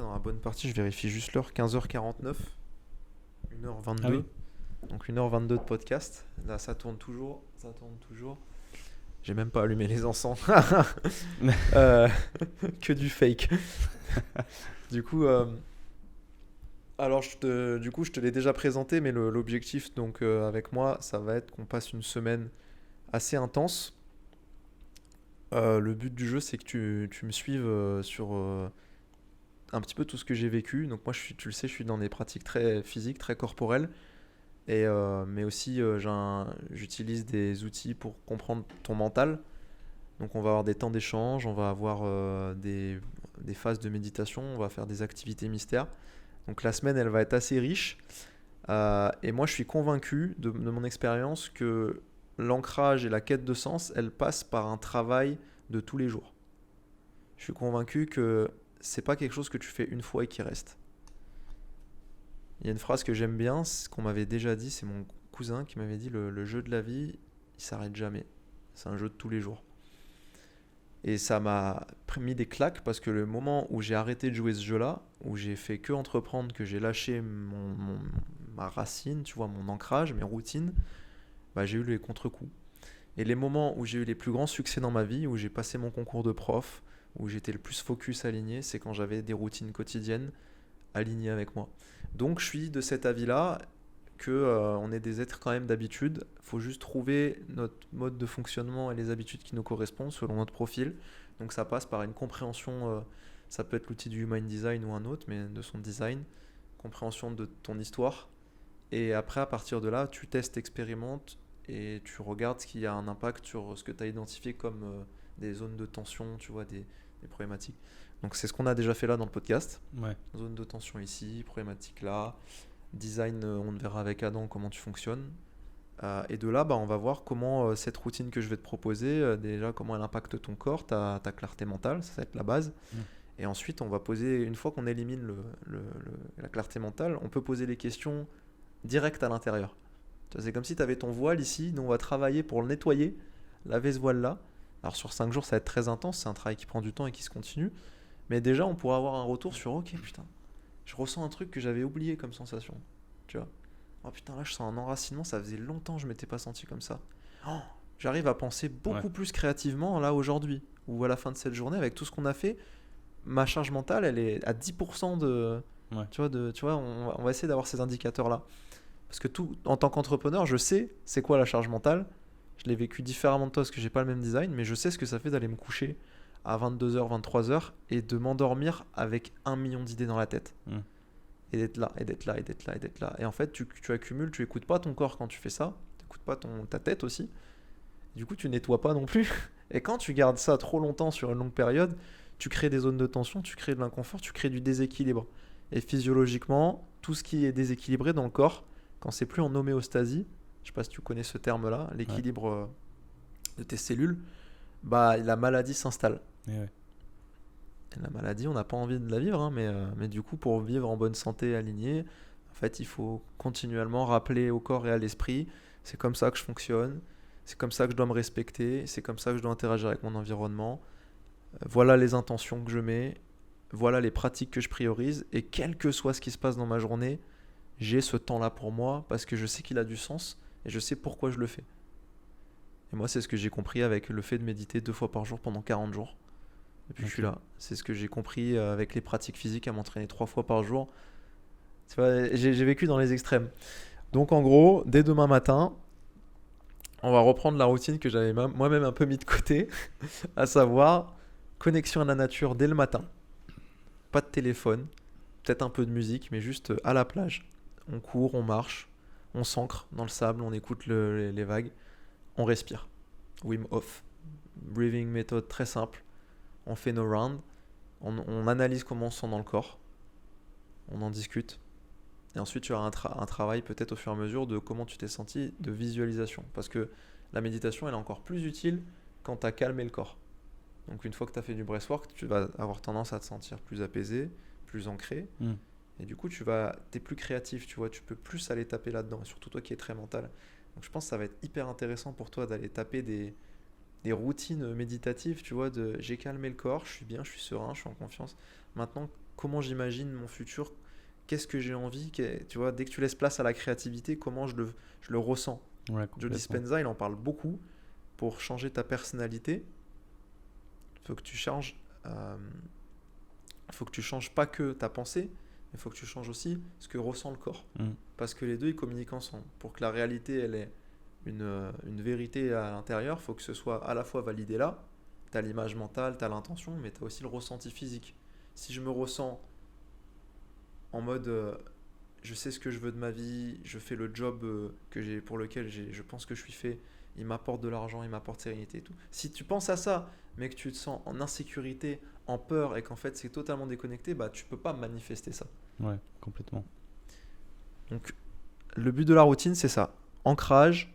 A: dans la bonne partie, je vérifie juste l'heure, 15h49, 1h22, donc 1h22 de podcast. Là, ça tourne toujours. J'ai même pas allumé les encens. Que du fake. Du coup, je te l'ai déjà présenté, mais l'objectif donc avec moi, ça va être qu'on passe une semaine assez intense. Le but du jeu, c'est que tu me suives sur un petit peu tout ce que j'ai vécu. Donc moi, tu le sais, je suis dans des pratiques très physiques, très corporelles. Mais aussi, j'utilise des outils pour comprendre ton mental. Donc on va avoir des temps d'échange, on va avoir des phases de méditation, on va faire des activités mystères. Donc la semaine, elle va être assez riche. Et moi, je suis convaincu de mon expérience que l'ancrage et la quête de sens, elle passe par un travail de tous les jours. Je suis convaincu que c'est pas quelque chose que tu fais une fois et qui reste. Il y a une phrase que j'aime bien, ce qu'on m'avait déjà dit, c'est mon cousin qui m'avait dit le jeu de la vie, il s'arrête jamais. C'est un jeu de tous les jours. Et ça m'a mis des claques parce que le moment où j'ai arrêté de jouer ce jeu-là, où j'ai fait que entreprendre, que j'ai lâché ma racine, tu vois, mon ancrage, mes routines, j'ai eu les contre-coups. Et les moments où j'ai eu les plus grands succès dans ma vie, où j'ai passé mon concours de prof, où j'étais le plus focus aligné, c'est quand j'avais des routines quotidiennes alignées avec moi. Donc je suis de cet avis-là que on est des êtres quand même d'habitude. Il faut juste trouver notre mode de fonctionnement et les habitudes qui nous correspondent selon notre profil. Donc ça passe par une compréhension, ça peut être l'outil du Human Design ou un autre, mais de son design, compréhension de ton histoire. Et après, à partir de là, tu testes, expérimentes et tu regardes ce qui a un impact sur ce que tu as identifié comme des zones de tension, tu vois, des problématiques. Donc c'est ce qu'on a déjà fait là dans le podcast.
B: Ouais.
A: Zone de tension ici, problématique là. Design, on verra avec Adam comment tu fonctionnes. Et de là, on va voir comment cette routine que je vais te proposer, déjà comment elle impacte ton corps, ta clarté mentale, ça va être la base. Et ensuite, on va poser, une fois qu'on élimine la clarté mentale, on peut poser les questions directes à l'intérieur. C'est comme si tu avais ton voile ici, nous on va travailler pour le nettoyer, laver ce voile-là. Alors sur 5 jours, ça va être très intense, c'est un travail qui prend du temps et qui se continue. Mais déjà, on pourra avoir un retour sur ok, putain, je ressens un truc que j'avais oublié comme sensation. Tu vois, oh putain, là je sens un enracinement, ça faisait longtemps que je m'étais pas senti comme ça. Oh, j'arrive à penser beaucoup plus créativement là aujourd'hui ou à la fin de cette journée avec tout ce qu'on a fait. Ma charge mentale, elle est à 10% de. Tu vois, on va essayer d'avoir ces indicateurs-là. Parce que en tant qu'entrepreneur, je sais c'est quoi la charge mentale. Je l'ai vécu différemment de toi parce que j'ai pas le même design, mais je sais ce que ça fait d'aller me coucher à 22h, 23h et de m'endormir avec 1 million d'idées dans la tête. Et d'être là, et d'être là, et d'être là, et d'être là. Et en fait, tu accumules, tu écoutes pas ton corps quand tu fais ça, tu écoutes pas ta tête aussi. Du coup, tu nettoies pas non plus. Et quand tu gardes ça trop longtemps sur une longue période, tu crées des zones de tension, tu crées de l'inconfort, tu crées du déséquilibre. Et physiologiquement, tout ce qui est déséquilibré dans le corps, quand c'est plus en homéostasie, je sais pas si tu connais ce terme-là, l'équilibre de tes cellules, la maladie s'installe. Et la maladie, on n'a pas envie de la vivre, mais du coup, pour vivre en bonne santé, alignée, en fait, il faut continuellement rappeler au corps et à l'esprit, c'est comme ça que je fonctionne, c'est comme ça que je dois me respecter, c'est comme ça que je dois interagir avec mon environnement. Voilà les intentions que je mets, voilà les pratiques que je priorise, et quel que soit ce qui se passe dans ma journée, j'ai ce temps-là pour moi parce que je sais qu'il a du sens et je sais pourquoi je le fais. Et moi, c'est ce que j'ai compris avec le fait de méditer 2 fois par jour pendant 40 jours. Depuis que je suis là. C'est ce que j'ai compris avec les pratiques physiques à m'entraîner 3 fois par jour. Tu vois, j'ai vécu dans les extrêmes. Donc en gros, dès demain matin, on va reprendre la routine que j'avais moi-même un peu mis de côté, à savoir connexion à la nature dès le matin. Pas de téléphone, peut-être un peu de musique, mais juste à la plage. On court, on marche, on s'ancre dans le sable, on écoute les vagues, on respire. Wim Hof, breathing méthode très simple. On fait nos rounds, on analyse comment on se sent dans le corps, on en discute. Et ensuite, tu as un travail peut-être au fur et à mesure de comment tu t'es senti, de visualisation. Parce que la méditation, elle est encore plus utile quand tu as calmé le corps. Donc une fois que tu as fait du breathwork, tu vas avoir tendance à te sentir plus apaisé, plus ancré. Et du coup, t'es plus créatif, tu vois, tu peux plus aller taper là-dedans. Et surtout toi qui es très mental. Donc je pense que ça va être hyper intéressant pour toi d'aller taper des routines méditatives, tu vois, j'ai calmé le corps, je suis bien, je suis serein, je suis en confiance. Maintenant, comment j'imagine mon futur? Qu'est-ce que j'ai envie? Tu vois, dès que tu laisses place à la créativité, comment je le ressens? Joe Dispenza, il en parle beaucoup. Pour changer ta personnalité, il faut que tu changes pas que ta pensée, mais il faut que tu changes aussi ce que ressent le corps. Parce que les deux, ils communiquent ensemble. Pour que la réalité, elle ait une vérité à l'intérieur, il faut que ce soit à la fois validé là. Tu as l'image mentale, tu as l'intention, mais tu as aussi le ressenti physique. Si je me ressens en mode je sais ce que je veux de ma vie, je fais le job pour lequel je pense que je suis fait, il m'apporte de l'argent, il m'apporte sérénité et tout. Si tu penses à ça, mais que tu te sens en insécurité, en peur et qu'en fait c'est totalement déconnecté, tu peux pas manifester ça.
B: Ouais, complètement.
A: Donc le but de la routine, c'est ça. Ancrage,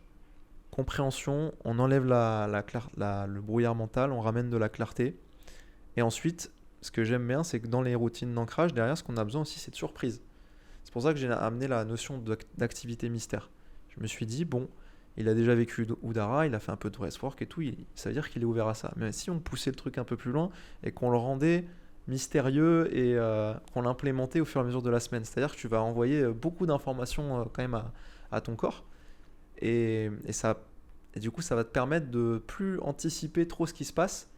A: compréhension, on enlève le brouillard mental, on ramène de la clarté. Et ensuite, ce que j'aime bien, c'est que dans les routines d'ancrage, derrière, ce qu'on a besoin aussi, c'est de surprise. C'est pour ça que j'ai amené la notion d'activité mystère. Je me suis dit, bon, il a déjà vécu Udara, il a fait un peu de breathwork et tout, ça veut dire qu'il est ouvert à ça. Mais si on poussait le truc un peu plus loin et qu'on le rendait mystérieux et qu'on l'implémentait au fur et à mesure de la semaine, c'est-à-dire que tu vas envoyer beaucoup d'informations quand même à ton corps. et du coup, ça va te permettre de plus anticiper trop ce qui se passe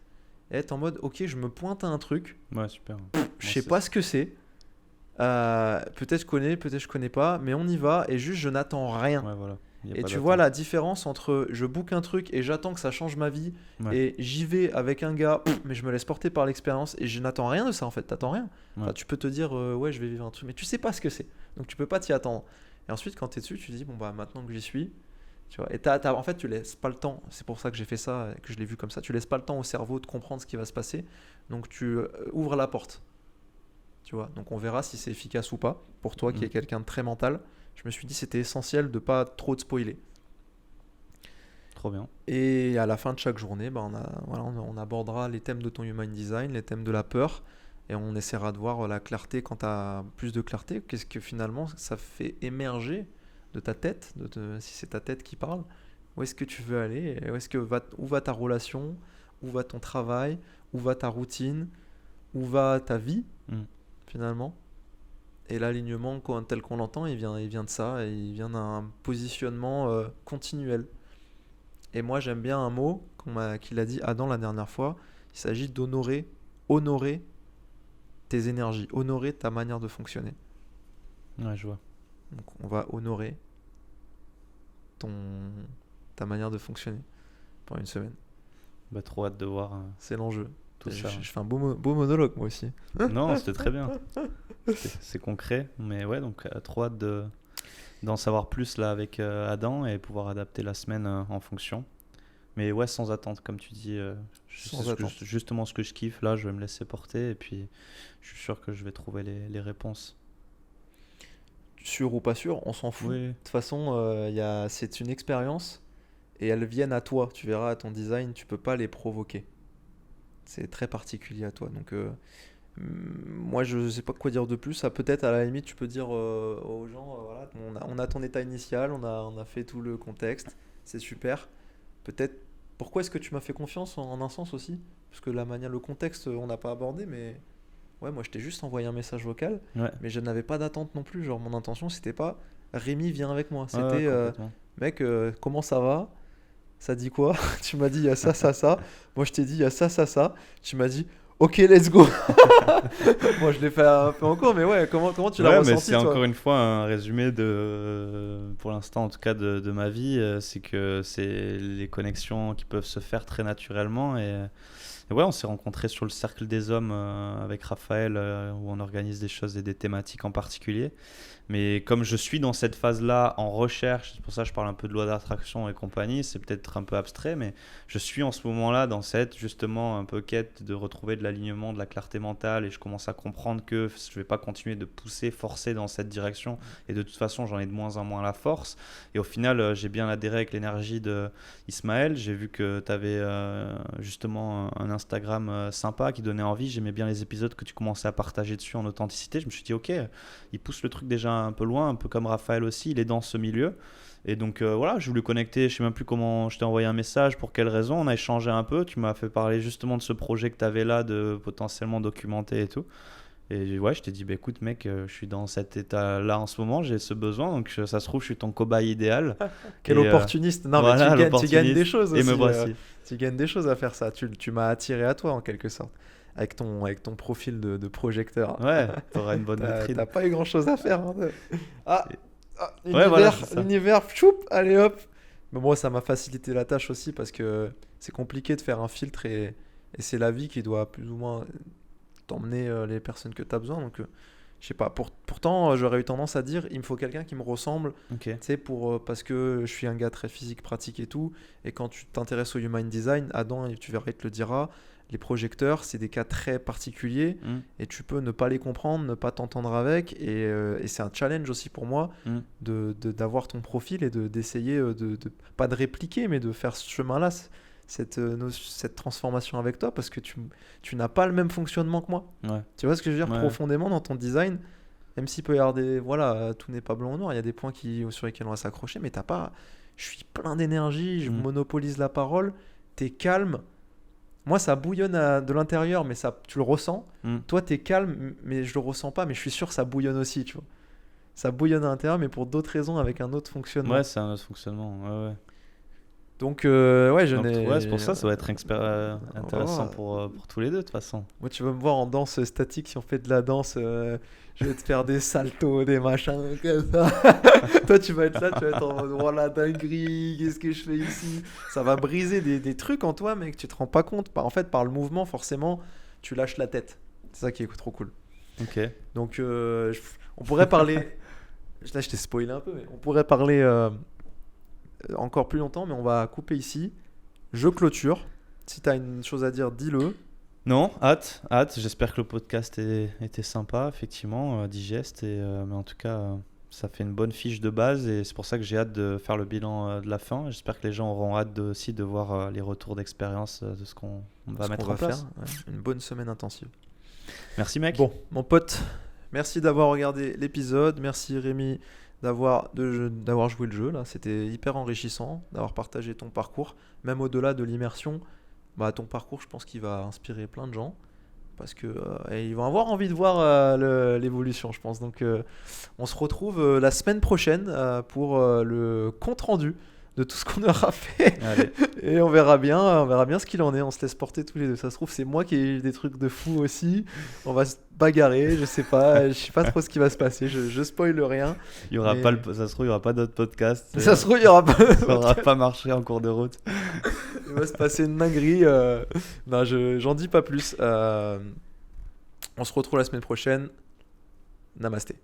A: et être en mode, ok, je me pointe à un truc,
B: Ouais, super.
A: je sais pas ce que c'est, peut-être je connais, peut-être je connais pas, mais on y va et juste je n'attends rien.
B: Ouais, voilà. Y a
A: Et
B: pas
A: tu vois
B: d'attente.
A: la différence entre je book un truc et j'attends que ça change ma vie
B: Ouais.
A: et j'y vais avec un gars, mais je me laisse porter par l'expérience et je n'attends rien de ça en fait, t'attends rien.
B: Ouais.
A: Enfin, tu peux te dire ouais je vais vivre un truc, mais tu sais pas ce que c'est, donc tu peux pas t'y attendre. Et ensuite quand t'es dessus, tu te dis bon bah maintenant que j'y suis, tu vois, et en fait tu laisses pas le temps, c'est pour ça que j'ai fait ça, et que je l'ai vu comme ça, tu laisses pas le temps au cerveau de comprendre ce qui va se passer, donc tu ouvres la porte, tu vois, donc on verra si c'est efficace ou pas, pour toi qui
B: Mm.
A: est quelqu'un de très mental, je me suis dit c'était essentiel de pas trop te spoiler.
B: Trop bien.
A: Et à la fin de chaque journée, bah, on abordera les thèmes de ton human design, les thèmes de la peur, et on essaiera de voir la clarté quand tu as plus de clarté. Qu'est-ce que finalement ça fait émerger de ta tête, si c'est ta tête qui parle, où est-ce que tu veux aller, et où va ta relation, où va ton travail, où va ta routine, où va ta vie
B: Mm.
A: finalement. Et l'alignement tel qu'on l'entend, il vient de ça, et il vient d'un positionnement continuel. Et moi, j'aime bien un mot qu'il a dit Adam la dernière fois. Il s'agit honorer tes énergies, honorer ta manière de fonctionner.
B: Ouais, je vois.
A: Donc, on va honorer ta manière de fonctionner pendant une semaine.
B: Bah, trop hâte de voir
A: C'est l'enjeu.
B: tout
A: Je
B: ça.
A: fais un beau monologue, moi aussi.
B: Non, c'était très bien. C'est concret, mais ouais, donc trop hâte d'en savoir plus là avec Adam et pouvoir adapter la semaine en fonction. Mais ouais, sans attente, comme tu dis,
A: Sans
B: c'est
A: attente.
B: justement ce que je kiffe. Là, je vais me laisser porter et puis je suis sûr que je vais trouver les réponses.
A: Sûr ou pas sûr, on s'en fout.
B: Oui,
A: De toute façon, c'est une expérience et elles viennent à toi. Tu verras à ton design, tu peux pas les provoquer. C'est très particulier à toi. Donc, moi, je sais pas quoi dire de plus. Ça, peut-être, à la limite, tu peux dire aux gens voilà, on a ton état initial, on a fait tout le contexte, c'est super. Peut-être, pourquoi est-ce que tu m'as fait confiance en un sens aussi? Parce que le contexte, on n'a pas abordé, mais ouais, moi, je t'ai juste envoyé un message vocal,
B: ouais,
A: mais je n'avais pas d'attente non plus. Genre, mon intention, c'était pas Rémi, viens avec moi.
B: ouais, ouais,
A: C'était
B: complètement.
A: mec, comment ça va? Ça dit quoi? Tu m'as dit il y a ça, ça, ça. Moi, je t'ai dit il y a ça, ça, ça. Tu m'as dit ok, let's go. Moi, je l'ai fait un peu en cours, mais ouais, comment tu l'as
B: Ouais, mais
A: ressenti,
B: c'est
A: toi?
B: encore une fois un résumé pour l'instant en tout cas de ma vie. C'est que c'est les connexions qui peuvent se faire très naturellement. Et ouais, on s'est rencontrés sur le Cercle des Hommes avec Raphaël, où on organise des choses et des thématiques en particulier. Mais comme je suis dans cette phase-là en recherche, c'est pour ça que je parle un peu de loi d'attraction et compagnie, c'est peut-être un peu abstrait, mais je suis en ce moment-là dans cette justement un peu quête de retrouver de l'alignement, de la clarté mentale, et je commence à comprendre que je ne vais pas continuer de pousser, forcer dans cette direction, et de toute façon j'en ai de moins en moins la force. Et au final, j'ai bien adhéré avec l'énergie de Ismaël. J'ai vu que tu avais justement un Instagram sympa qui donnait envie. J'aimais bien les épisodes que tu commençais à partager dessus en authenticité. Je me suis dit ok, il pousse le truc déjà un peu loin, un peu comme Raphaël aussi, il est dans ce milieu. Et donc voilà, je voulais connecter, je sais même plus comment, je t'ai envoyé un message, pour quelle raison, on a échangé un peu, tu m'as fait parler justement de ce projet que tu avais là, de potentiellement documenter et tout. Et ouais, je t'ai dit, bah, écoute mec, je suis dans cet état-là en ce moment, j'ai ce besoin, donc ça se trouve, je suis ton cobaye idéal.
A: Quel
B: Et,
A: opportuniste. Non,
B: voilà,
A: mais tu gagnes des
B: l'opportuniste.
A: choses
B: Et
A: aussi.
B: me voici.
A: Tu gagnes des choses à faire ça. Tu m'as attiré à toi en quelque sorte. Avec ton profil de projecteur.
B: Ouais, t'auras une bonne vitrine.
A: T'as pas eu grand chose à faire. Hein. Ah,
B: Ouais, voilà, c'est ça.
A: l'univers, choup, allez hop. Mais moi, ça m'a facilité la tâche aussi parce que c'est compliqué de faire un filtre et c'est la vie qui doit plus ou moins t'emmener les personnes que tu as besoin. Donc, je sais pas. Pourtant, j'aurais eu tendance à dire il me faut quelqu'un qui me ressemble.
B: Ok.
A: Tu sais, parce que je suis un gars très physique, pratique et tout. Et quand tu t'intéresses au human design, Adam, tu verras, il te le dira. Les projecteurs, c'est des cas très particuliers et tu peux ne pas les comprendre, ne pas t'entendre avec. Et c'est un challenge aussi pour moi d'avoir ton profil et d'essayer pas de répliquer, mais de faire ce chemin-là, cette transformation avec toi parce que tu n'as pas le même fonctionnement que moi.
B: Ouais.
A: Tu vois ce que je veux dire?
B: Ouais.
A: Profondément dans ton design, même s'il peut y avoir voilà, tout n'est pas blanc ou noir, il y a des points sur lesquels on va s'accrocher, mais t'as pas. Je suis plein d'énergie, je monopolise la parole, t'es calme. Moi, ça bouillonne de l'intérieur, mais tu le ressens. Toi, t'es calme, mais je le ressens pas, mais je suis sûr que ça bouillonne aussi, tu vois. ça bouillonne à l'intérieur, mais pour d'autres raisons, avec un autre fonctionnement.
B: Ouais, c'est un autre fonctionnement. Ouais.
A: Donc, ouais, je
B: Donc,
A: n'ai.
B: ouais, c'est pour ça va être intéressant
A: Oh.
B: pour tous les deux, de toute façon.
A: Moi, tu vas me voir en danse statique si on fait de la danse. Je vais te faire des saltos, des machins comme ça. Toi, tu vas être là, tu vas être en mode oh la dinguerie, qu'est-ce que je fais ici? Ça va briser des trucs en toi, mec, tu te rends pas compte. En fait, par le mouvement, forcément, tu lâches la tête. C'est ça qui est trop cool.
B: Ok.
A: Donc, on pourrait parler. Là, je t'ai spoilé un peu, mais on pourrait parler encore plus longtemps, mais on va couper ici. Je clôture. Si t'as une chose à dire, dis-le.
B: Non, hâte. J'espère que le podcast était sympa, effectivement, digeste. Mais en tout cas, ça fait une bonne fiche de base et c'est pour ça que j'ai hâte de faire le bilan de la fin. J'espère que les gens auront hâte aussi de voir les retours d'expérience de ce qu'on va mettre en place.
A: Une bonne semaine intensive.
B: Merci, mec.
A: Bon, mon pote, merci d'avoir regardé l'épisode. Merci, Rémi, d'avoir joué le jeu. Là, c'était hyper enrichissant d'avoir partagé ton parcours, même au-delà de l'immersion. Ton parcours, je pense qu'il va inspirer plein de gens parce que ils vont avoir envie de voir l'évolution, je pense. Donc, on se retrouve la semaine prochaine pour le compte rendu de tout ce qu'on aura fait.
B: Allez.
A: Et on verra bien ce qu'il en est. On se laisse porter tous les deux. Ça se trouve, c'est moi qui ai eu des trucs de fou aussi. On va se bagarrer, je sais pas trop ce qui va se passer. Je spoil rien.
B: Il y aura pas ça se trouve, il y aura pas d'autres podcasts.
A: Ça se trouve, il y aura pas.
B: Ça n'aura pas marché en cours de route.
A: Il va se passer une dinguerie. Non, j'en dis pas plus. On se retrouve la semaine prochaine. Namasté.